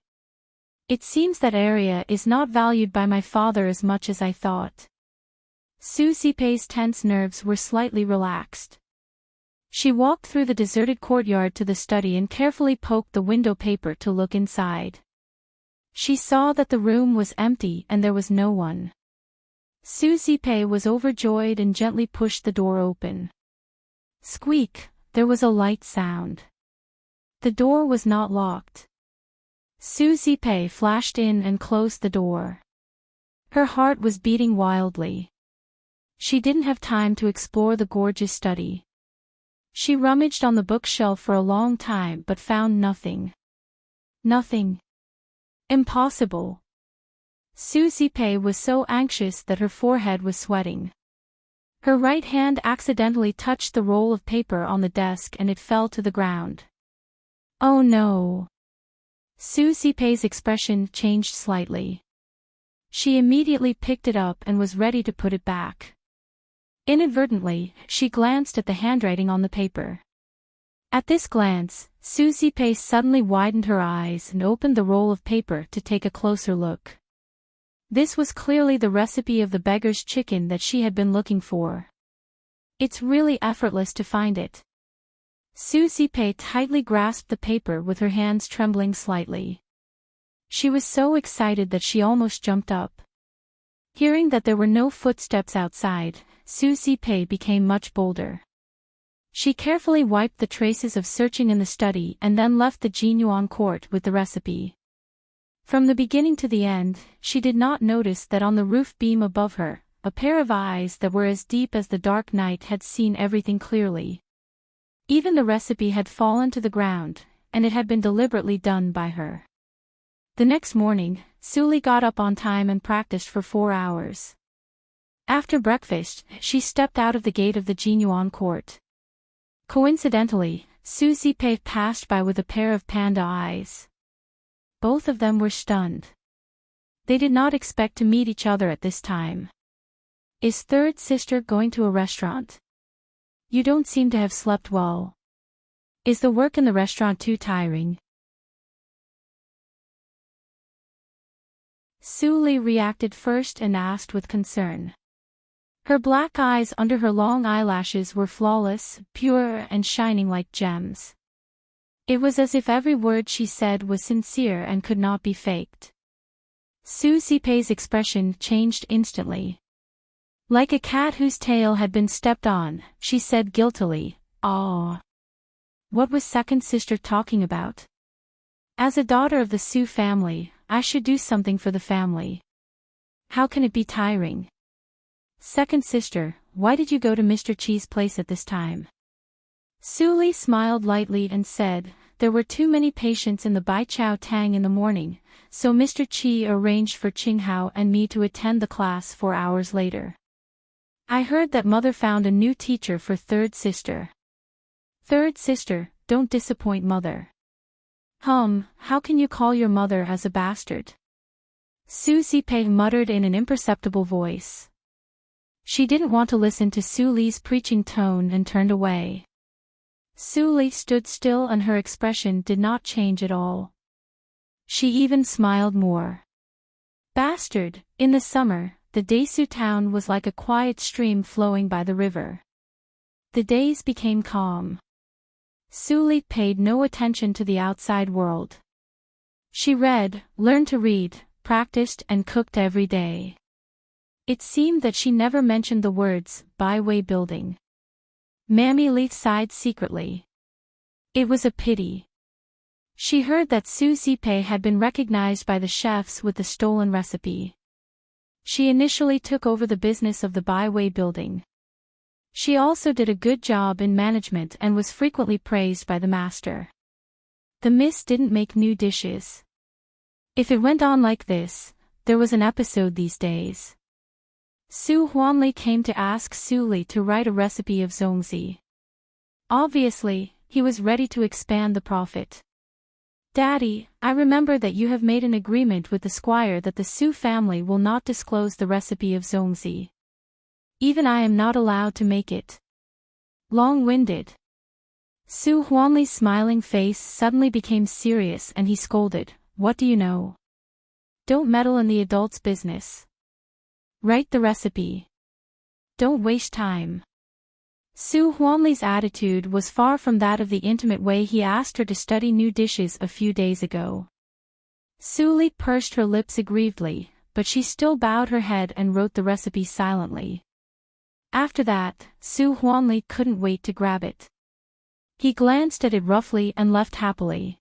It seems that area is not valued by my father as much as I thought. Su Zipei's tense nerves were slightly relaxed. She walked through the deserted courtyard to the study and carefully poked the window paper to look inside. She saw that the room was empty and there was no one. Su Zipei was overjoyed and gently pushed the door open. Squeak, there was a light sound. The door was not locked. Su Zipei flashed in and closed the door. Her heart was beating wildly. She didn't have time to explore the gorgeous study. She rummaged on the bookshelf for a long time but found nothing. Nothing. Impossible. Su Zipei was so anxious that her forehead was sweating. Her right hand accidentally touched the roll of paper on the desk and it fell to the ground. Oh no! Susie Pay's expression changed slightly. She immediately picked it up and was ready to put it back. Inadvertently, she glanced at the handwriting on the paper. At this glance, Susie Pay suddenly widened her eyes and opened the roll of paper to take a closer look. This was clearly the recipe of the beggar's chicken that she had been looking for. It's really effortless to find it. Susie Pay tightly grasped the paper with her hands trembling slightly. She was so excited that she almost jumped up. Hearing that there were no footsteps outside, Susie Pay became much bolder. She carefully wiped the traces of searching in the study and then left the genuine court with the recipe. From the beginning to the end, she did not notice that on the roof beam above her, a pair of eyes that were as deep as the dark night had seen everything clearly. Even the recipe had fallen to the ground, and it had been deliberately done by her. The next morning, Sulie got up on time and practiced for 4 hours. After breakfast, she stepped out of the gate of the genuine court. Coincidentally, Susie Pay passed by with a pair of panda eyes. Both of them were stunned. They did not expect to meet each other at this time. Is third sister going to a restaurant? You don't seem to have slept well. Is the work in the restaurant too tiring? Sulie reacted first and asked with concern. Her black eyes under her long eyelashes were flawless, pure and shining like gems. It was as if every word she said was sincere and could not be faked. Susie Pay's expression changed instantly. Like a cat whose tail had been stepped on, she said guiltily, "Ah. What was second sister talking about? As a daughter of the Sioux family, I should do something for the family. How can it be tiring? Second sister, why did you go to Mr. Chi's place at this time?" Sulie smiled lightly and said, "There were too many patients in the Bai Chao Tang in the morning, so Mr. Chi arranged for Qinghao and me to attend the class 4 hours later. I heard that mother found a new teacher for third sister. Third sister, don't disappoint mother." How can you call your mother as a bastard?" Susie Pay muttered in an imperceptible voice. She didn't want to listen to Sulie's preaching tone and turned away. Sulie stood still and her expression did not change at all. She even smiled more. Bastard, in the summer, the Desu town was like a quiet stream flowing by the river. The days became calm. Sulie paid no attention to the outside world. She read, learned to read, practiced and cooked every day. It seemed that she never mentioned the words, byway building. Mammy Lee sighed secretly. It was a pity. She heard that Susie Pay had been recognized by the chefs with the stolen recipe. She initially took over the business of the byway building. She also did a good job in management and was frequently praised by the master. The miss didn't make new dishes. If it went on like this, there was an episode these days. Su Huanli came to ask Sulie to write a recipe of zongzi. Obviously, he was ready to expand the profit. "Daddy, I remember that you have made an agreement with the squire that the Su family will not disclose the recipe of zongzi. Even I am not allowed to make it." Long-winded. Su Huanli's smiling face suddenly became serious and he scolded, "What do you know? Don't meddle in the adults' business. Write the recipe. Don't waste time." Su Huanli's attitude was far from that of the intimate way he asked her to study new dishes a few days ago. Sulie pursed her lips aggrievedly, but she still bowed her head and wrote the recipe silently. After that, Su Huanli couldn't wait to grab it. He glanced at it roughly and left happily.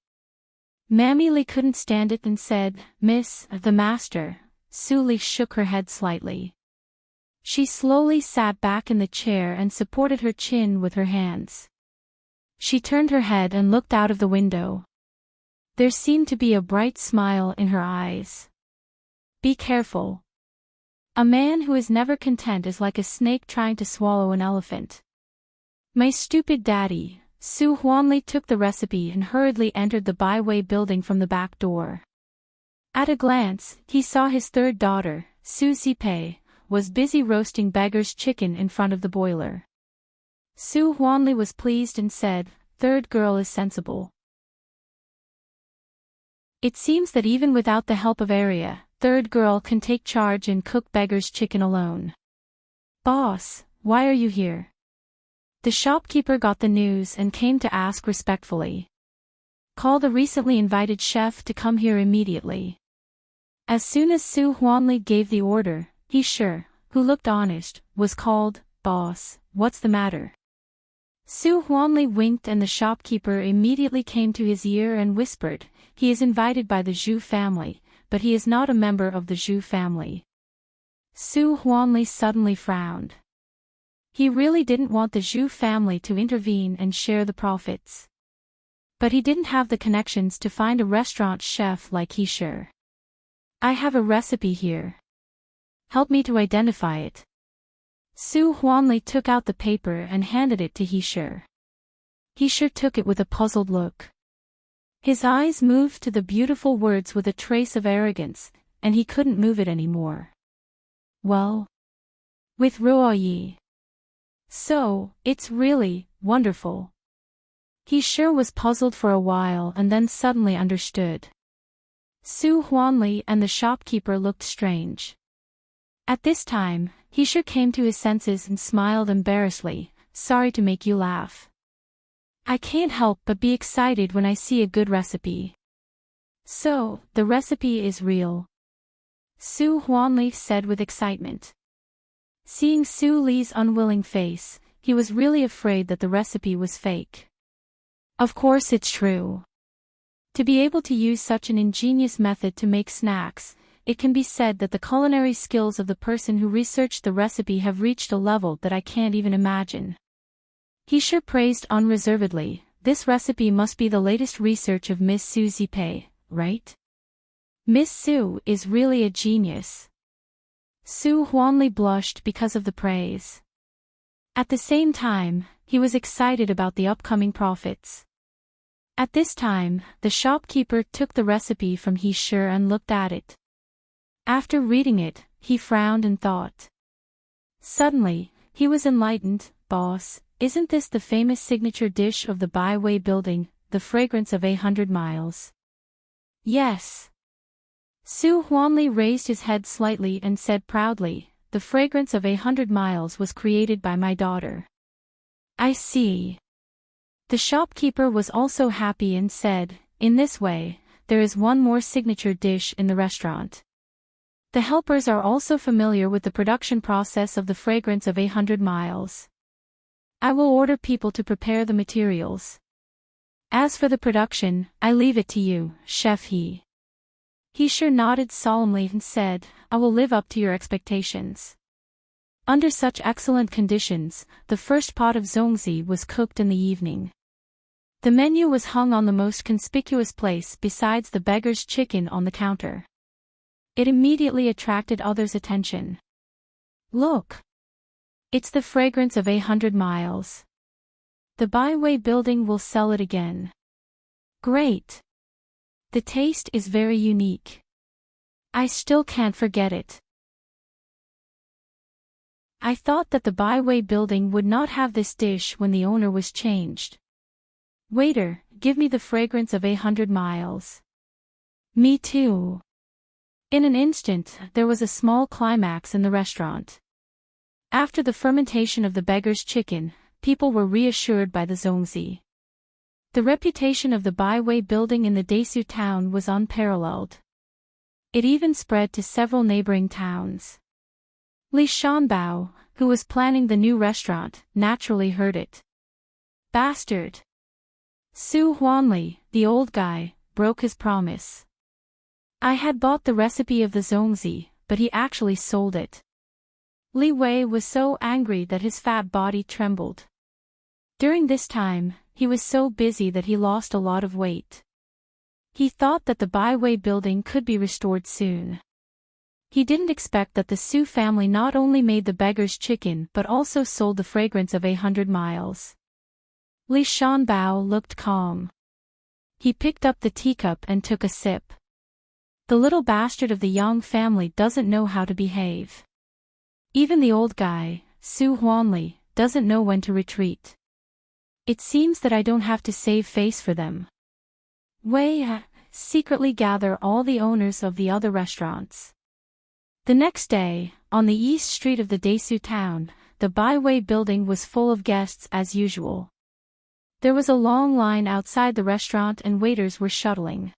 Mammy Lee couldn't stand it and said, "Miss, the master." Sulie shook her head slightly. She slowly sat back in the chair and supported her chin with her hands. She turned her head and looked out of the window. There seemed to be a bright smile in her eyes. "Be careful. A man who is never content is like a snake trying to swallow an elephant. My stupid daddy. Su Huanli took the recipe and hurriedly entered the byway building from the back door. At a glance, he saw his third daughter, Su Zipei, was busy roasting beggar's chicken in front of the boiler. Su Huanli was pleased and said, "Third girl is sensible. It seems that even without the help of Arya, third girl can take charge and cook beggar's chicken alone." "Boss, why are you here?" The shopkeeper got the news and came to ask respectfully. "Call the recently invited chef to come here immediately." As soon as Su Huanli gave the order, he sure, who looked honest, was called. "Boss, what's the matter?" Su Huanli winked and the shopkeeper immediately came to his ear and whispered, "He is invited by the Zhu family, but he is not a member of the Zhu family." Su Huanli suddenly frowned. He really didn't want the Zhu family to intervene and share the profits. But he didn't have the connections to find a restaurant chef like he sure. "I have a recipe here. Help me to identify it." Su Huanli took out the paper and handed it to He Sure. He Sure took it with a puzzled look. His eyes moved to the beautiful words with a trace of arrogance, and he couldn't move it anymore. "Well, with Ruoyi. So, it's really wonderful." He Sure was puzzled for a while and then suddenly understood. Su Huanli and the shopkeeper looked strange. At this time, He Sure came to his senses and smiled embarrassedly, "Sorry to make you laugh. I can't help but be excited when I see a good recipe." "So, the recipe is real?" Su Huanli said with excitement. Seeing Su Li's unwilling face, he was really afraid that the recipe was fake. "Of course it's true. To be able to use such an ingenious method to make snacks, it can be said that the culinary skills of the person who researched the recipe have reached a level that I can't even imagine." He Sure praised unreservedly, "This recipe must be the latest research of Miss Su Zipei, right? Miss Su is really a genius." Su Huanli blushed because of the praise. At the same time, he was excited about the upcoming profits. At this time, the shopkeeper took the recipe from He Sure and looked at it. After reading it, he frowned and thought. Suddenly, he was enlightened. "Boss, isn't this the famous signature dish of the byway building, the fragrance of 100 miles?" "Yes." Su Huanli raised his head slightly and said proudly, "The fragrance of 100 miles was created by my daughter." "I see." The shopkeeper was also happy and said, "In this way, there is one more signature dish in the restaurant. The helpers are also familiar with the production process of the fragrance of 100 miles. I will order people to prepare the materials. As for the production, I leave it to you, Chef He." He Sure nodded solemnly and said, "I will live up to your expectations." Under such excellent conditions, the first pot of zongzi was cooked in the evening. The menu was hung on the most conspicuous place besides the beggar's chicken on the counter. It immediately attracted others' attention. "Look! It's the fragrance of 100 miles. The byway building will sell it again. Great! The taste is very unique. I still can't forget it. I thought that the byway building would not have this dish when the owner was changed. Waiter, give me the fragrance of 100 miles. Me too." In an instant, there was a small climax in the restaurant. After the fermentation of the beggar's chicken, people were reassured by the zongzi. The reputation of the byway building in the Desu town was unparalleled. It even spread to several neighboring towns. Li Shanbao, who was planning the new restaurant, naturally heard it. "Bastard!" Su Huanli, the old guy, broke his promise. I had bought the recipe of the zongzi, but he actually sold it. Li Wei was so angry that his fat body trembled. During this time, he was so busy that he lost a lot of weight. He thought that the byway building could be restored soon. He didn't expect that the Su family not only made the beggar's chicken but also sold the fragrance of 100 miles. Li Shanbao looked calm. He picked up the teacup and took a sip. The little bastard of the Yang family doesn't know how to behave. Even the old guy, Su Huanli, doesn't know when to retreat. It seems that I don't have to save face for them. Wei secretly gather all the owners of the other restaurants. The next day, on the east street of the Desu town, the Byway building was full of guests as usual. There was a long line outside the restaurant and waiters were shuttling.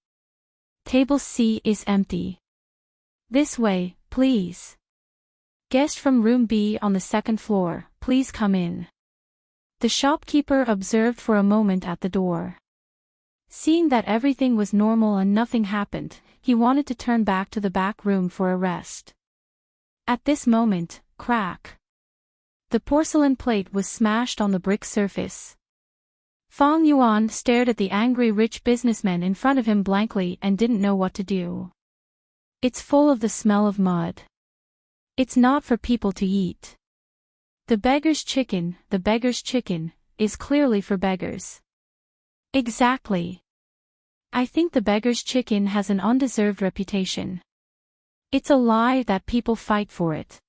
Table C is empty. This way, please. Guest from room B on the second floor, please come in. The shopkeeper observed for a moment at the door. Seeing that everything was normal and nothing happened, he wanted to turn back to the back room for a rest. At this moment, crack. The porcelain plate was smashed on the brick surface. Fang Yuan stared at the angry rich businessman in front of him blankly and didn't know what to do. It's full of the smell of mud. It's not for people to eat. The beggar's chicken, is clearly for beggars. Exactly. I think the beggar's chicken has an undeserved reputation. It's a lie that people fight for it.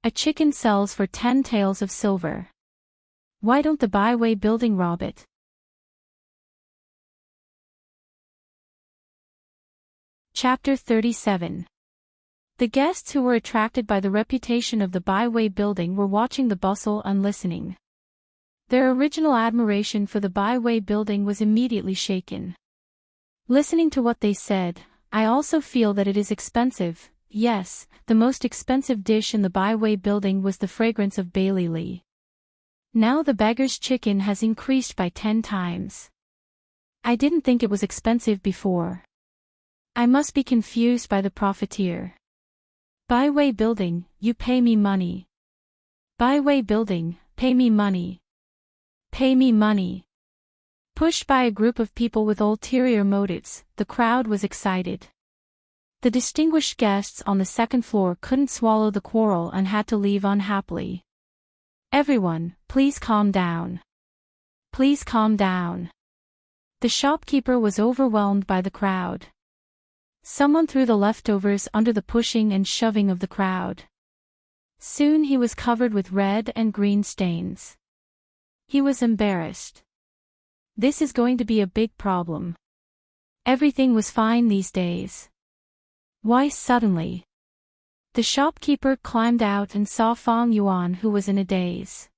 A chicken sells for 10 taels of silver. Why don't the Byway building rob it? Chapter 37. The guests who were attracted by the reputation of the Byway building were watching the bustle and listening. Their original admiration for the Byway building was immediately shaken. Listening to what they said, I also feel that it is expensive. Yes, the most expensive dish in the Byway building was the fragrance of Bailey Li. Now the beggar's chicken has increased by 10 times. I didn't think it was expensive before. I must be confused by the profiteer. Byway building, you pay me money. Byway building, pay me money. Pay me money. Pushed by a group of people with ulterior motives, the crowd was excited. The distinguished guests on the second floor couldn't swallow the quarrel and had to leave unhappily. Everyone, please calm down. Please calm down. The shopkeeper was overwhelmed by the crowd. Someone threw the leftovers under the pushing and shoving of the crowd. Soon he was covered with red and green stains. He was embarrassed. This is going to be a big problem. Everything was fine these days. Why suddenly? The shopkeeper climbed out and saw Fang Yuan, who was in a daze.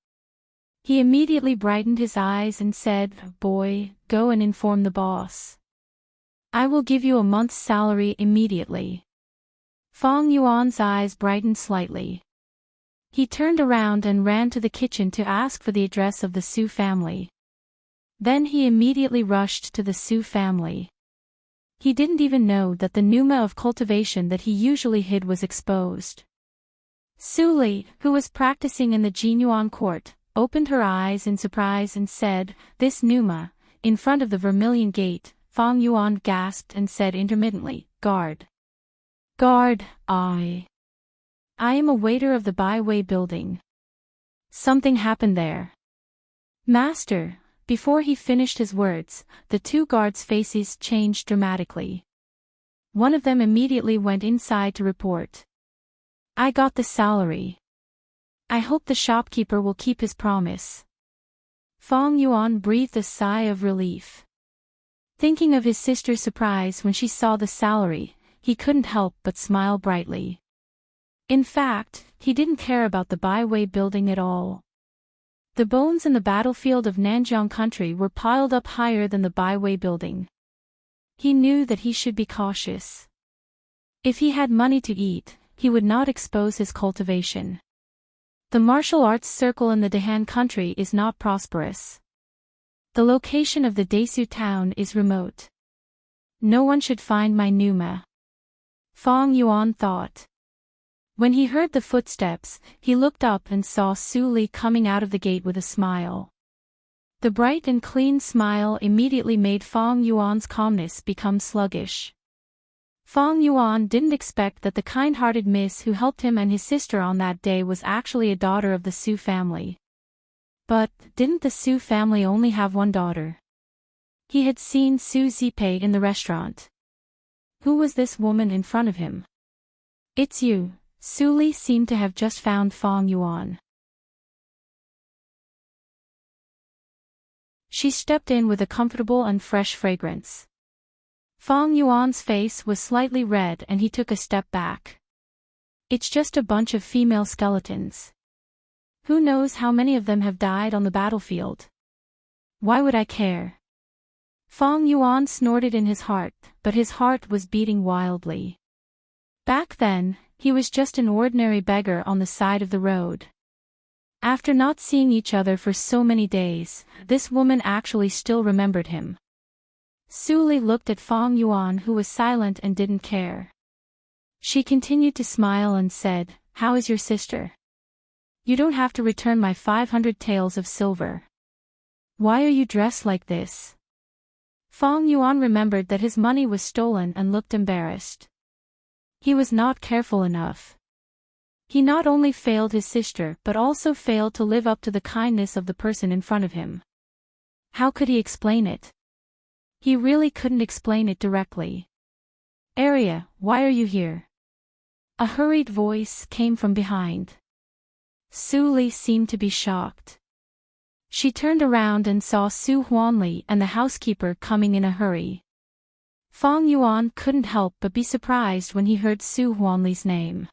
He immediately brightened his eyes and said, "Boy, go and inform the boss. I will give you a month's salary immediately." Fang Yuan's eyes brightened slightly. He turned around and ran to the kitchen to ask for the address of the Su family. Then he immediately rushed to the Su family. He didn't even know that the pneuma of cultivation that he usually hid was exposed. Su Li, who was practicing in the Jinyuan court, opened her eyes in surprise and said, "This pneuma, in front of the Vermilion Gate." Fang Yuan gasped and said intermittently, "Guard. Guard, I am a waiter of the Byway building. Something happened there. Master." Before he finished his words, the two guards' faces changed dramatically. One of them immediately went inside to report. "I got the salary. I hope the shopkeeper will keep his promise." Fang Yuan breathed a sigh of relief. Thinking of his sister's surprise when she saw the salary, he couldn't help but smile brightly. In fact, he didn't care about the Byway building at all. The bones in the battlefield of Nanjiang country were piled up higher than the Byway building. He knew that he should be cautious. If he had money to eat, he would not expose his cultivation. The martial arts circle in the Dehan country is not prosperous. The location of the Desu town is remote. No one should find my pneuma. Fang Yuan thought. When he heard the footsteps, he looked up and saw Su Li coming out of the gate with a smile. The bright and clean smile immediately made Fang Yuan's calmness become sluggish. Fong Yuan didn't expect that the kind-hearted miss who helped him and his sister on that day was actually a daughter of the Su family. But, didn't the Su family only have one daughter? He had seen Su Zipei in the restaurant. Who was this woman in front of him? It's you. Su Li seemed to have just found Fong Yuan. She stepped in with a comfortable and fresh fragrance. Fong Yuan's face was slightly red and he took a step back. It's just a bunch of female skeletons. Who knows how many of them have died on the battlefield? Why would I care? Fong Yuan snorted in his heart, but his heart was beating wildly. Back then, he was just an ordinary beggar on the side of the road. After not seeing each other for so many days, this woman actually still remembered him. Su Li looked at Fong Yuan, who was silent and didn't care. She continued to smile and said, "How is your sister? You don't have to return my 500 taels of silver. Why are you dressed like this?" Fong Yuan remembered that his money was stolen and looked embarrassed. He was not careful enough. He not only failed his sister but also failed to live up to the kindness of the person in front of him. How could he explain it? He really couldn't explain it directly. "Arya, why are you here?" A hurried voice came from behind. Su Li seemed to be shocked. She turned around and saw Su Huanli and the housekeeper coming in a hurry. Fong Yuan couldn't help but be surprised when he heard Su Huanli's name.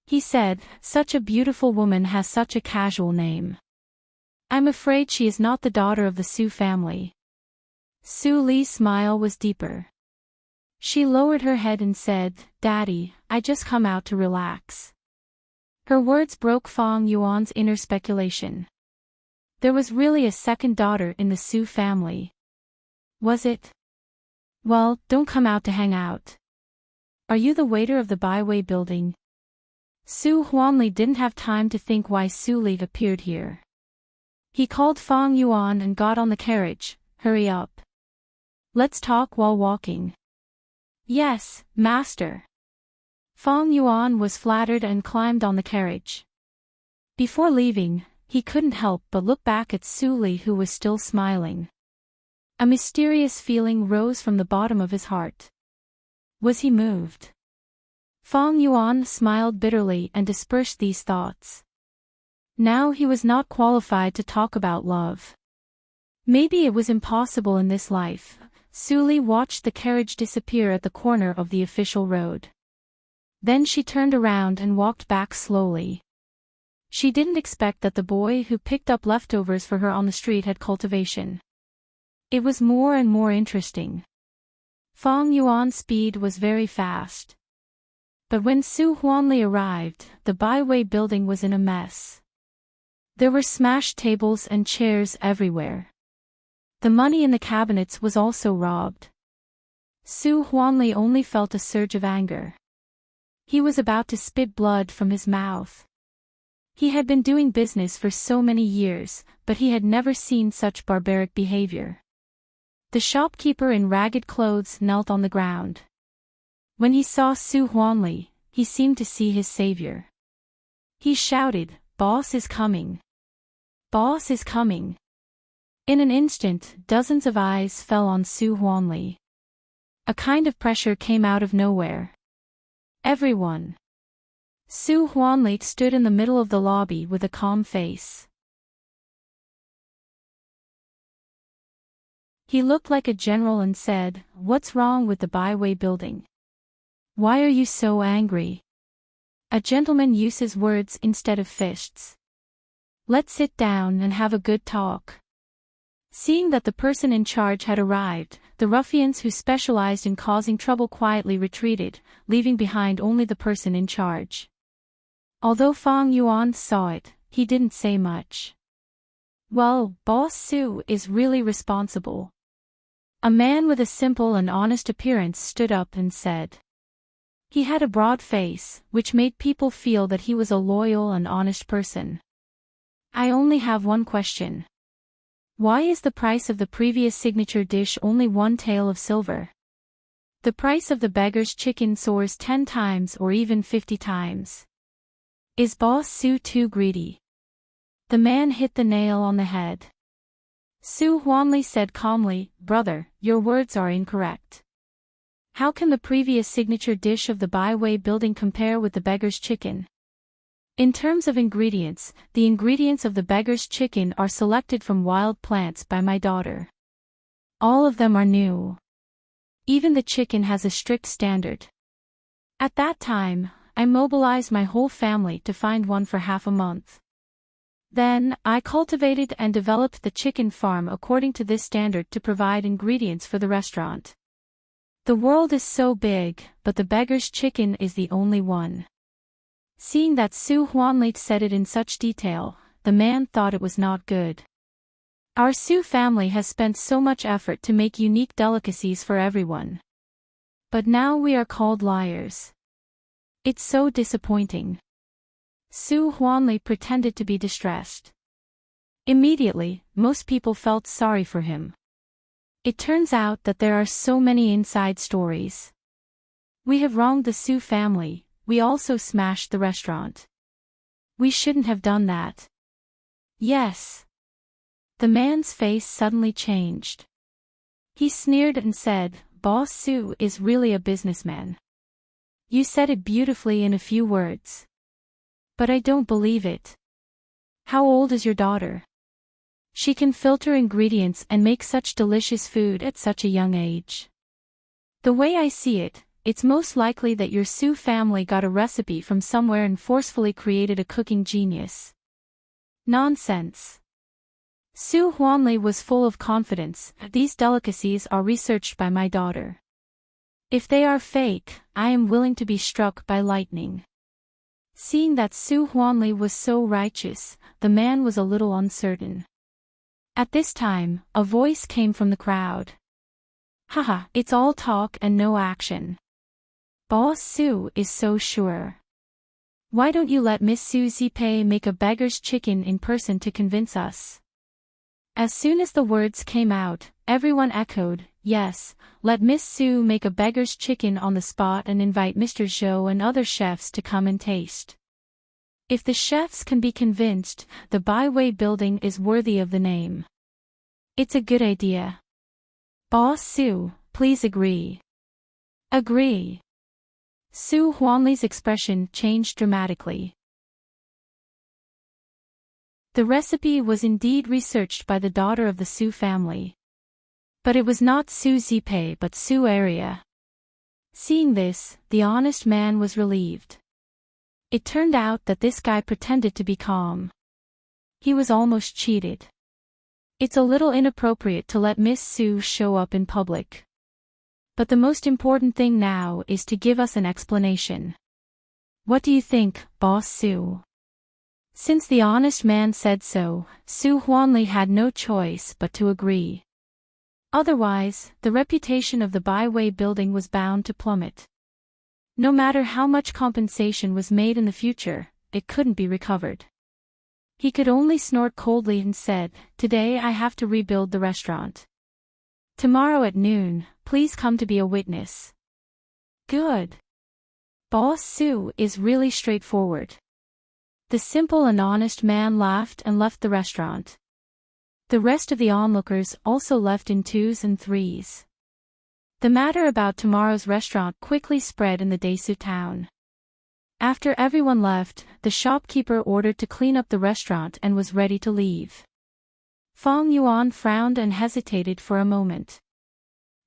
He said, "Such a beautiful woman has such a casual name. I'm afraid she is not the daughter of the Su family." Su Li's smile was deeper. She lowered her head and said, "Daddy, I just come out to relax." Her words broke Fong Yuan's inner speculation. There was really a second daughter in the Su family. Was it? "Well, don't come out to hang out. Are you the waiter of the Byway building?" Su Huanli didn't have time to think why Su Li appeared here. He called Fong Yuan and got on the carriage. "Hurry up. Let's talk while walking." "Yes, master." Fong Yuan was flattered and climbed on the carriage. Before leaving, he couldn't help but look back at Su Li, who was still smiling. A mysterious feeling rose from the bottom of his heart. Was he moved? Fong Yuan smiled bitterly and dispersed these thoughts. Now he was not qualified to talk about love. Maybe it was impossible in this life. Su Li watched the carriage disappear at the corner of the official road. Then she turned around and walked back slowly. She didn't expect that the boy who picked up leftovers for her on the street had cultivation. It was more and more interesting. Fong Yuan's speed was very fast. But when Su Huanli arrived, the Byway building was in a mess. There were smashed tables and chairs everywhere. The money in the cabinets was also robbed. Su Huanli only felt a surge of anger. He was about to spit blood from his mouth. He had been doing business for so many years, but he had never seen such barbaric behavior. The shopkeeper in ragged clothes knelt on the ground. When he saw Su Huanli, he seemed to see his savior. He shouted, "Boss is coming! Boss is coming!" In an instant, dozens of eyes fell on Su Huanli. A kind of pressure came out of nowhere. Everyone. Su Huanli stood in the middle of the lobby with a calm face. He looked like a general and said, "What's wrong with the Byway building? Why are you so angry?" A gentleman uses words instead of fists. "Let's sit down and have a good talk." Seeing that the person in charge had arrived, the ruffians who specialized in causing trouble quietly retreated, leaving behind only the person in charge. Although Fong Yuan saw it, he didn't say much. "Well, Boss Su is really responsible." A man with a simple and honest appearance stood up and said. He had a broad face, which made people feel that he was a loyal and honest person. "I only have one question. Why is the price of the previous signature dish only 1 tael of silver?" The price of the beggar's chicken soars 10 times or even 50 times. Is Boss Su too greedy? The man hit the nail on the head. Su Huanli said calmly, "Brother, your words are incorrect. How can the previous signature dish of the Baiwei building compare with the beggar's chicken? In terms of ingredients, the ingredients of the beggar's chicken are selected from wild plants by my daughter. All of them are new. Even the chicken has a strict standard. At that time, I mobilized my whole family to find one for half a month. Then, I cultivated and developed the chicken farm according to this standard to provide ingredients for the restaurant. The world is so big, but the beggar's chicken is the only one." Seeing that Su Huanli said it in such detail, the man thought it was not good. Our Su family has spent so much effort to make unique delicacies for everyone. But now we are called liars. It's so disappointing. Su Huanli pretended to be distressed. Immediately, most people felt sorry for him. It turns out that there are so many inside stories. We have wronged the Su family, we also smashed the restaurant. We shouldn't have done that. Yes. The man's face suddenly changed. He sneered and said, "Boss Su is really a businessman. You said it beautifully in a few words. But I don't believe it. How old is your daughter? She can filter ingredients and make such delicious food at such a young age. The way I see it, it's most likely that your Su family got a recipe from somewhere and forcefully created a cooking genius." Nonsense. Su Huanli was full of confidence. "These delicacies are researched by my daughter. If they are fake, I am willing to be struck by lightning." Seeing that Su Huanli was so righteous, the man was a little uncertain. At this time, a voice came from the crowd. "Haha, it's all talk and no action. Boss Su is so sure. Why don't you let Miss Su Zipei make a beggar's chicken in person to convince us?" As soon as the words came out, everyone echoed, "Yes, let Miss Su make a beggar's chicken on the spot and invite Mr. Zhou and other chefs to come and taste. If the chefs can be convinced, the Baiwei building is worthy of the name. It's a good idea. Boss Su, please agree." "Agree." Su Huanli's expression changed dramatically. The recipe was indeed researched by the daughter of the Su family. But it was not Su Zipei but Su Area. Seeing this, the honest man was relieved. It turned out that this guy pretended to be calm. He was almost cheated. It's a little inappropriate to let Miss Su show up in public. But the most important thing now is to give us an explanation. What do you think, Boss Su? Since the honest man said so, Su Huanli had no choice but to agree. Otherwise, the reputation of the Baiwei building was bound to plummet. No matter how much compensation was made in the future, it couldn't be recovered. He could only snort coldly and said, "Today I have to rebuild the restaurant. Tomorrow at noon, please come to be a witness." Good. Boss Su is really straightforward. The simple and honest man laughed and left the restaurant. The rest of the onlookers also left in twos and threes. The matter about tomorrow's restaurant quickly spread in the Desu town. After everyone left, the shopkeeper ordered to clean up the restaurant and was ready to leave. Fong Yuan frowned and hesitated for a moment.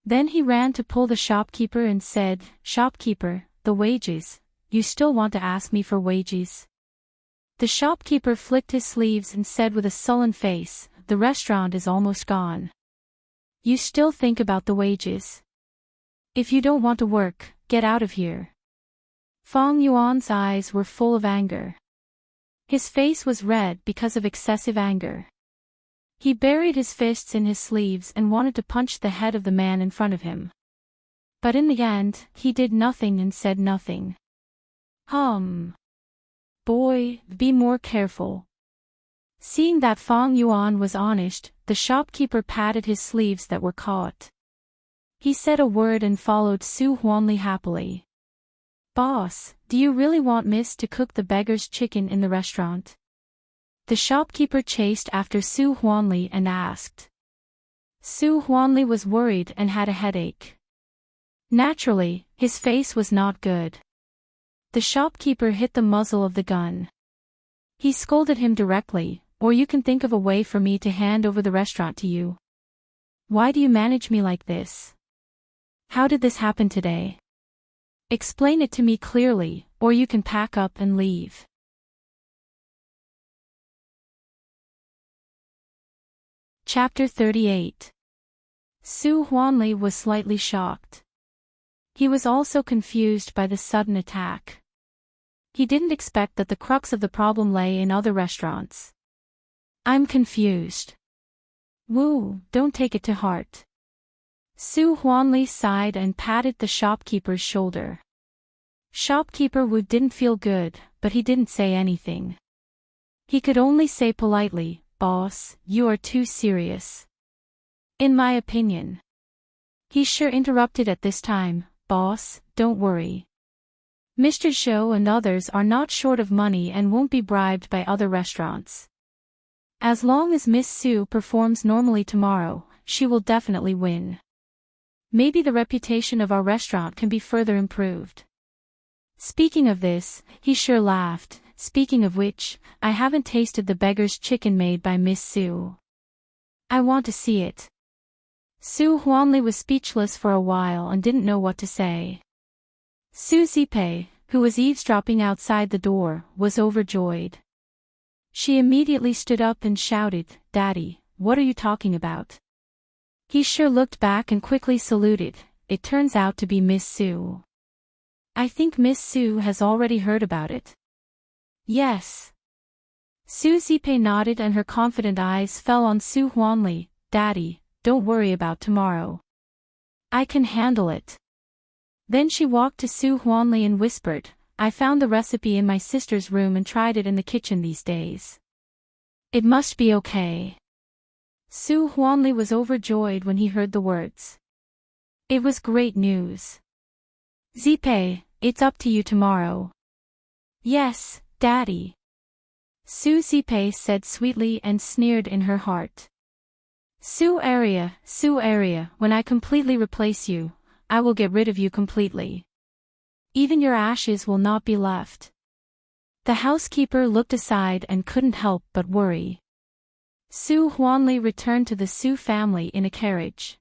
Then he ran to pull the shopkeeper and said, "Shopkeeper, the wages, you still want to ask me for wages?" The shopkeeper flicked his sleeves and said with a sullen face, "The restaurant is almost gone. You still think about the wages? If you don't want to work, get out of here." Fong Yuan's eyes were full of anger. His face was red because of excessive anger. He buried his fists in his sleeves and wanted to punch the head of the man in front of him. But in the end, he did nothing and said nothing. Boy, be more careful." Seeing that Fong Yuan was honest, the shopkeeper patted his sleeves that were caught. He said a word and followed Su Huanli happily. Boss, do you really want Miss to cook the beggar's chicken in the restaurant? The shopkeeper chased after Su Huanli and asked. Su Huanli was worried and had a headache. Naturally, his face was not good. The shopkeeper hit the muzzle of the gun. He scolded him directly, or you can think of a way for me to hand over the restaurant to you. Why do you manage me like this? How did this happen today? Explain it to me clearly, or you can pack up and leave. Chapter 38. Su Huanli was slightly shocked. He was also confused by the sudden attack. He didn't expect that the crux of the problem lay in other restaurants. I'm confused. Woo, don't take it to heart. Su Huanli sighed and patted the shopkeeper's shoulder. Shopkeeper Wu didn't feel good, but he didn't say anything. He could only say politely, Boss, you are too serious. In my opinion. He sure interrupted at this time, Boss, don't worry. Mr. Zhou and others are not short of money and won't be bribed by other restaurants. As long as Miss Su performs normally tomorrow, she will definitely win. Maybe the reputation of our restaurant can be further improved. Speaking of this, he sure laughed. Speaking of which, I haven't tasted the beggar's chicken made by Miss Su. I want to see it. Su Huanli was speechless for a while and didn't know what to say. Su Zipei, who was eavesdropping outside the door, was overjoyed. She immediately stood up and shouted, Daddy, what are you talking about? He sure looked back and quickly saluted. It turns out to be Miss Su. I think Miss Su has already heard about it. Yes. Su Zipei nodded and her confident eyes fell on Su Huanli. Daddy, don't worry about tomorrow. I can handle it. Then she walked to Su Huanli and whispered, I found the recipe in my sister's room and tried it in the kitchen these days. It must be okay. Su Huanli was overjoyed when he heard the words. It was great news. Zipei, it's up to you tomorrow. Yes, Daddy. Su Zipei said sweetly and sneered in her heart. Su area, when I completely replace you, I will get rid of you completely. Even your ashes will not be left. The housekeeper looked aside and couldn't help but worry. Su Huanli returned to the Su family in a carriage.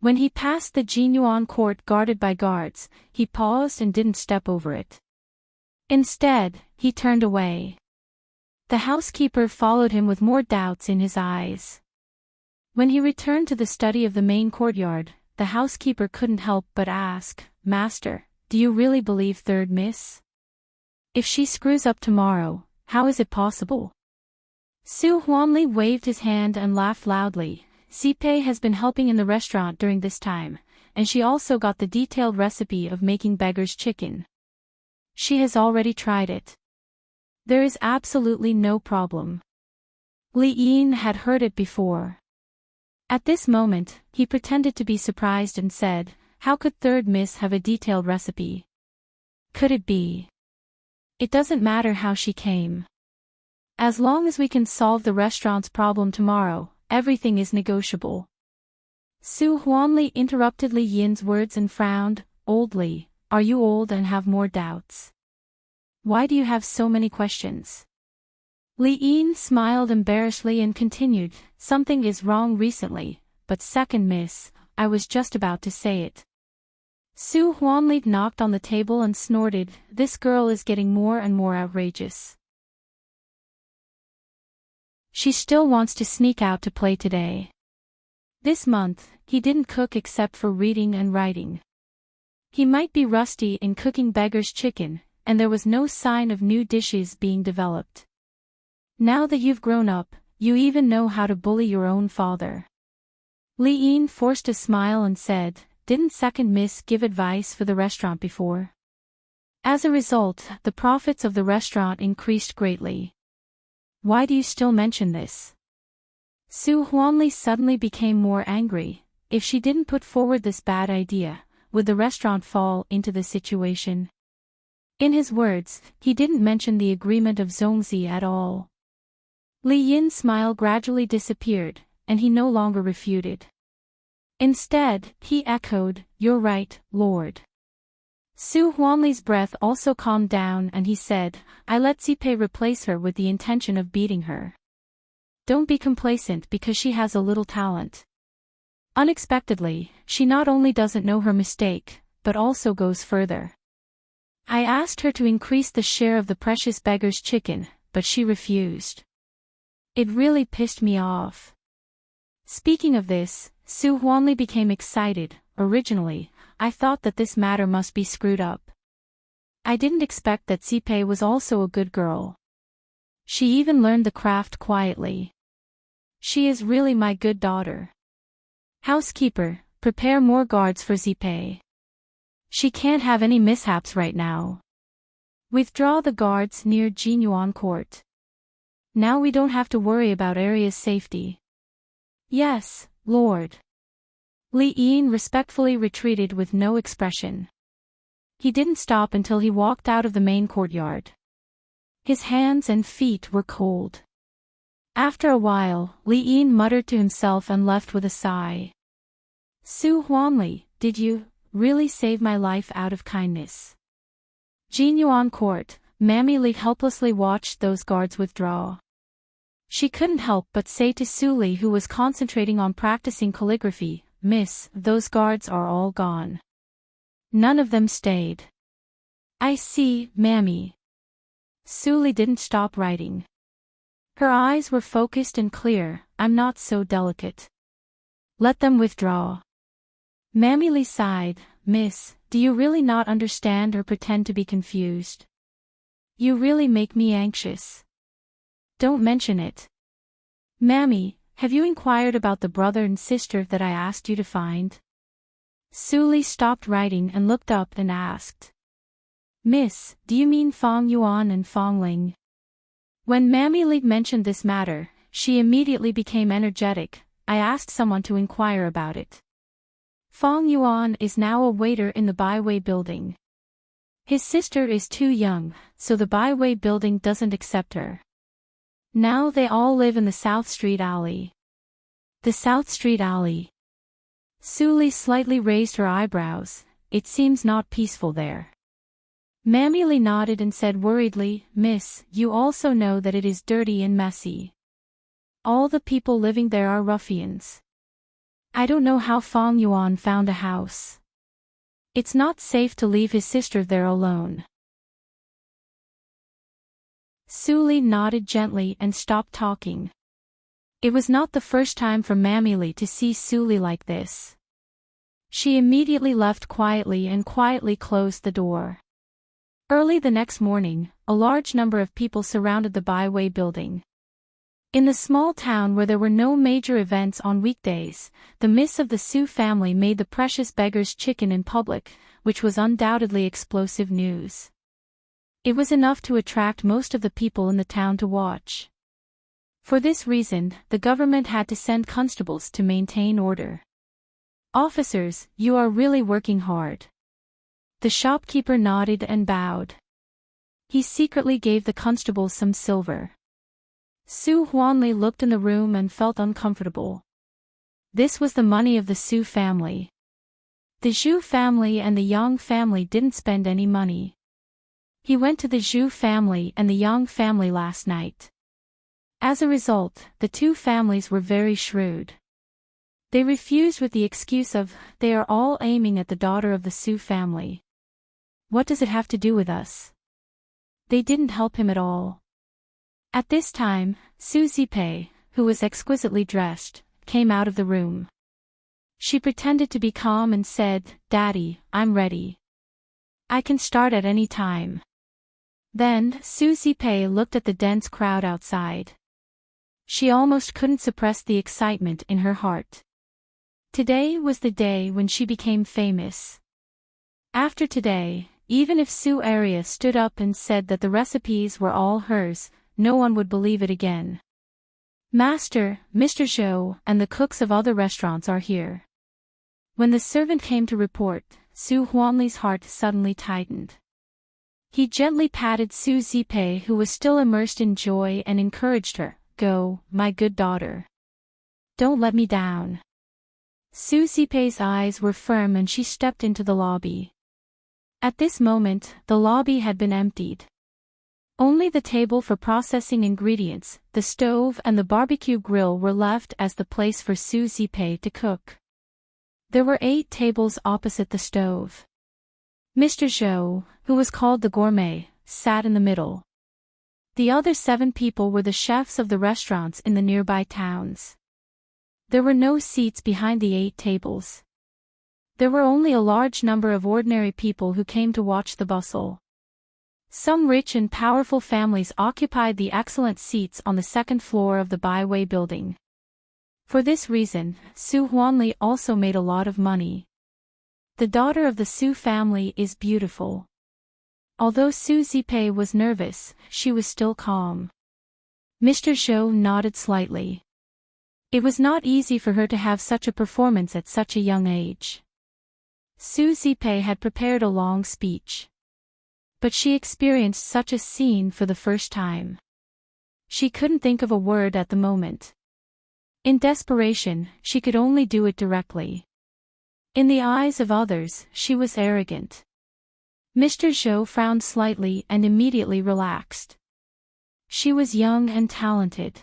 When he passed the Jinyuan court guarded by guards, he paused and didn't step over it. Instead, he turned away. The housekeeper followed him with more doubts in his eyes. When he returned to the study of the main courtyard, the housekeeper couldn't help but ask, Master, do you really believe third Miss? If she screws up tomorrow, how is it possible? Su Huanli waved his hand and laughed loudly. Zipei has been helping in the restaurant during this time, and she also got the detailed recipe of making beggar's chicken. She has already tried it. There is absolutely no problem. Li Yin had heard it before. At this moment, he pretended to be surprised and said, How could third Miss have a detailed recipe? Could it be? It doesn't matter how she came. As long as we can solve the restaurant's problem tomorrow, everything is negotiable. Su Huanli interrupted Li Yin's words and frowned. Old Li, are you old and have more doubts? Why do you have so many questions? Li Yin smiled embarrassedly and continued, Something is wrong recently, but second Miss, I was just about to say it. Su Huanli knocked on the table and snorted, This girl is getting more and more outrageous. She still wants to sneak out to play today. This month, he didn't cook except for reading and writing. He might be rusty in cooking beggar's chicken, and there was no sign of new dishes being developed. Now that you've grown up, you even know how to bully your own father. Li Yin forced a smile and said, Didn't second Miss give advice for the restaurant before? As a result, the profits of the restaurant increased greatly. Why do you still mention this? Su Huanli suddenly became more angry. if she didn't put forward this bad idea, would the restaurant fall into the situation? In his words, he didn't mention the agreement of Zongzi at all. Li Yin's smile gradually disappeared, and he no longer refuted. Instead, he echoed, "You're right, Lord." Su Huanli's breath also calmed down and he said, "I let Zipei replace her with the intention of beating her. Don't be complacent because she has a little talent." Unexpectedly, she not only doesn't know her mistake, but also goes further. I asked her to increase the share of the precious beggar's chicken, but she refused. It really pissed me off. Speaking of this, Su Huanli became excited. Originally, I thought that this matter must be screwed up. I didn't expect that Zipei was also a good girl. She even learned the craft quietly. She is really my good daughter. Housekeeper, prepare more guards for Zipei. She can't have any mishaps right now. Withdraw the guards near Jinyuan Court. Now we don't have to worry about area's safety. Yes, Lord. Li Yin respectfully retreated with no expression. He didn't stop until he walked out of the main courtyard. His hands and feet were cold. After a while, Li Yin muttered to himself and left with a sigh. Su Huanli, did you really save my life out of kindness? Jinyuan Court, Mammy Li helplessly watched those guards withdraw. She couldn't help but say to Su Li, who was concentrating on practicing calligraphy, "Miss, those guards are all gone. None of them stayed." "I see, Mammy." Su Li didn't stop writing. Her eyes were focused and clear. "I'm not so delicate. Let them withdraw." Mammy Li sighed. "Miss, do you really not understand or pretend to be confused? You really make me anxious. Don't mention it." "Mammy, have you inquired about the brother and sister that I asked you to find?" Su Li stopped writing and looked up and asked. "Miss, do you mean Fong Yuan and Fong Ling?" When Mammy Li mentioned this matter, she immediately became energetic. "I asked someone to inquire about it. Fong Yuan is now a waiter in the Baiwei building. His sister is too young, so the Baiwei building doesn't accept her. Now they all live in the South Street Alley." The South Street Alley. Su Li slightly raised her eyebrows. "It seems not peaceful there." Mammy Li nodded and said worriedly, "Miss, you also know that it is dirty and messy. All the people living there are ruffians. I don't know how Fong Yuan found a house. It's not safe to leave his sister there alone." Su Li nodded gently and stopped talking. It was not the first time for Mammy Li to see Su Li like this. She immediately left quietly and quietly closed the door. Early the next morning, a large number of people surrounded the Baiwei building. In the small town where there were no major events on weekdays, the miss of the Su family made the precious beggar's chicken in public, which was undoubtedly explosive news. It was enough to attract most of the people in the town to watch. For this reason, the government had to send constables to maintain order. "Officers, you are really working hard." The shopkeeper nodded and bowed. He secretly gave the constables some silver. Su Huanli looked in the room and felt uncomfortable. This was the money of the Su family. The Zhu family and the Yang family didn't spend any money. He went to the Zhu family and the Yang family last night. As a result, the two families were very shrewd. They refused with the excuse of, "They are all aiming at the daughter of the Su family. What does it have to do with us?" They didn't help him at all. At this time, Su Zipei, who was exquisitely dressed, came out of the room. She pretended to be calm and said, "Daddy, I'm ready. I can start at any time." Then, Su Zipei looked at the dense crowd outside. She almost couldn't suppress the excitement in her heart. Today was the day when she became famous. After today, even if Su area stood up and said that the recipes were all hers, no one would believe it again. "Master, Mr. Zhou, and the cooks of other restaurants are here. When the servant came to report, Su Huanli's heart suddenly tightened. He gently patted Su Zipei, who was still immersed in joy, and encouraged her, "Go, my good daughter. Don't let me down." Su Zipei's eyes were firm and she stepped into the lobby. At this moment, the lobby had been emptied. Only the table for processing ingredients, the stove and the barbecue grill were left as the place for Su Zipei to cook. There were 8 tables opposite the stove. Mr. Zhou, who was called the gourmet, sat in the middle. The other 7 people were the chefs of the restaurants in the nearby towns. There were no seats behind the 8 tables. There were only a large number of ordinary people who came to watch the bustle. Some rich and powerful families occupied the excellent seats on the 2nd floor of the Baiwei building. For this reason, Su Huanli also made a lot of money. The daughter of the Su family is beautiful. Although Su Zipei was nervous, she was still calm. Mr. Zhou nodded slightly. It was not easy for her to have such a performance at such a young age. Su Zipei had prepared a long speech. But she experienced such a scene for the first time. She couldn't think of a word at the moment. In desperation, she could only do it directly. In the eyes of others, she was arrogant. Mr. Zhou frowned slightly and immediately relaxed. She was young and talented.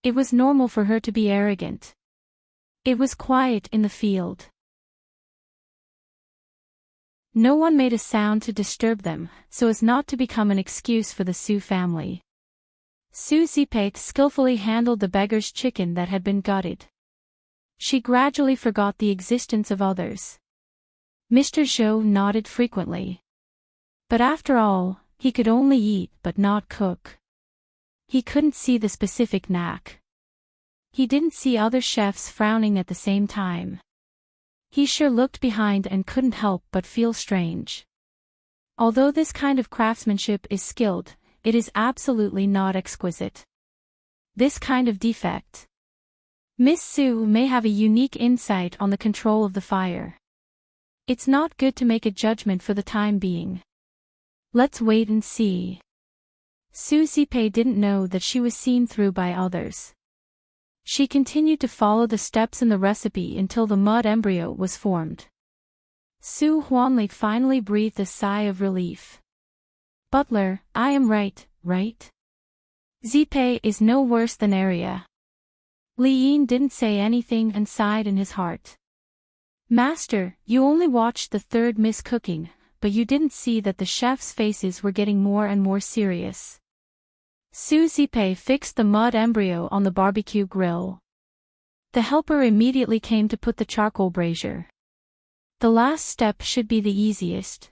It was normal for her to be arrogant. It was quiet in the field. No one made a sound to disturb them, so as not to become an excuse for the Su family. Su Zipei skillfully handled the beggar's chicken that had been gutted. She gradually forgot the existence of others. Mr. Zhou nodded frequently. But after all, he could only eat but not cook. He couldn't see the specific knack. He didn't see other chefs frowning at the same time. He sure looked behind and couldn't help but feel strange. Although this kind of craftsmanship is skilled, it is absolutely not exquisite. This kind of defect. Miss Su may have a unique insight on the control of the fire. It's not good to make a judgment for the time being. Let's wait and see. Su Zipei didn't know that she was seen through by others. She continued to follow the steps in the recipe until the mud embryo was formed. Su Huanli finally breathed a sigh of relief. "Butler, I am right, right? Zipei is no worse than Arya." Li Yin didn't say anything and sighed in his heart. "Master, you only watched the 3rd miss cooking, but you didn't see that the chefs' faces were getting more and more serious." Su Zipei fixed the mud embryo on the barbecue grill. The helper immediately came to put the charcoal brazier. The last step should be the easiest.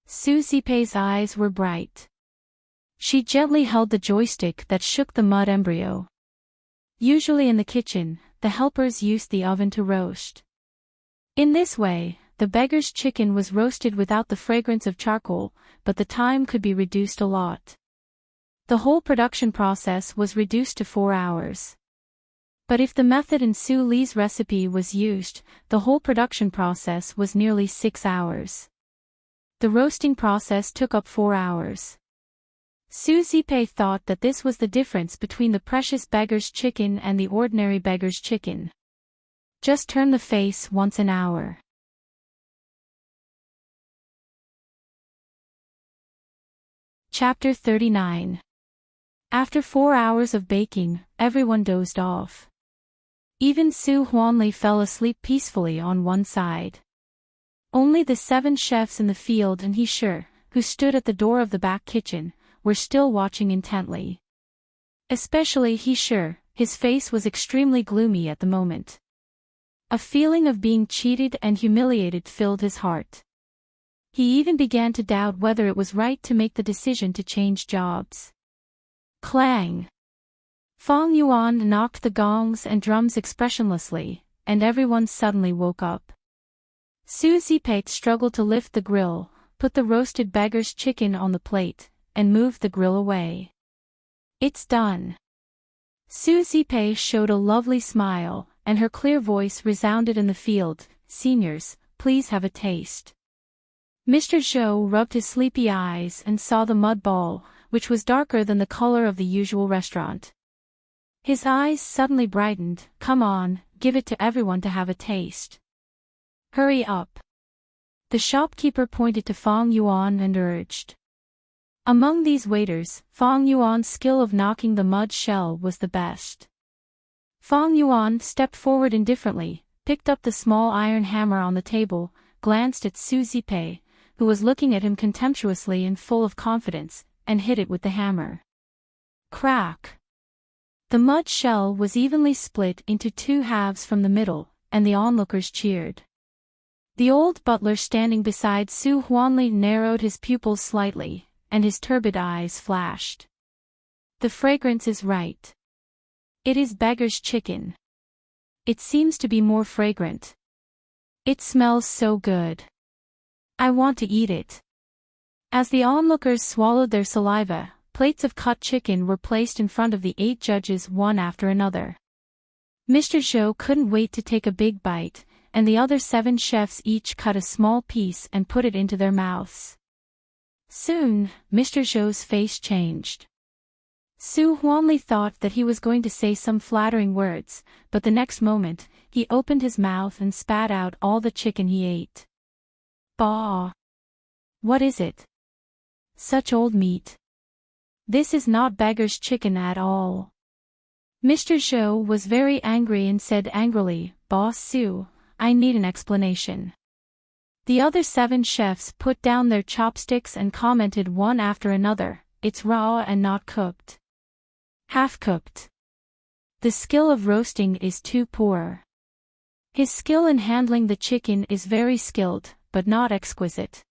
Su Zipei's eyes were bright. She gently held the joystick that shook the mud embryo. Usually in the kitchen, the helpers used the oven to roast. In this way, the beggar's chicken was roasted without the fragrance of charcoal, but the time could be reduced a lot. The whole production process was reduced to 4 hours. But if the method in Su Li's recipe was used, the whole production process was nearly 6 hours. The roasting process took up 4 hours. Su Zipei thought that this was the difference between the precious beggar's chicken and the ordinary beggar's chicken. Just turn the face once an hour. Chapter 39. After 4 hours of baking, everyone dozed off. Even Su Huanli fell asleep peacefully on one side. Only the 7 chefs in the field and he sure, who stood at the door of the back kitchen, were still watching intently. Especially he sure, his face was extremely gloomy at the moment. A feeling of being cheated and humiliated filled his heart. He even began to doubt whether it was right to make the decision to change jobs. Clang! Feng Yuan knocked the gongs and drums expressionlessly, and everyone suddenly woke up. Su Zipei struggled to lift the grill, put the roasted beggar's chicken on the plate, and moved the grill away. "It's done." Su Zipei showed a lovely smile, and her clear voice resounded in the field. "Seniors, please have a taste." Mr. Zhou rubbed his sleepy eyes and saw the mud ball, which was darker than the color of the usual restaurant. His eyes suddenly brightened. "Come on, give it to everyone to have a taste. Hurry up." The shopkeeper pointed to Fang Yuan and urged. Among these waiters, Fang Yuan's skill of knocking the mud shell was the best. Fang Yuan stepped forward indifferently, picked up the small iron hammer on the table, glanced at Su Zipei, who was looking at him contemptuously and full of confidence, and hit it with the hammer. Crack! The mud shell was evenly split into two halves from the middle, and the onlookers cheered. The old butler standing beside Su Huanli narrowed his pupils slightly, and his turbid eyes flashed. "The fragrance is right. It is beggar's chicken. It seems to be more fragrant. It smells so good. I want to eat it." As the onlookers swallowed their saliva, plates of cut chicken were placed in front of the 8 judges one after another. Mr. Zhou couldn't wait to take a big bite, and the other 7 chefs each cut a small piece and put it into their mouths. Soon, Mr. Zhou's face changed. Su Huanli thought that he was going to say some flattering words, but the next moment, he opened his mouth and spat out all the chicken he ate. Bah! What is it? Such old meat. This is not beggar's chicken at all. Mr. Zhou was very angry and said angrily, "Boss Su, I need an explanation." The other 7 chefs put down their chopsticks and commented one after another, "It's raw and not cooked. Half-cooked. The skill of roasting is too poor. His skill in handling the chicken is very skilled, but not exquisite.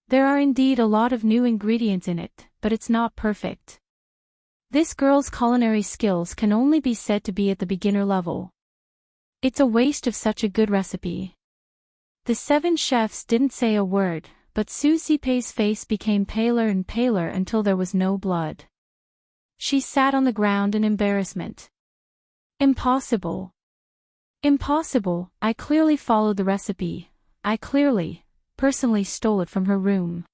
There are indeed a lot of new ingredients in it, but it's not perfect. This girl's culinary skills can only be said to be at the beginner level. It's a waste of such a good recipe." The 7 chefs didn't say a word, but Su Zipei's face became paler and paler until there was no blood. She sat on the ground in embarrassment. "Impossible. Impossible, I clearly followed the recipe. I clearly, personally stole it from her room."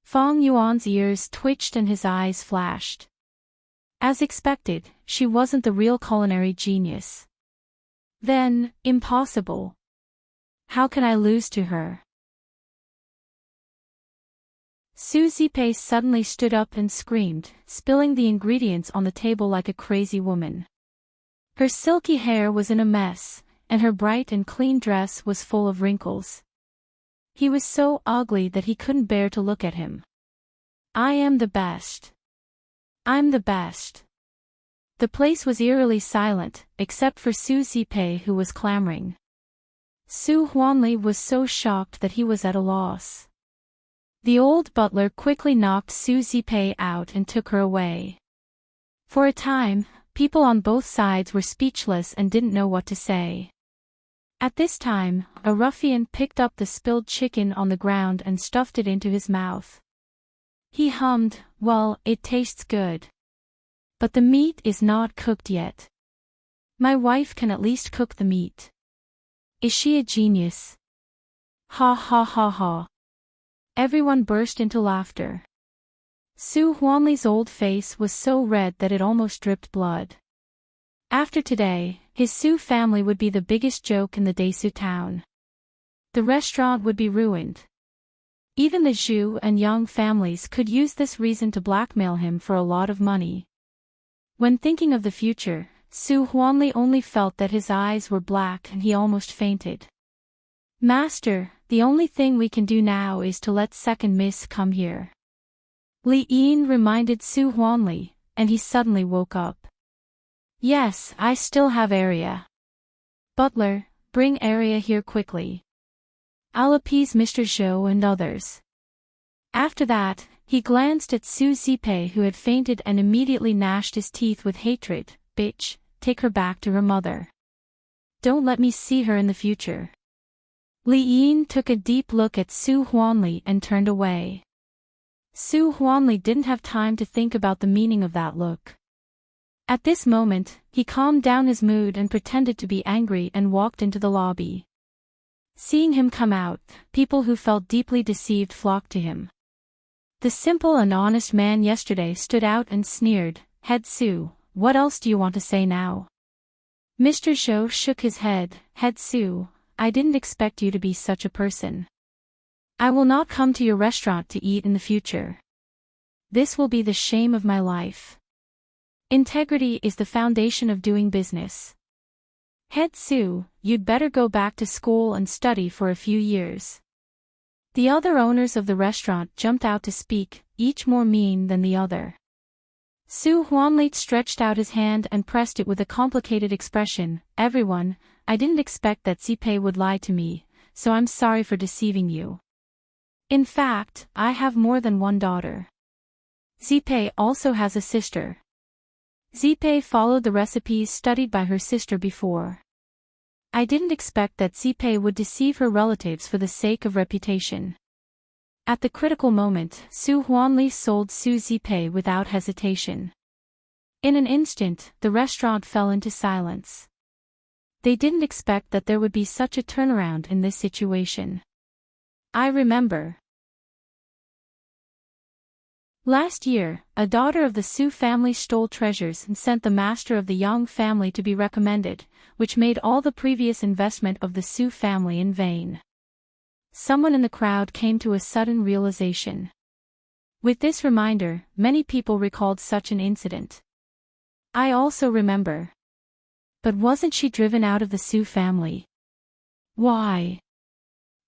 Fang Yuan's ears twitched and his eyes flashed. As expected, she wasn't the real culinary genius. Then, impossible. How can I lose to her? Su Zipei suddenly stood up and screamed, spilling the ingredients on the table like a crazy woman. Her silky hair was in a mess, and her bright and clean dress was full of wrinkles. He was so ugly that he couldn't bear to look at him. "I am the best. I'm the best." The place was eerily silent, except for Su Zipei, who was clamoring. Su Huanli was so shocked that he was at a loss. The old butler quickly knocked Su Zipei out and took her away. For a time, people on both sides were speechless and didn't know what to say. At this time, a ruffian picked up the spilled chicken on the ground and stuffed it into his mouth. He hummed, "Well, it tastes good. But the meat is not cooked yet. My wife can at least cook the meat. Is she a genius?" Ha ha ha ha. Everyone burst into laughter. Su Huanli's old face was so red that it almost dripped blood. After today, his Su family would be the biggest joke in the Desu town. The restaurant would be ruined. Even the Zhu and Yang families could use this reason to blackmail him for a lot of money. When thinking of the future, Su Huanli only felt that his eyes were black and he almost fainted. "Master, the only thing we can do now is to let second miss come here." Li Yin reminded Su Huanli, and he suddenly woke up. "Yes, I still have area. Butler, bring area here quickly. I'll appease Mr. Zhou and others." After that, he glanced at Su Zipei, who had fainted, and immediately gnashed his teeth with hatred. "Bitch, take her back to her mother. Don't let me see her in the future." Li Yin took a deep look at Su Huanli and turned away. Su Huanli didn't have time to think about the meaning of that look. At this moment, he calmed down his mood and pretended to be angry and walked into the lobby. Seeing him come out, people who felt deeply deceived flocked to him. The simple and honest man yesterday stood out and sneered, "Head Sue, what else do you want to say now?" Mr. Zhou shook his head. "Head Sue, I didn't expect you to be such a person. I will not come to your restaurant to eat in the future. This will be the shame of my life. Integrity is the foundation of doing business. Head Sue, you'd better go back to school and study for a few years." The other owners of the restaurant jumped out to speak, each more mean than the other. Su Huanli stretched out his hand and pressed it with a complicated expression. "Everyone, I didn't expect that Zipei would lie to me, so I'm sorry for deceiving you. In fact, I have more than one daughter. Zipei also has a sister." Zipei followed the recipes studied by her sister before. "I didn't expect that Zipei would deceive her relatives for the sake of reputation." At the critical moment, Su Huanli sold Su Zipei without hesitation. In an instant, the restaurant fell into silence. They didn't expect that there would be such a turnaround in this situation. I remember. Last year, a daughter of the Su family stole treasures and sent the master of the Yang family to be recommended, which made all the previous investment of the Su family in vain. Someone in the crowd came to a sudden realization. With this reminder, many people recalled such an incident. I also remember. But wasn't she driven out of the Su family? Why?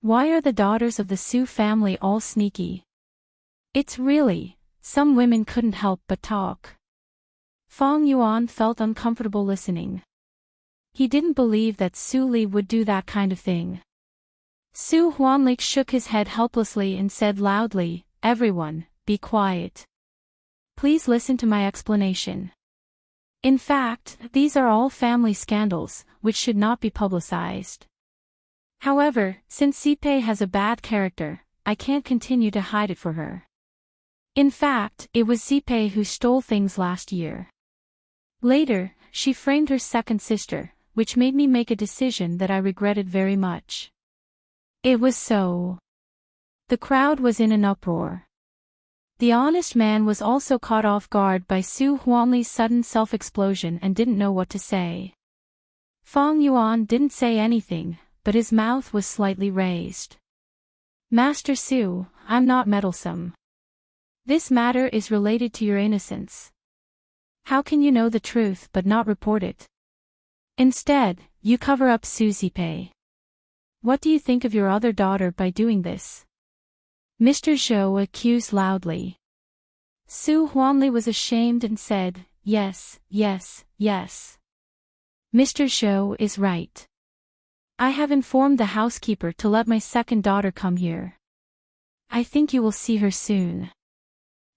Why are the daughters of the Su family all sneaky? It's really... Some women couldn't help but talk. Fong Yuan felt uncomfortable listening. He didn't believe that Su Li would do that kind of thing. Su Huanli shook his head helplessly and said loudly, "Everyone, be quiet. Please listen to my explanation. In fact, these are all family scandals, which should not be publicized. However, since Zipei has a bad character, I can't continue to hide it for her. In fact, it was Zipei who stole things last year. Later, she framed her second sister, which made me make a decision that I regretted very much." It was so. The crowd was in an uproar. The honest man was also caught off guard by Su Huanli's sudden self-explosion and didn't know what to say. Fong Yuan didn't say anything, but his mouth was slightly raised. "Master Su, I'm not meddlesome. This matter is related to your innocence. How can you know the truth but not report it? Instead, you cover up Su Zipei. What do you think of your other daughter by doing this?" Mr. Zhou accused loudly. Su Huanli was ashamed and said, "Yes, yes, yes. Mr. Zhou is right. I have informed the housekeeper to let my second daughter come here. I think you will see her soon.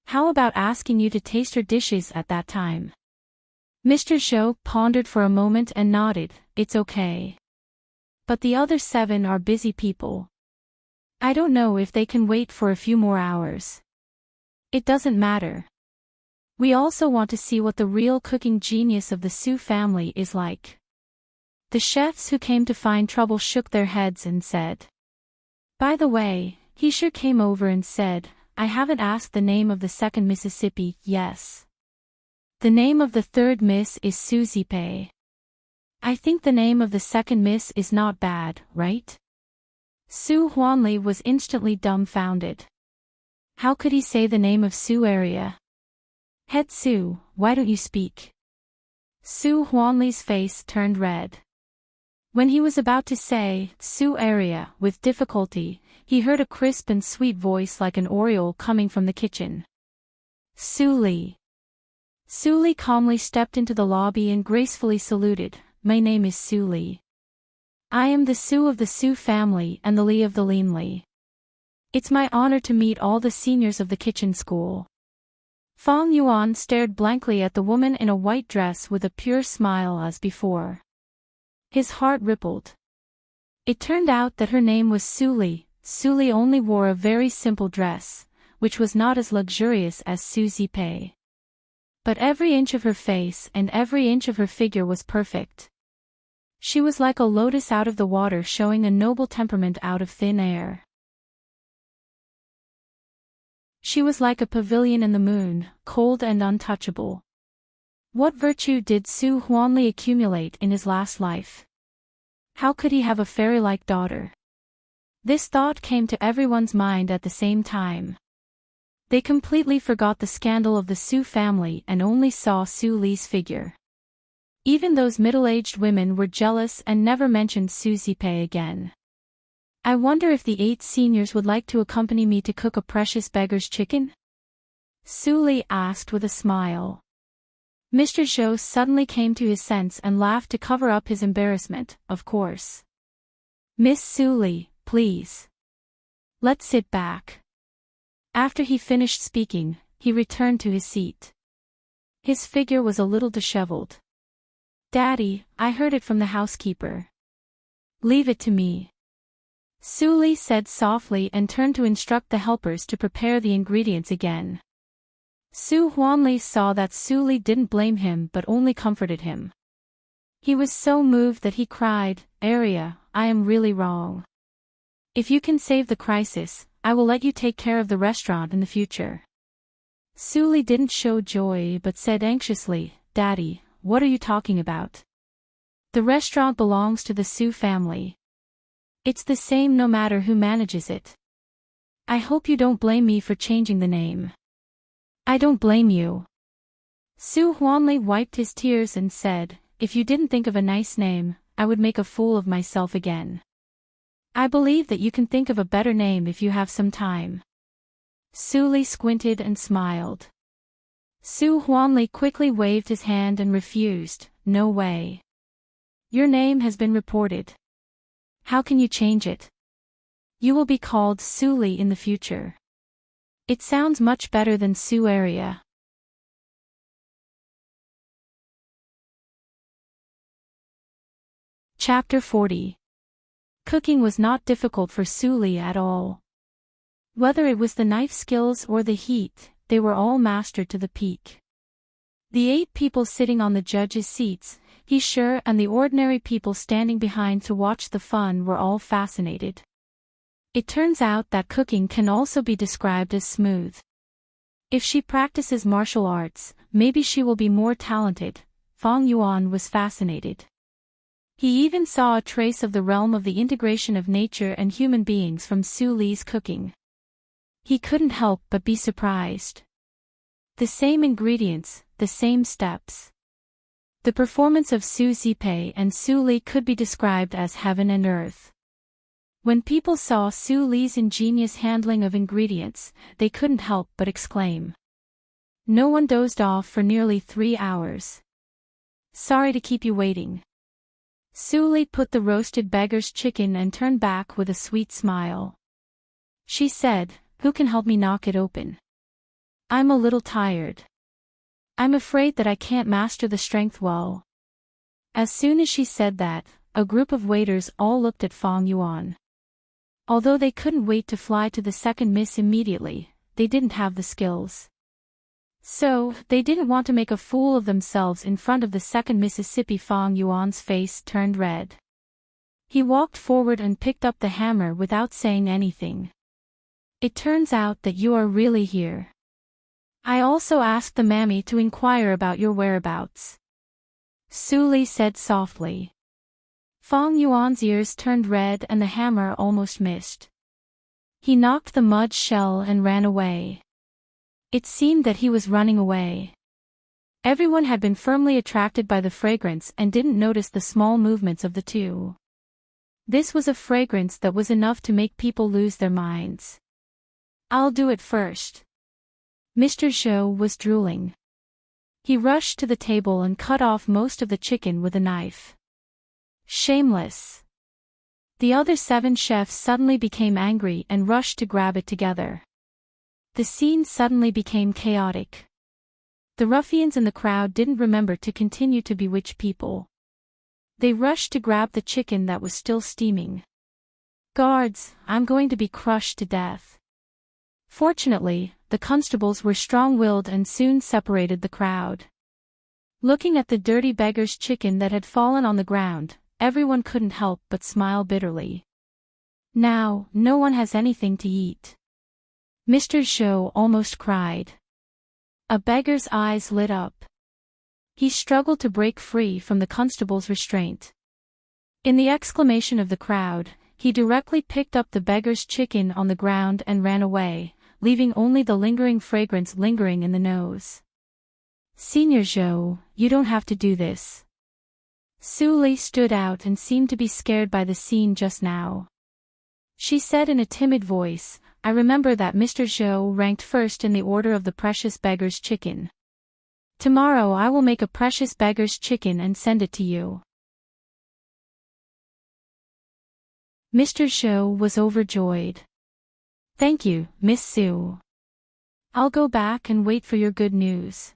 How about asking you to taste her dishes at that time?" Mr. Zhou pondered for a moment and nodded, "It's okay. But the other 7 are busy people. I don't know if they can wait for a few more hours. It doesn't matter. We also want to see what the real cooking genius of the Su family is like." The chefs who came to find trouble shook their heads and said. "By the way, he sure came over and said, I haven't asked the name of the second Mississippi." "Yes. The name of the third miss is Su Zipei. I think the name of the second miss is not bad, right?" Su Huanli was instantly dumbfounded. How could he say the name of Su area? "Head Su, why don't you speak?" Su Huanli's face turned red. When he was about to say, "Su area," with difficulty, he heard a crisp and sweet voice like an oriole coming from the kitchen. "Su Li." Su Li calmly stepped into the lobby and gracefully saluted, "My name is Su Li. I am the Su of the Su family and the Li of the Lin Li. It's my honor to meet all the seniors of the kitchen school." Fong Yuan stared blankly at the woman in a white dress with a pure smile as before. His heart rippled. It turned out that her name was Su Li. Su Li only wore a very simple dress, which was not as luxurious as Su Zipei. But every inch of her face and every inch of her figure was perfect. She was like a lotus out of the water, showing a noble temperament out of thin air. She was like a pavilion in the moon, cold and untouchable. What virtue did Su Huanli accumulate in his last life? How could he have a fairy-like daughter? This thought came to everyone's mind at the same time. They completely forgot the scandal of the Su family and only saw Su Li's figure. Even those middle-aged women were jealous and never mentioned Su Zipei again. I wonder if the 8 seniors would like to accompany me to cook a precious beggar's chicken? Su Li asked with a smile. Mr. Zhou suddenly came to his sense and laughed to cover up his embarrassment, of course. Miss Su Li, please. Let's sit back. After he finished speaking, he returned to his seat. His figure was a little disheveled. Daddy, I heard it from the housekeeper. Leave it to me. Su Li said softly and turned to instruct the helpers to prepare the ingredients again. Su Huanli saw that Su Li didn't blame him but only comforted him. He was so moved that he cried, Arya, I am really wrong. If you can save the crisis, I will let you take care of the restaurant in the future. Su Li didn't show joy but said anxiously, Daddy, what are you talking about? The restaurant belongs to the Su family. It's the same no matter who manages it. I hope you don't blame me for changing the name. I don't blame you. Su Huanli wiped his tears and said, if you didn't think of a nice name, I would make a fool of myself again. I believe that you can think of a better name if you have some time. Su Li squinted and smiled. Su Huanli quickly waved his hand and refused, no way. Your name has been reported. How can you change it? You will be called Su Li in the future. It sounds much better than Su Arya. Chapter 40. Cooking was not difficult for Su Li at all. Whether it was the knife skills or the heat, they were all mastered to the peak. The 8 people sitting on the judges' seats, he sure, and the ordinary people standing behind to watch the fun were all fascinated. It turns out that cooking can also be described as smooth. If she practices martial arts, maybe she will be more talented. Fang Yuan was fascinated. He even saw a trace of the realm of the integration of nature and human beings from Su Li's cooking. He couldn't help but be surprised. The same ingredients, the same steps. The performance of Su Zipei and Su Li could be described as heaven and earth. When people saw Su Li's ingenious handling of ingredients, they couldn't help but exclaim. No one dozed off for nearly 3 hours. Sorry to keep you waiting. Su Li put the roasted beggar's chicken and turned back with a sweet smile. She said, who can help me knock it open? I'm a little tired. I'm afraid that I can't master the strength well. As soon as she said that, a group of waiters all looked at Fang Yuan. Although they couldn't wait to fly to the second miss immediately, they didn't have the skills. So, they didn't want to make a fool of themselves in front of the second Mississippi. Fang Yuan's face turned red. He walked forward and picked up the hammer without saying anything. It turns out that you are really here. I also asked the mammy to inquire about your whereabouts. Su Li said softly. Fang Yuan's ears turned red and the hammer almost missed. He knocked the mud shell and ran away. It seemed that he was running away. Everyone had been firmly attracted by the fragrance and didn't notice the small movements of the two. This was a fragrance that was enough to make people lose their minds. I'll do it first. Mr. Zhou was drooling. He rushed to the table and cut off most of the chicken with a knife. Shameless. The other 7 chefs suddenly became angry and rushed to grab it together. The scene suddenly became chaotic. The ruffians in the crowd didn't remember to continue to bewitch people. They rushed to grab the chicken that was still steaming. Guards, I'm going to be crushed to death. Fortunately, the constables were strong-willed and soon separated the crowd. Looking at the dirty beggar's chicken that had fallen on the ground, everyone couldn't help but smile bitterly. Now, no one has anything to eat. Mr. Zhou almost cried. A beggar's eyes lit up. He struggled to break free from the constable's restraint. In the exclamation of the crowd, he directly picked up the beggar's chicken on the ground and ran away, leaving only the lingering fragrance lingering in the nose. Senior Zhou, you don't have to do this. Su Li stood out and seemed to be scared by the scene just now. She said in a timid voice, I remember that Mr. Zhou ranked first in the order of the precious beggar's chicken. Tomorrow I will make a precious beggar's chicken and send it to you. Mr. Zhou was overjoyed. Thank you, Miss Su. I'll go back and wait for your good news.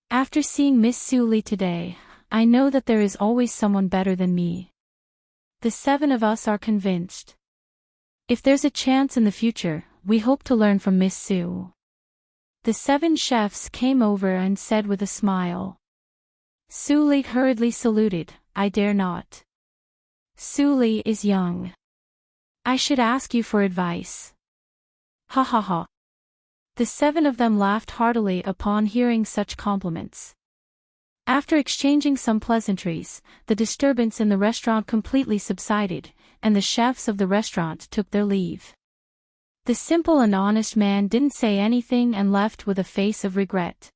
After seeing Miss Su Li today, I know that there is always someone better than me. The 7 of us are convinced. If there's a chance in the future, we hope to learn from Miss Su. The 7 chefs came over and said with a smile. Su Li hurriedly saluted, I dare not. Su Li is young. I should ask you for advice. Ha ha ha. The 7 of them laughed heartily upon hearing such compliments. After exchanging some pleasantries, the disturbance in the restaurant completely subsided, and the chefs of the restaurant took their leave. The simple and honest man didn't say anything and left with a face of regret.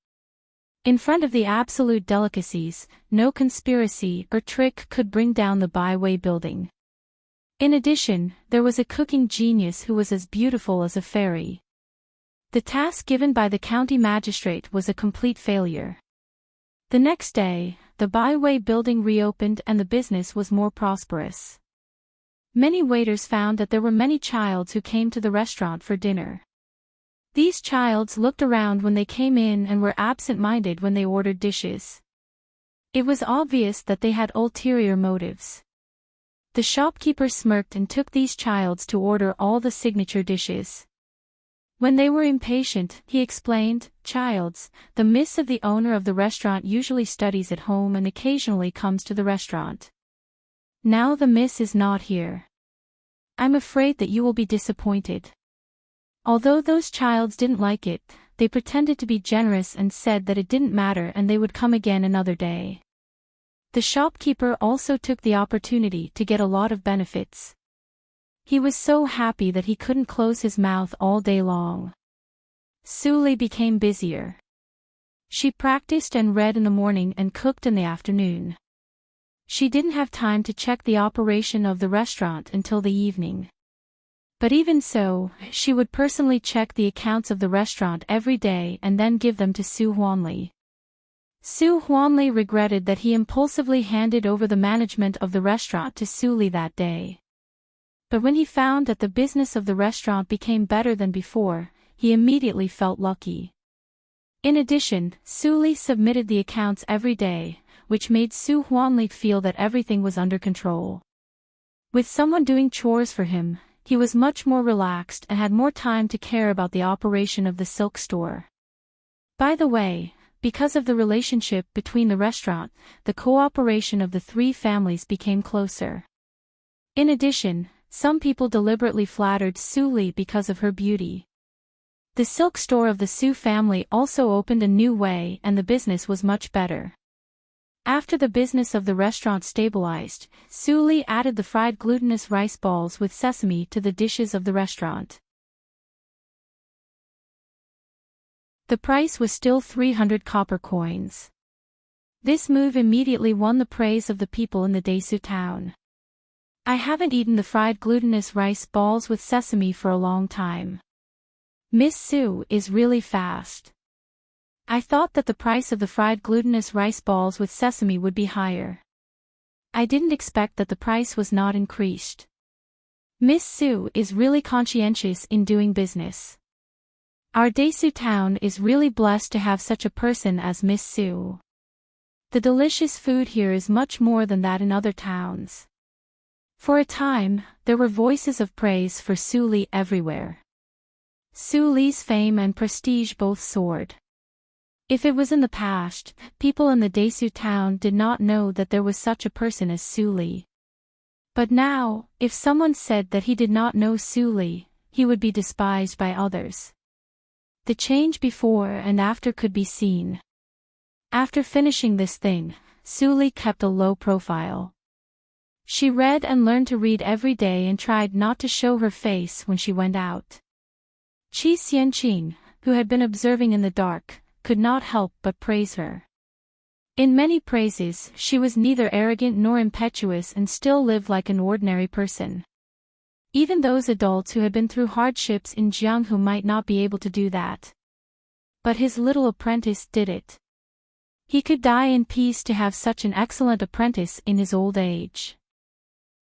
In front of the absolute delicacies, no conspiracy or trick could bring down the Byway building. In addition, there was a cooking genius who was as beautiful as a fairy. The task given by the county magistrate was a complete failure. The next day, the Byway building reopened and the business was more prosperous. Many waiters found that there were many childs who came to the restaurant for dinner. These childs looked around when they came in and were absent-minded when they ordered dishes. It was obvious that they had ulterior motives. The shopkeeper smirked and took these childs to order all the signature dishes. When they were impatient, he explained, Childs, the miss of the owner of the restaurant usually studies at home and occasionally comes to the restaurant. Now the miss is not here. I'm afraid that you will be disappointed. Although those childs didn't like it, they pretended to be generous and said that it didn't matter and they would come again another day. The shopkeeper also took the opportunity to get a lot of benefits. He was so happy that he couldn't close his mouth all day long. Su Li became busier. She practiced and read in the morning and cooked in the afternoon. She didn't have time to check the operation of the restaurant until the evening. But even so, she would personally check the accounts of the restaurant every day and then give them to Su Huanli. Su Huanli regretted that he impulsively handed over the management of the restaurant to Su Li that day. But when he found that the business of the restaurant became better than before, he immediately felt lucky. In addition, Su Li submitted the accounts every day, which made Su Huanli feel that everything was under control. With someone doing chores for him, he was much more relaxed and had more time to care about the operation of the silk store. By the way, because of the relationship between the restaurant, the cooperation of the 3 families became closer. In addition, some people deliberately flattered Su Li because of her beauty. The silk store of the Su family also opened a new way and the business was much better. After the business of the restaurant stabilized, Su Li added the fried glutinous rice balls with sesame to the dishes of the restaurant. The price was still 300 copper coins. This move immediately won the praise of the people in the Desu town. I haven't eaten the fried glutinous rice balls with sesame for a long time. Miss Su is really fast. I thought that the price of the fried glutinous rice balls with sesame would be higher. I didn't expect that the price was not increased. Miss Su is really conscientious in doing business. Our Desu town is really blessed to have such a person as Miss Su. The delicious food here is much more than that in other towns. For a time, there were voices of praise for Su Li everywhere. Su Li's fame and prestige both soared. If it was in the past, people in the Desu town did not know that there was such a person as Suli. But now, if someone said that he did not know Suli, he would be despised by others. The change before and after could be seen. After finishing this thing, Suli kept a low profile. She read and learned to read every day and tried not to show her face when she went out. Qi Xianqing, who had been observing in the dark, could not help but praise her. In many praises, she was neither arrogant nor impetuous and still lived like an ordinary person. Even those adults who had been through hardships in Jianghu might not be able to do that. But his little apprentice did it. He could die in peace to have such an excellent apprentice in his old age.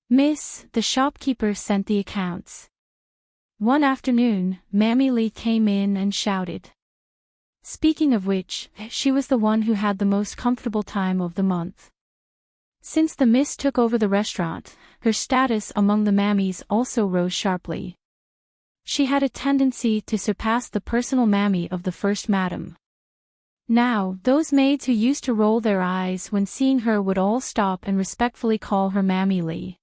Miss, the shopkeeper sent the accounts. One afternoon, Mammy Li came in and shouted. Speaking of which, she was the one who had the most comfortable time of the month. Since the miss took over the restaurant, her status among the mammies also rose sharply. She had a tendency to surpass the personal mammy of the first madam. Now, those maids who used to roll their eyes when seeing her would all stop and respectfully call her Mammy Li.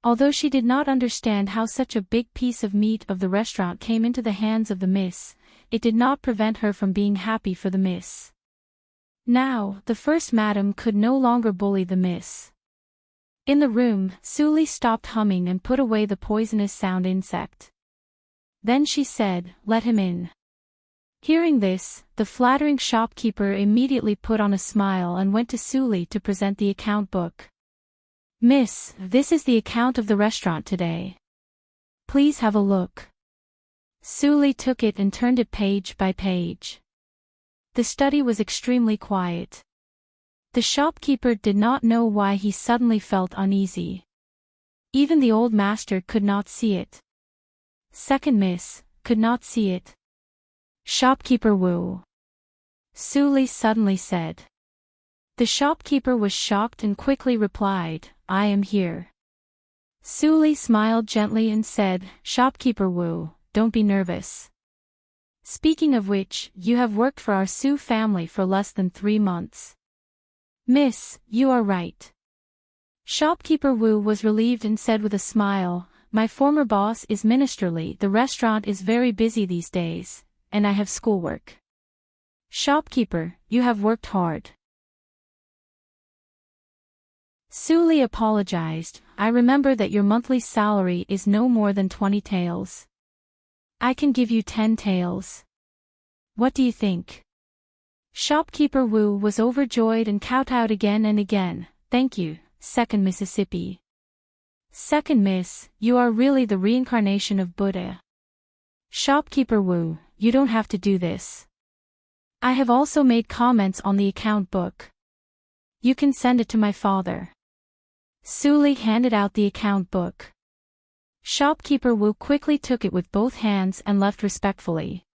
Although she did not understand how such a big piece of meat of the restaurant came into the hands of the miss, it did not prevent her from being happy for the miss. Now, the first madam could no longer bully the miss. In the room, Suli stopped humming and put away the poisonous sound insect. Then she said, "Let him in." Hearing this, the flattering shopkeeper immediately put on a smile and went to Suli to present the account book. "Miss, this is the account of the restaurant today. Please have a look." Suli took it and turned it page by page. The study was extremely quiet. The shopkeeper did not know why he suddenly felt uneasy. Even the old master could not see it. Second miss, could not see it. "Shopkeeper Wu," Suli suddenly said. The shopkeeper was shocked and quickly replied, "I am here." Suli smiled gently and said, "Shopkeeper Wu, don't be nervous. Speaking of which, you have worked for our Su family for less than 3 months. Miss, you are right." Shopkeeper Wu was relieved and said with a smile, "My former boss is Ministerly. The restaurant is very busy these days, and I have schoolwork. Shopkeeper, you have worked hard." Suli apologized, "I remember that your monthly salary is no more than 20 taels. I can give you 10 taels. What do you think?" Shopkeeper Wu was overjoyed and kowtowed again and again. "Thank you, Second Mississippi. Second Miss, you are really the reincarnation of Buddha." "Shopkeeper Wu, you don't have to do this. I have also made comments on the account book. You can send it to my father." Suli handed out the account book. Shopkeeper Wu quickly took it with both hands and left respectfully.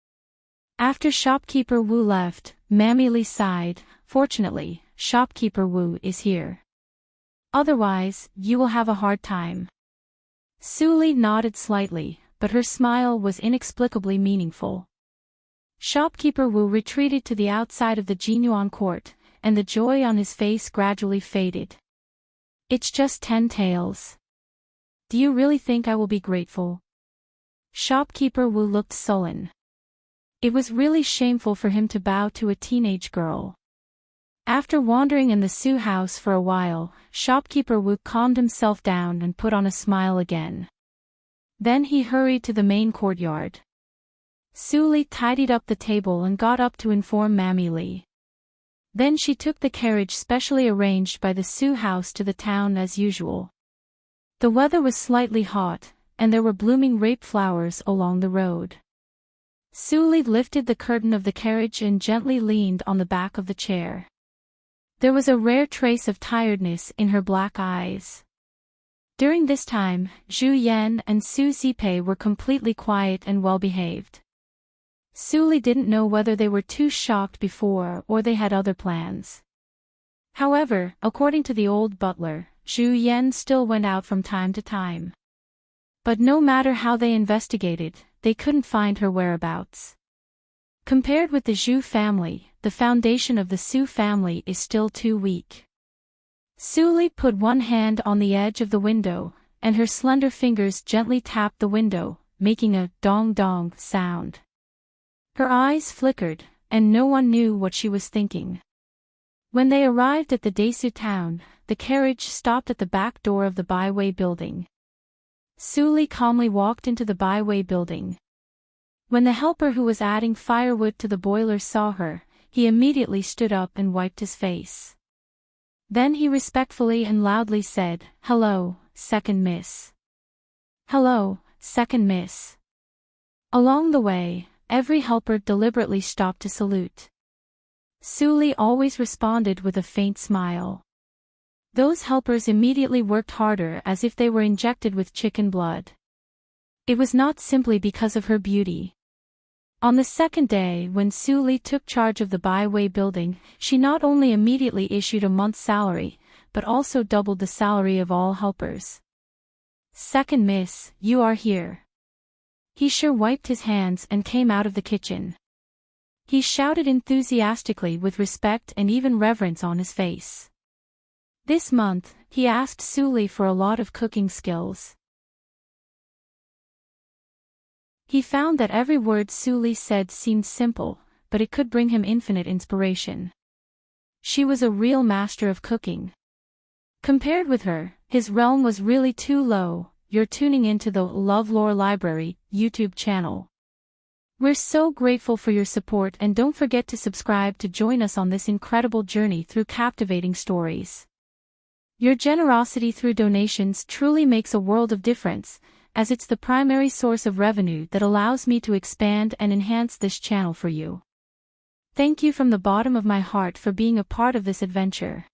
After Shopkeeper Wu left, Mammy Li sighed, "Fortunately, Shopkeeper Wu is here. Otherwise, you will have a hard time." Suli nodded slightly, but her smile was inexplicably meaningful. Shopkeeper Wu retreated to the outside of the Jinyuan court, and the joy on his face gradually faded. "It's just 10 taels. Do you really think I will be grateful?" Shopkeeper Wu looked sullen. It was really shameful for him to bow to a teenage girl. After wandering in the Su house for a while, Shopkeeper Wu calmed himself down and put on a smile again. Then he hurried to the main courtyard. Suli tidied up the table and got up to inform Mammy Li. Then she took the carriage specially arranged by the Su house to the town as usual. The weather was slightly hot, and there were blooming rape flowers along the road. Suli lifted the curtain of the carriage and gently leaned on the back of the chair. There was a rare trace of tiredness in her black eyes. During this time, Zhu Yan and Su Zipei were completely quiet and well-behaved. Suli didn't know whether they were too shocked before or they had other plans. However, according to the old butler, Zhu Yan still went out from time to time. But no matter how they investigated, they couldn't find her whereabouts. Compared with the Zhu family, the foundation of the Sue family is still too weak. Sully put one hand on the edge of the window, and her slender fingers gently tapped the window, making a dong-dong sound. Her eyes flickered, and no one knew what she was thinking. When they arrived at the Desu town, the carriage stopped at the back door of the byway building. Sully calmly walked into the byway building. When the helper who was adding firewood to the boiler saw her, he immediately stood up and wiped his face. Then he respectfully and loudly said, "Hello, second miss." "Hello, second miss." Along the way, every helper deliberately stopped to salute. Sully always responded with a faint smile. Those helpers immediately worked harder as if they were injected with chicken blood. It was not simply because of her beauty. On the second day when Sully took charge of the byway building, she not only immediately issued a month's salary, but also doubled the salary of all helpers. "Second miss, you are here." He sure wiped his hands and came out of the kitchen. He shouted enthusiastically with respect and even reverence on his face. This month, he asked Sully for a lot of cooking skills. He found that every word Sully said seemed simple, but it could bring him infinite inspiration. She was a real master of cooking. Compared with her, his realm was really too low. You're tuning into the LoveLore Library YouTube channel. We're so grateful for your support, and don't forget to subscribe to join us on this incredible journey through captivating stories. Your generosity through donations truly makes a world of difference, as it's the primary source of revenue that allows me to expand and enhance this channel for you. Thank you from the bottom of my heart for being a part of this adventure.